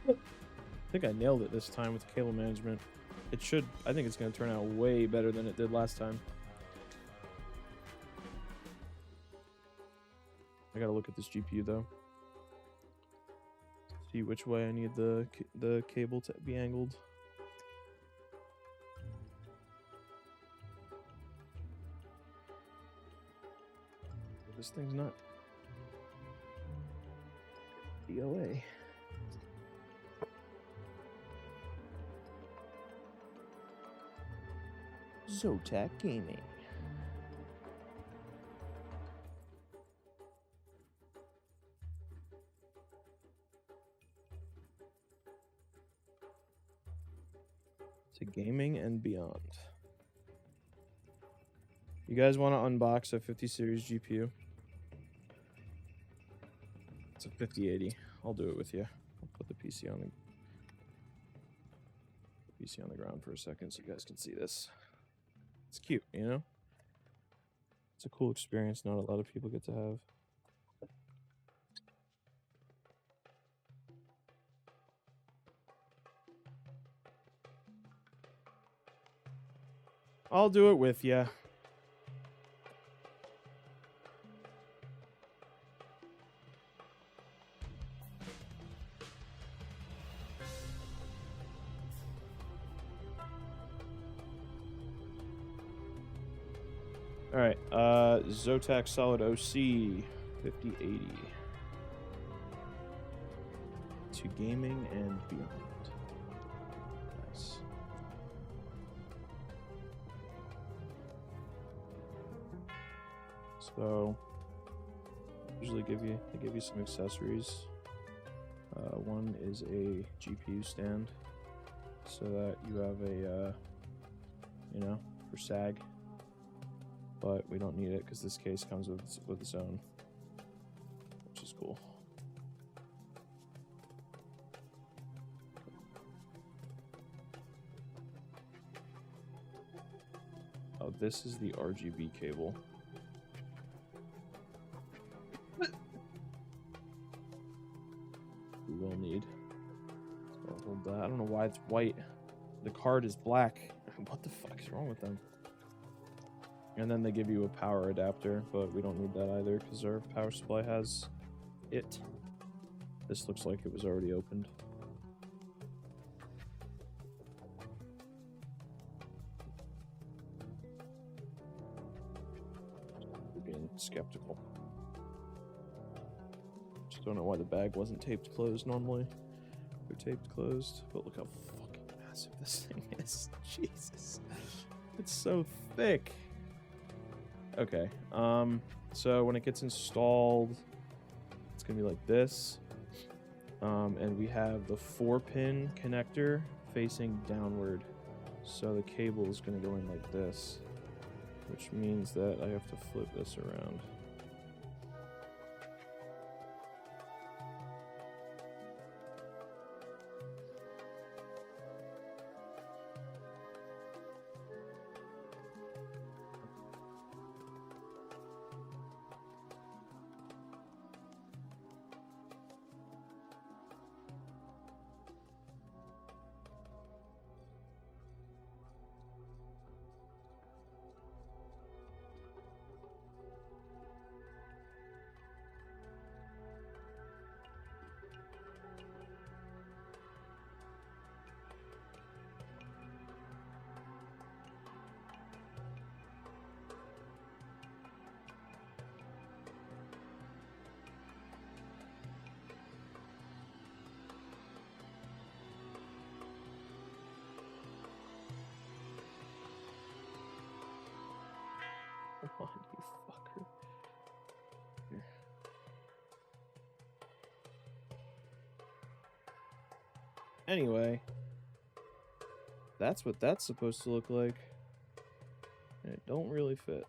I think I nailed it this time with cable management. It should, I think it's going to turn out way better than it did last time. I gotta look at this GPU though. See which way I need the cable to be angled. This thing's not DLA. Zotac Gaming. To gaming and beyond. You guys want to unbox a 50 series GPU? It's a 5080. I'll do it with you. I'll put the PC on the ground for a second so you guys can see this. It's cute, you know? It's a cool experience not a lot of people get to have. I'll do it with you. All right, Zotac Solid OC 5080 to gaming and beyond. Nice. So usually they give you some accessories. One is a GPU stand, so that you have a you know, for SAG. But we don't need it because this case comes with its own, which is cool. Oh, this is the RGB cable. We will need. So I'll hold that. I don't know why it's white. The card is black. What the fuck is wrong with them? And then they give you a power adapter, but we don't need that either because our power supply has it. This looks like it was already opened. We're being skeptical. Just don't know why the bag wasn't taped closed normally. They're taped closed, but look how fucking massive this thing is. Jesus. It's so thick. Okay, so when it gets installed, it's gonna be like this. And we have the 4-pin connector facing downward. So the cable is gonna go in like this, which means that I have to flip this around. Come on, you fucker. Here. Anyway, that's what that's supposed to look like. And it don't really fit.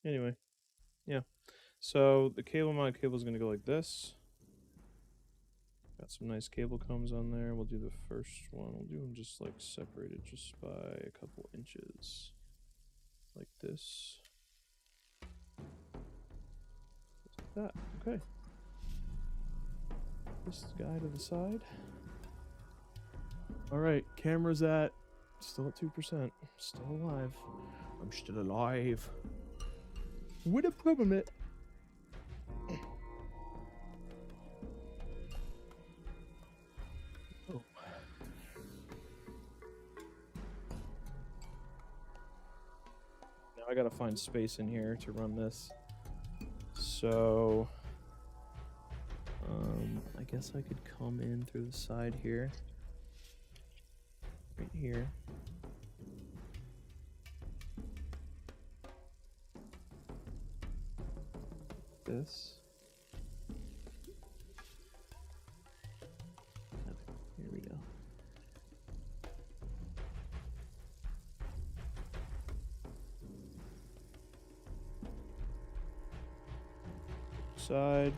Anyway, yeah. So the CableMod cable is going to go like this. Got some nice cable combs on there. We'll do the first one. We'll do them just like separated just by a couple inches. Like this. Just like that. Okay. This guy to the side. Alright, camera's still at 2%. Still alive. I'm still alive. With a problem it. Oh. Now I gotta find space in here to run this. So I guess I could come in through the side here. Right here. This. Okay, here we go. Side.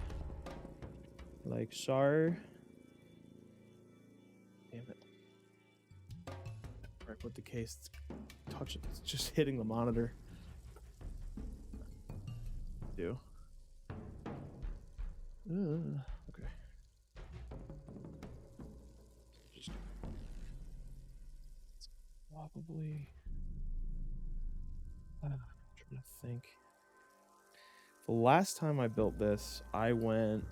Like so. Damn it. Right with the case, it's just hitting the monitor. Do. Okay. Just probably. I'm trying to think. The last time I built this, I went...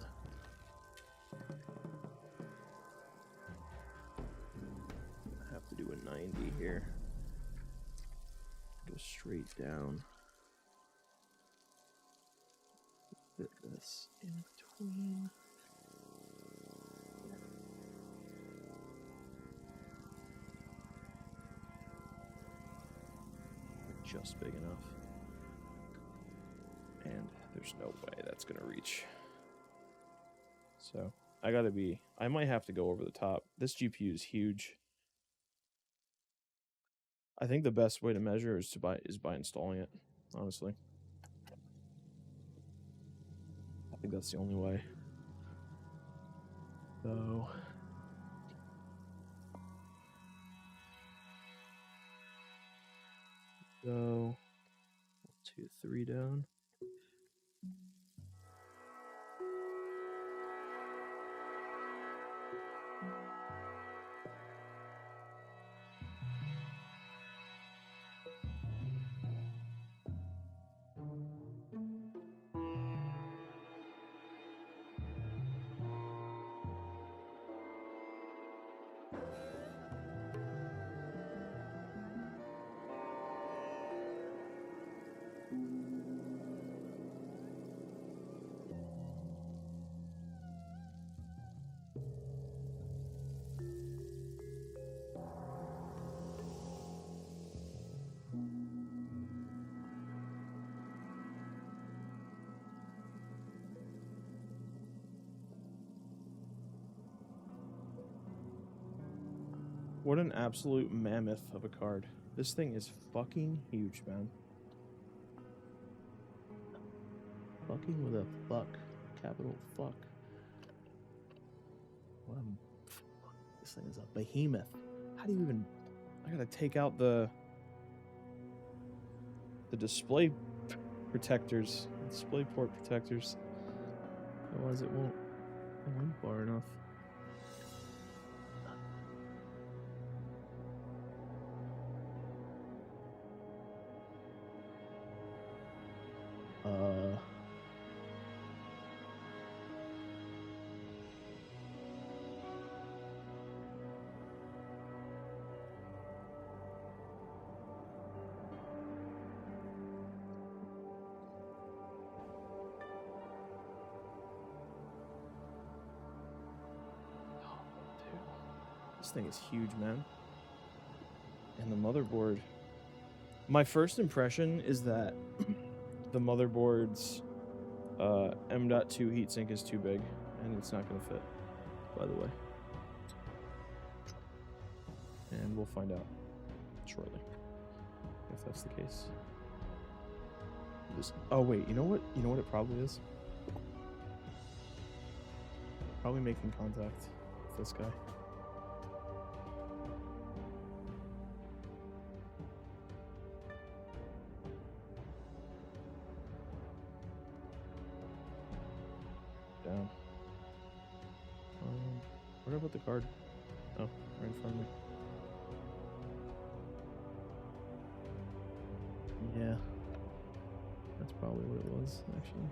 I have to do a 90 here. Go straight down. Fit this in between. Just big enough. And there's no way that's gonna reach. So I might have to go over the top. This GPU is huge. I think the best way to measure is by installing it, honestly. I think that's the only way. So go 1, 2, 3 down. What an absolute mammoth of a card. This thing is fucking huge, man. Fucking with a fuck. Capital fuck. This thing is a behemoth. How do you even... I gotta take out the display protectors. Display port protectors. Otherwise it won't move far enough. This thing is huge, man. And the motherboard. My first impression is that the motherboard's M.2 heatsink is too big, and it's not going to fit, by the way. And we'll find out shortly if that's the case. Oh wait, you know what? You know what it probably is? Probably making contact with this guy. Down. What about the card? Oh, right in front of me. Yeah. That's probably what it was, actually.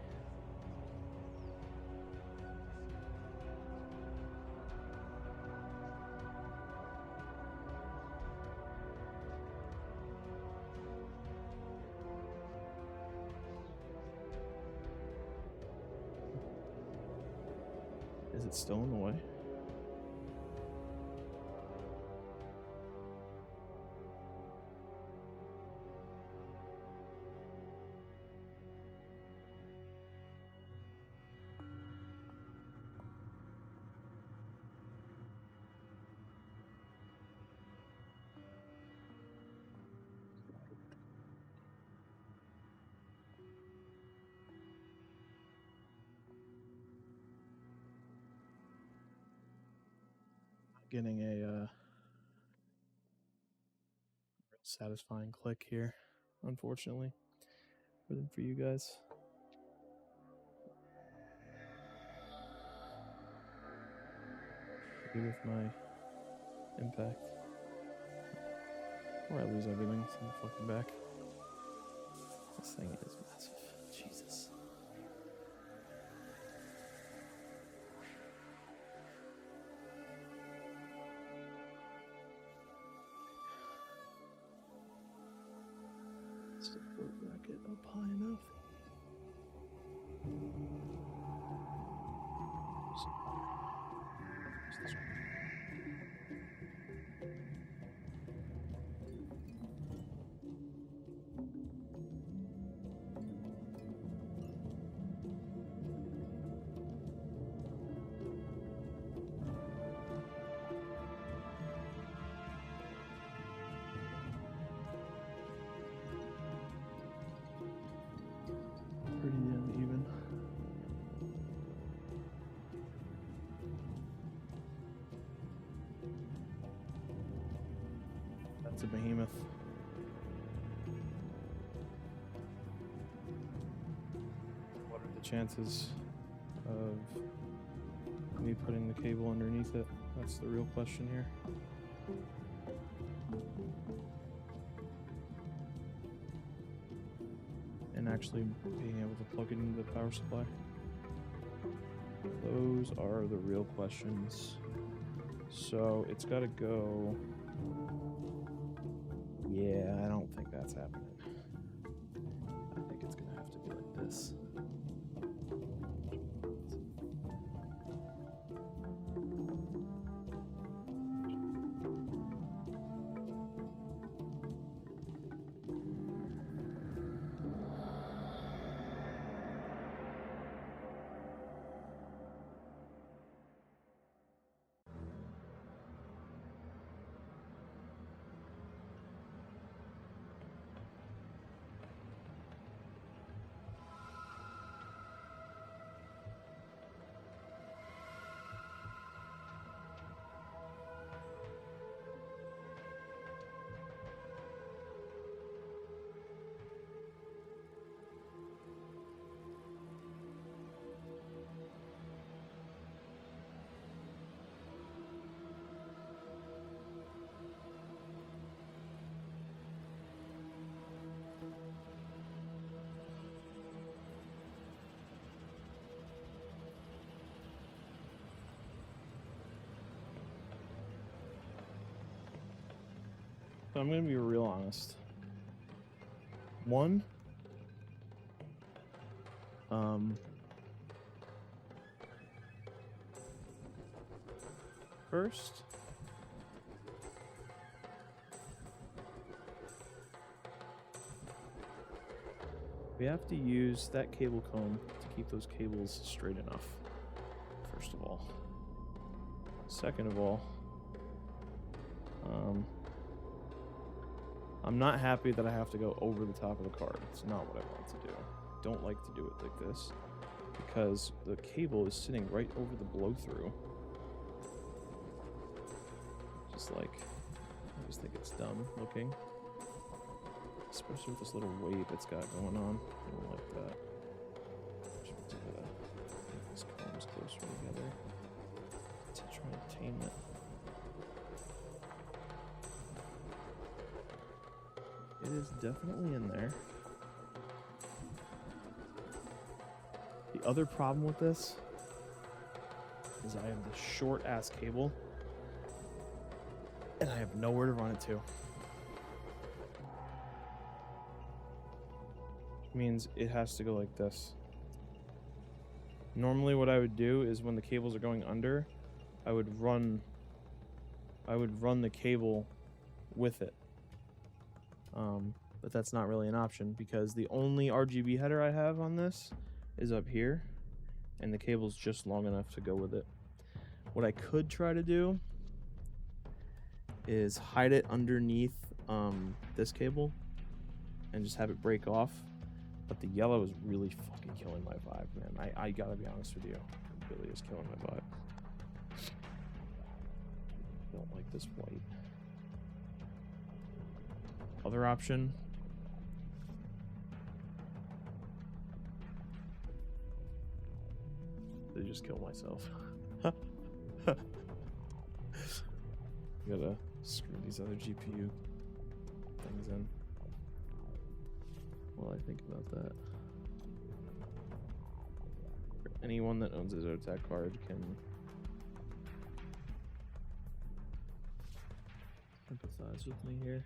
Is it still in the way? Getting a satisfying click here, unfortunately, for you guys. Maybe with my impact, or I lose everything. It's in the fucking back. This thing is massive. Jesus. behemoth. What are the chances of me putting the cable underneath it? That's the real question here. And actually being able to plug it into the power supply. Those are the real questions. So it's got to go. Yeah, I don't think that's happening. I think it's going to have to be like this. So I'm going to be real honest. One, first, we have to use that cable comb to keep those cables straight enough, first of all. Second of all, I'm not happy that I have to go over the top of the card. It's not what I want to do. I don't like to do it like this because the cable is sitting right over the blow-through. Just like, I just think it's dumb looking. Especially with this little wave it's got going on. I don't like that. Just gotta make these combs closer together to try and tame it. It is definitely in there. The other problem with this is I have this short ass cable and I have nowhere to run it to. Which means it has to go like this. Normally what I would do is when the cables are going under, I would run the cable with it. But that's not really an option because the only RGB header I have on this is up here and the cable's just long enough to go with it. What I could try to do is hide it underneath this cable and just have it break off. But the yellow is really fucking killing my vibe, man. I gotta be honest with you. It really is killing my vibe. I don't like this white. Other option. I just killed myself. Gotta screw these other GPU things in while I think about that. For anyone that owns a Zotac card can empathize with me here.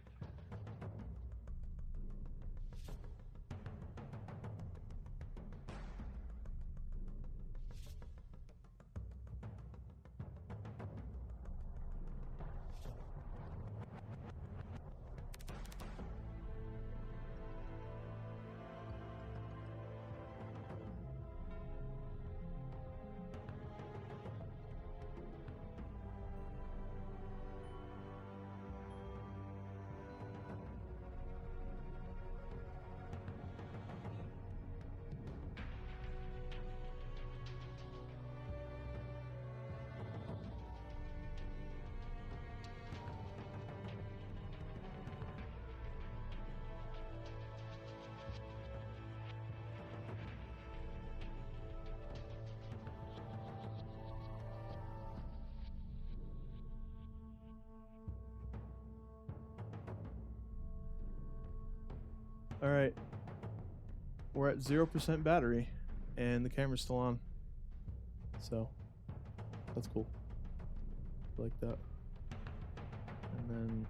All right. We're at 0% battery, and the camera's still on. So, that's cool. Like that. And then,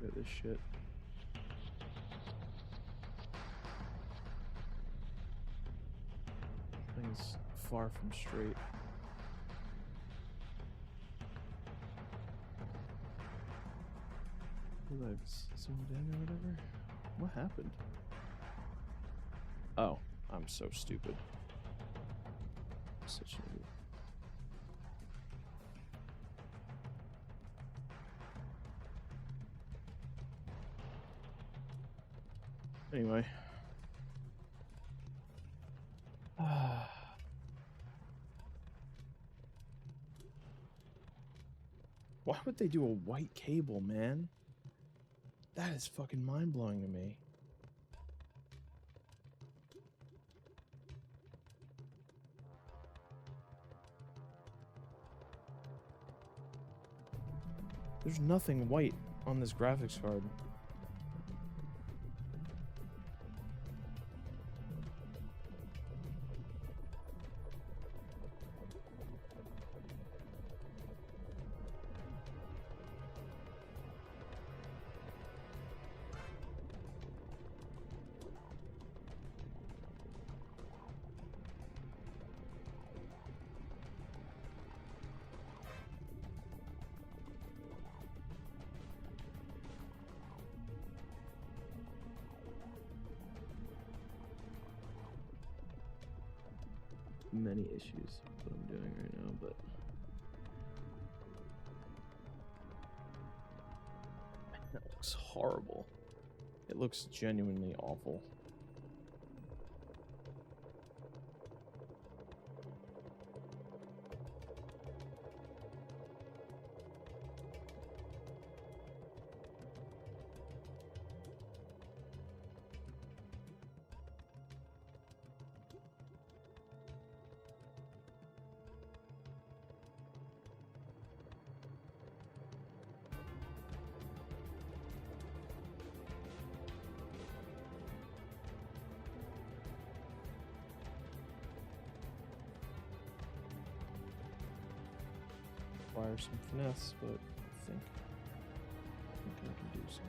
look at this shit. Thing's far from straight. I've zoomed in or whatever. What happened? Oh, I'm so stupid. Such an idiot. Anyway. Why would they do a white cable, man? That is fucking mind-blowing to me. There's nothing white on this graphics card. Many issues with what I'm doing right now, but that looks horrible. It looks genuinely awful. Require some finesse, but I think I can do some.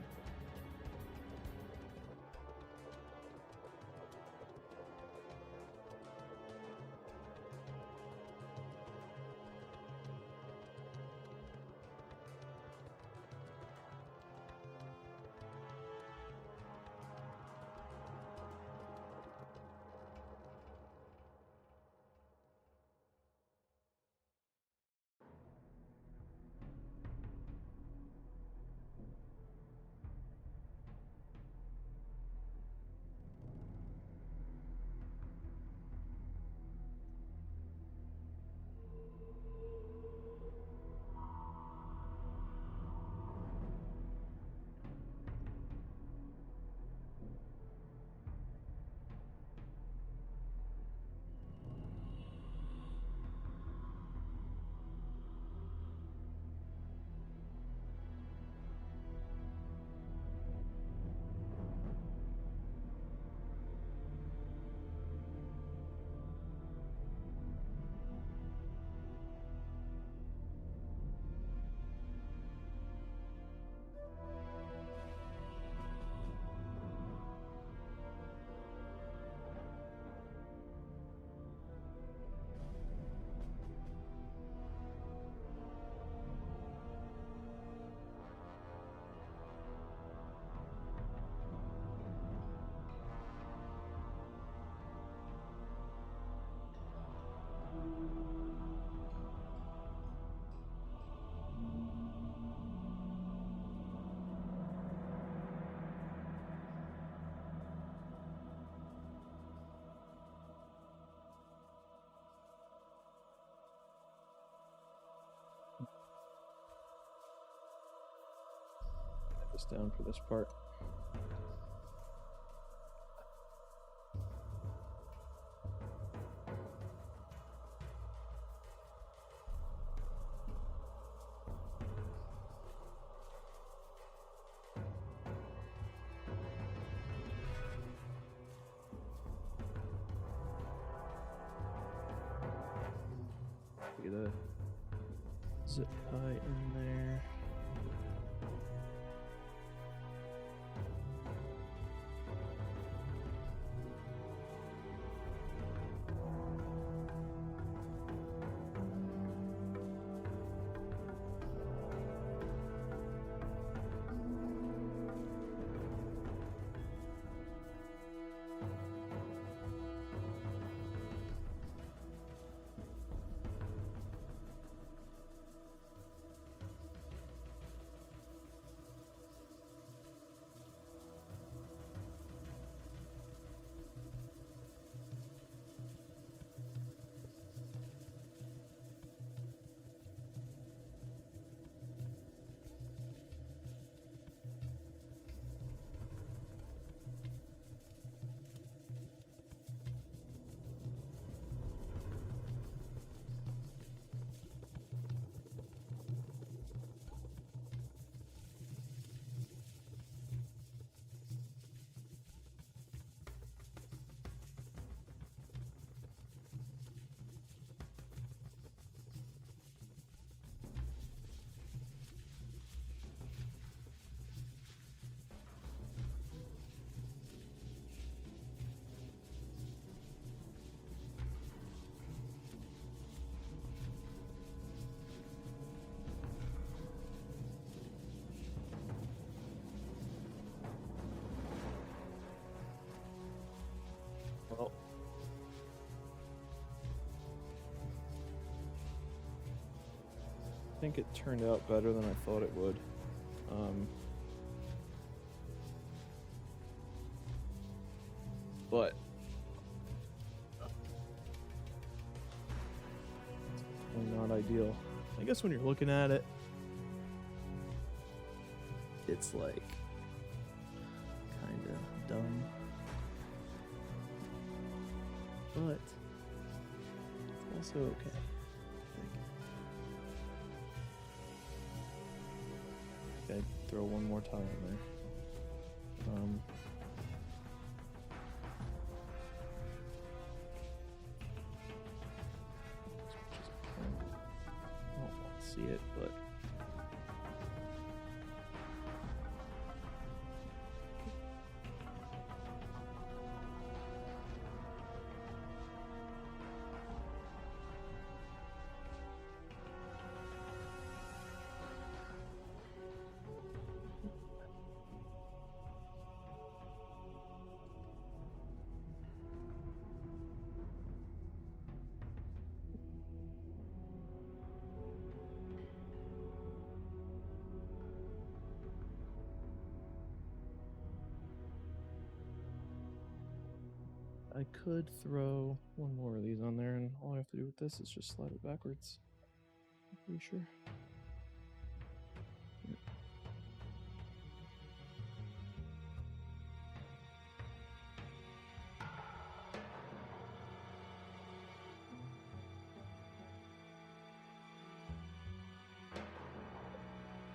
Down for this part. get a zip tie in there. Well, I think it turned out better than I thought it would. But it's not ideal. I guess when you're looking at it, it's like kind of dumb. But it's also okay. Okay, throw one more tile in there. I don't want to see it, but I could throw one more of these on there, and all I have to do with this is just slide it backwards. I'm pretty sure. Yeah.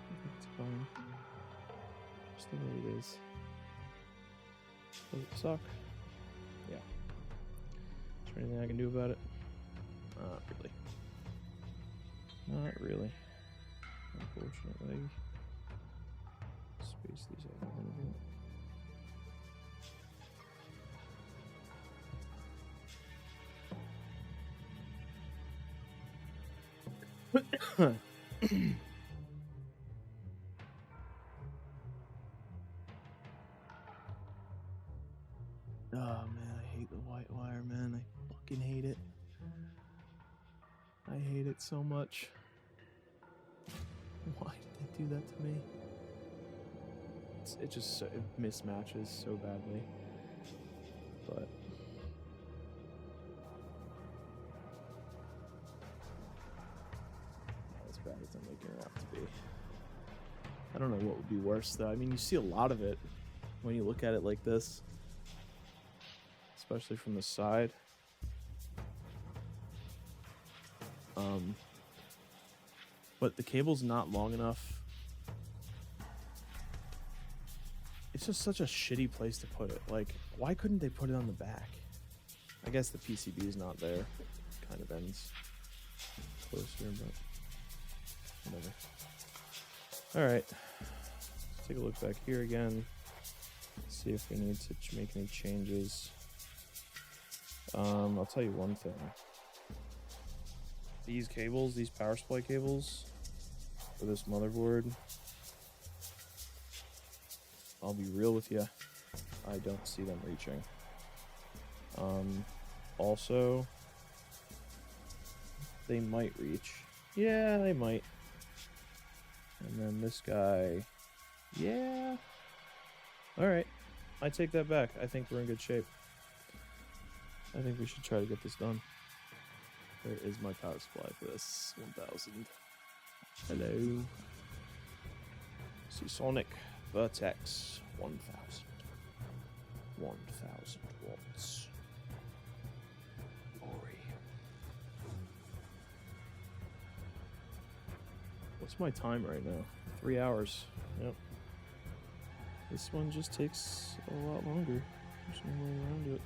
I think it's fine. Just the way it is. Does it suck? Yeah. Is there anything I can do about it? Not really. Not really. Unfortunately. Space these out a little bit. Oh man, I hate the white wire, man. I fucking hate it. I hate it so much. Why did they do that to me? It just it mismatches so badly. But not as bad as I'm making it out to be. I don't know what would be worse though. I mean, you see a lot of it when you look at it like this. Especially from the side. But the cable's not long enough. It's just such a shitty place to put it. Like, why couldn't they put it on the back? I guess the PCB is not there. Kind of ends closer, but whatever. Alright. Let's take a look back here again. See if we need to make any changes. I'll tell you one thing. These cables, these power supply cables for this motherboard, I'll be real with you, I don't see them reaching. Also, they might reach. Yeah, they might. And then this guy, yeah. Alright, I take that back. I think we're in good shape. I think we should try to get this done. Where is my power supply for this 1000? Hello. Seasonic VERTEX 1000. 1000 watts. Glory. What's my time right now? 3 hours. Yep. This one just takes a lot longer. There's no way around it.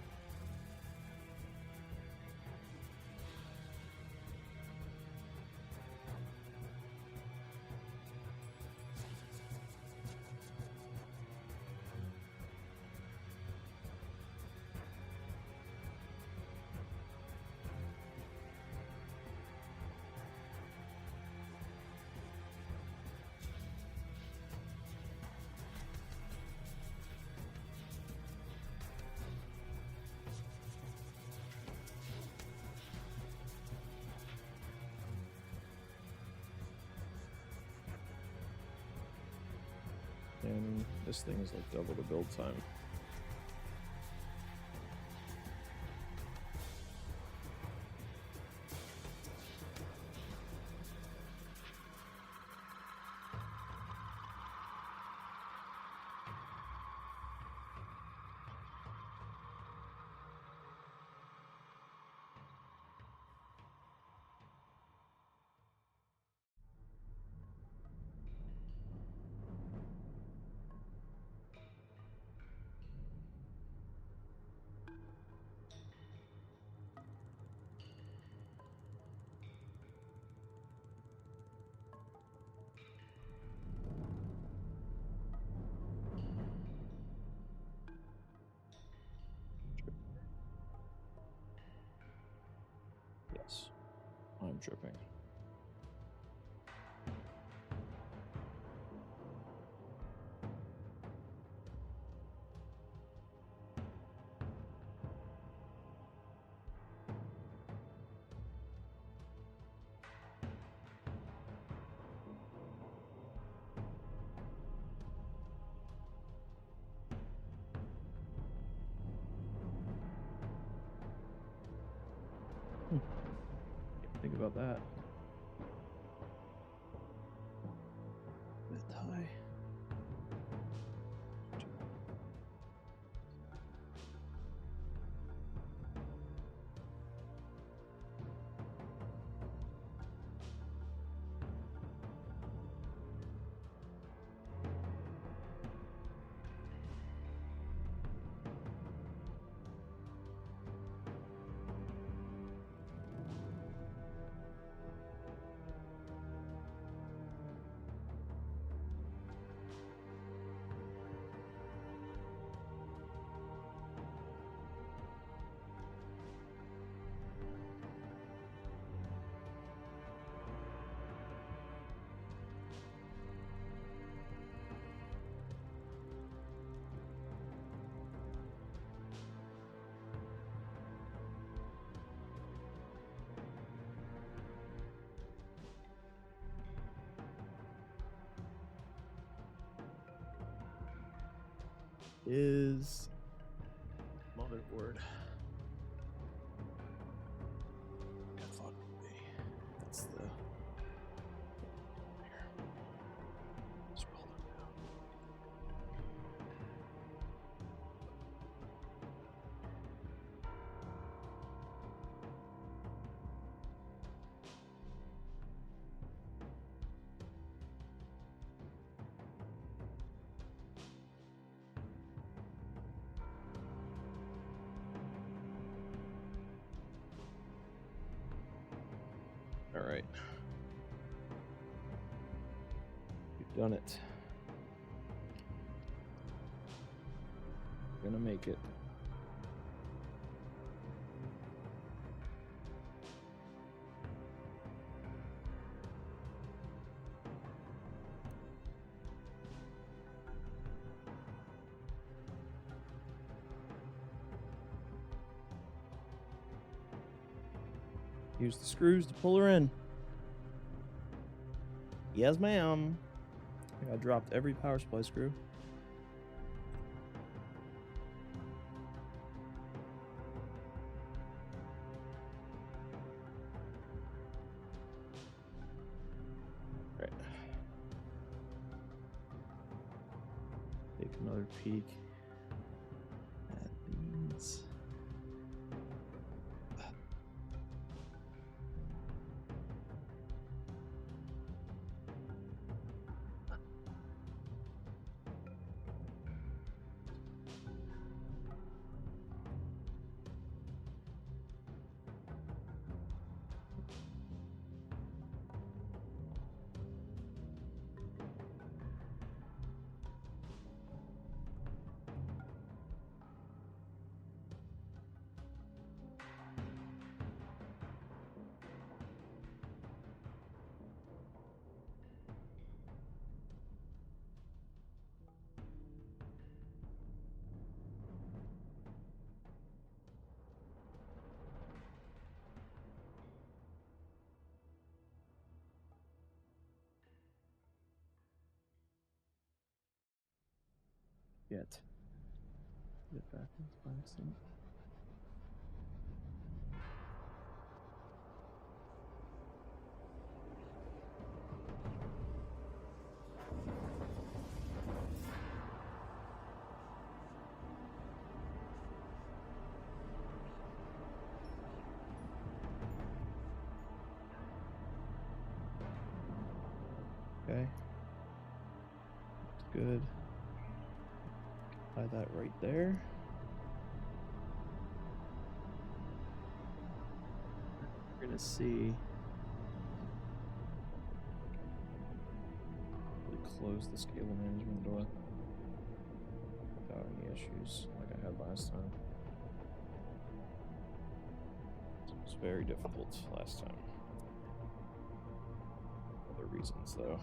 And this thing is like double the build time. Yes, I'm dripping. Think about that. Bit high. Is motherboard. I thought it would be. That's the. Here. Scroll down. right. We've done it. We're gonna make it. Use the screws to pull her in. Yes, ma'am. I dropped every power supply screw. Right. Take another peek at these. Yet. Get back by accident. Okay. That's good. Apply that right there. We're gonna see. Close this cable management door without any issues like I had last time. It was very difficult last time. Other reasons though.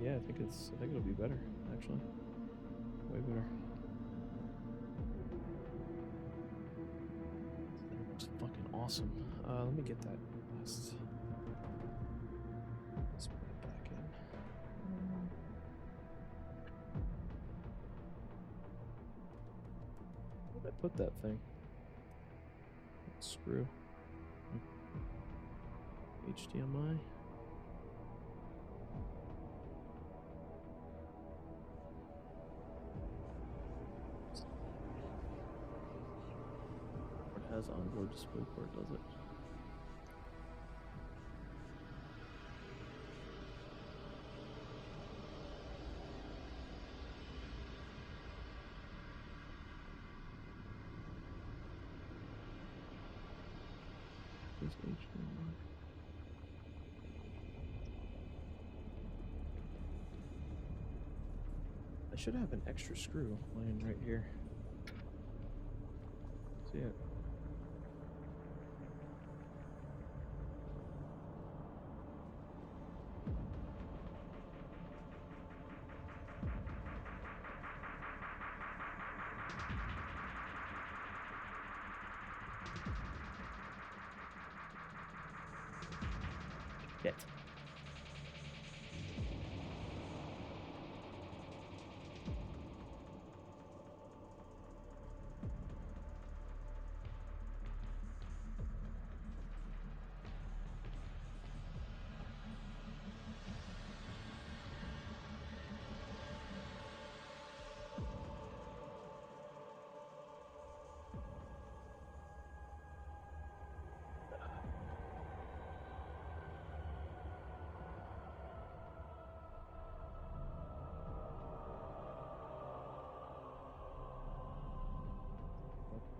Yeah, I think it'll be better, actually. Way better. That looks fucking awesome. Let me get that last. Let's put it back in. Where did I put that thing? That screw. HDMI. Has onboard display port, does it? Where's HDMI? I should have an extra screw laying right here. See it? Get.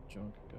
junk go.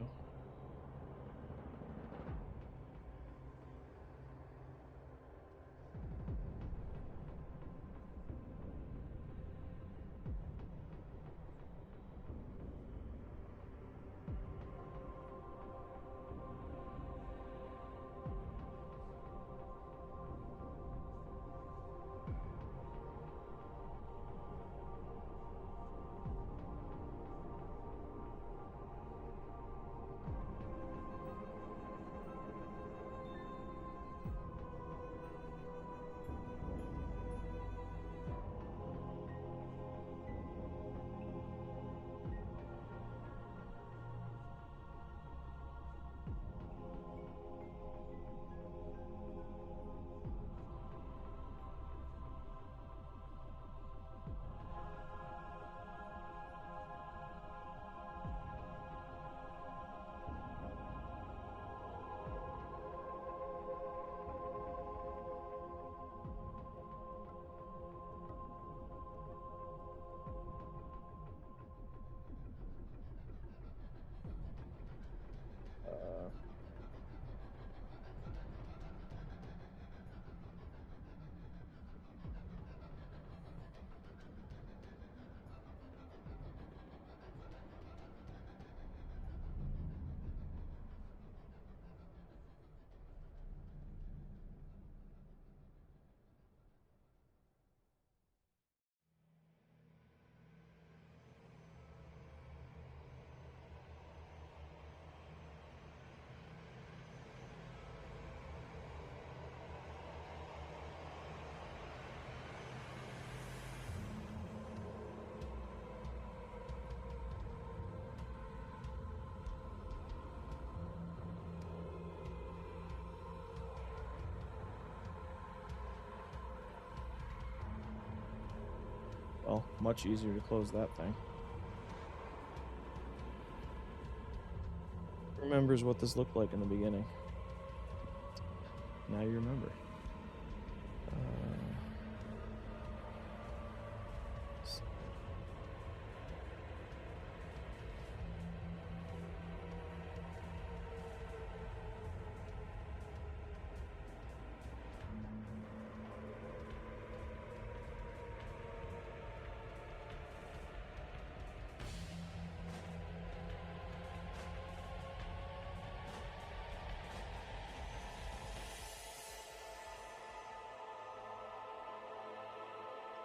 Well, much easier to close that thing. Remembers what this looked like in the beginning. Now you remember.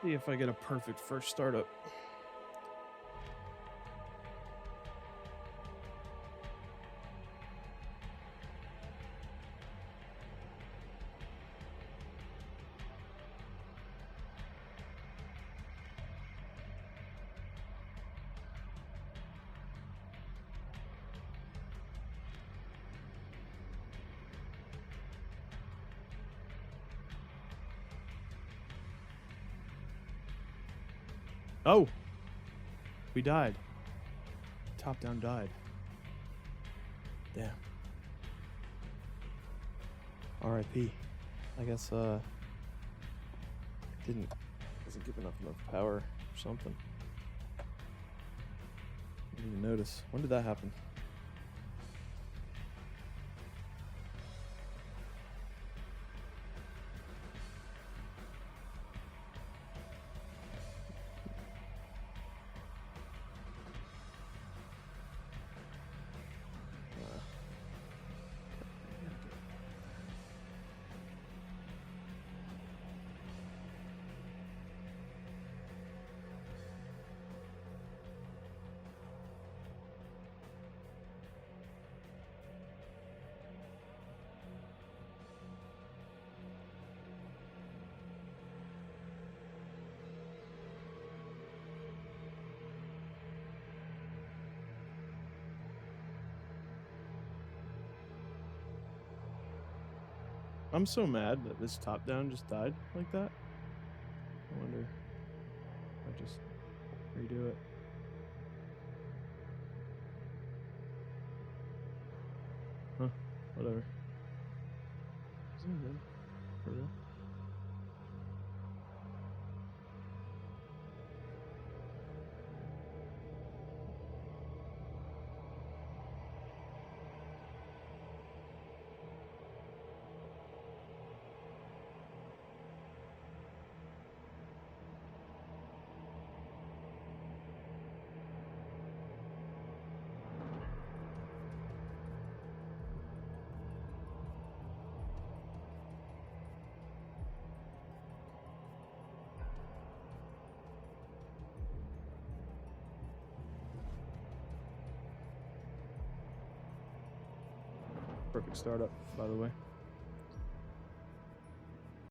See if I get a perfect first startup. Oh, we died. Top down died. Damn. R.I.P. I guess wasn't giving enough power or something. Didn't even notice. When did that happen? I'm so mad that this top down just died like that. I wonder if I just redo it. Huh, whatever. Isn't it good? For real? Perfect startup, by the way.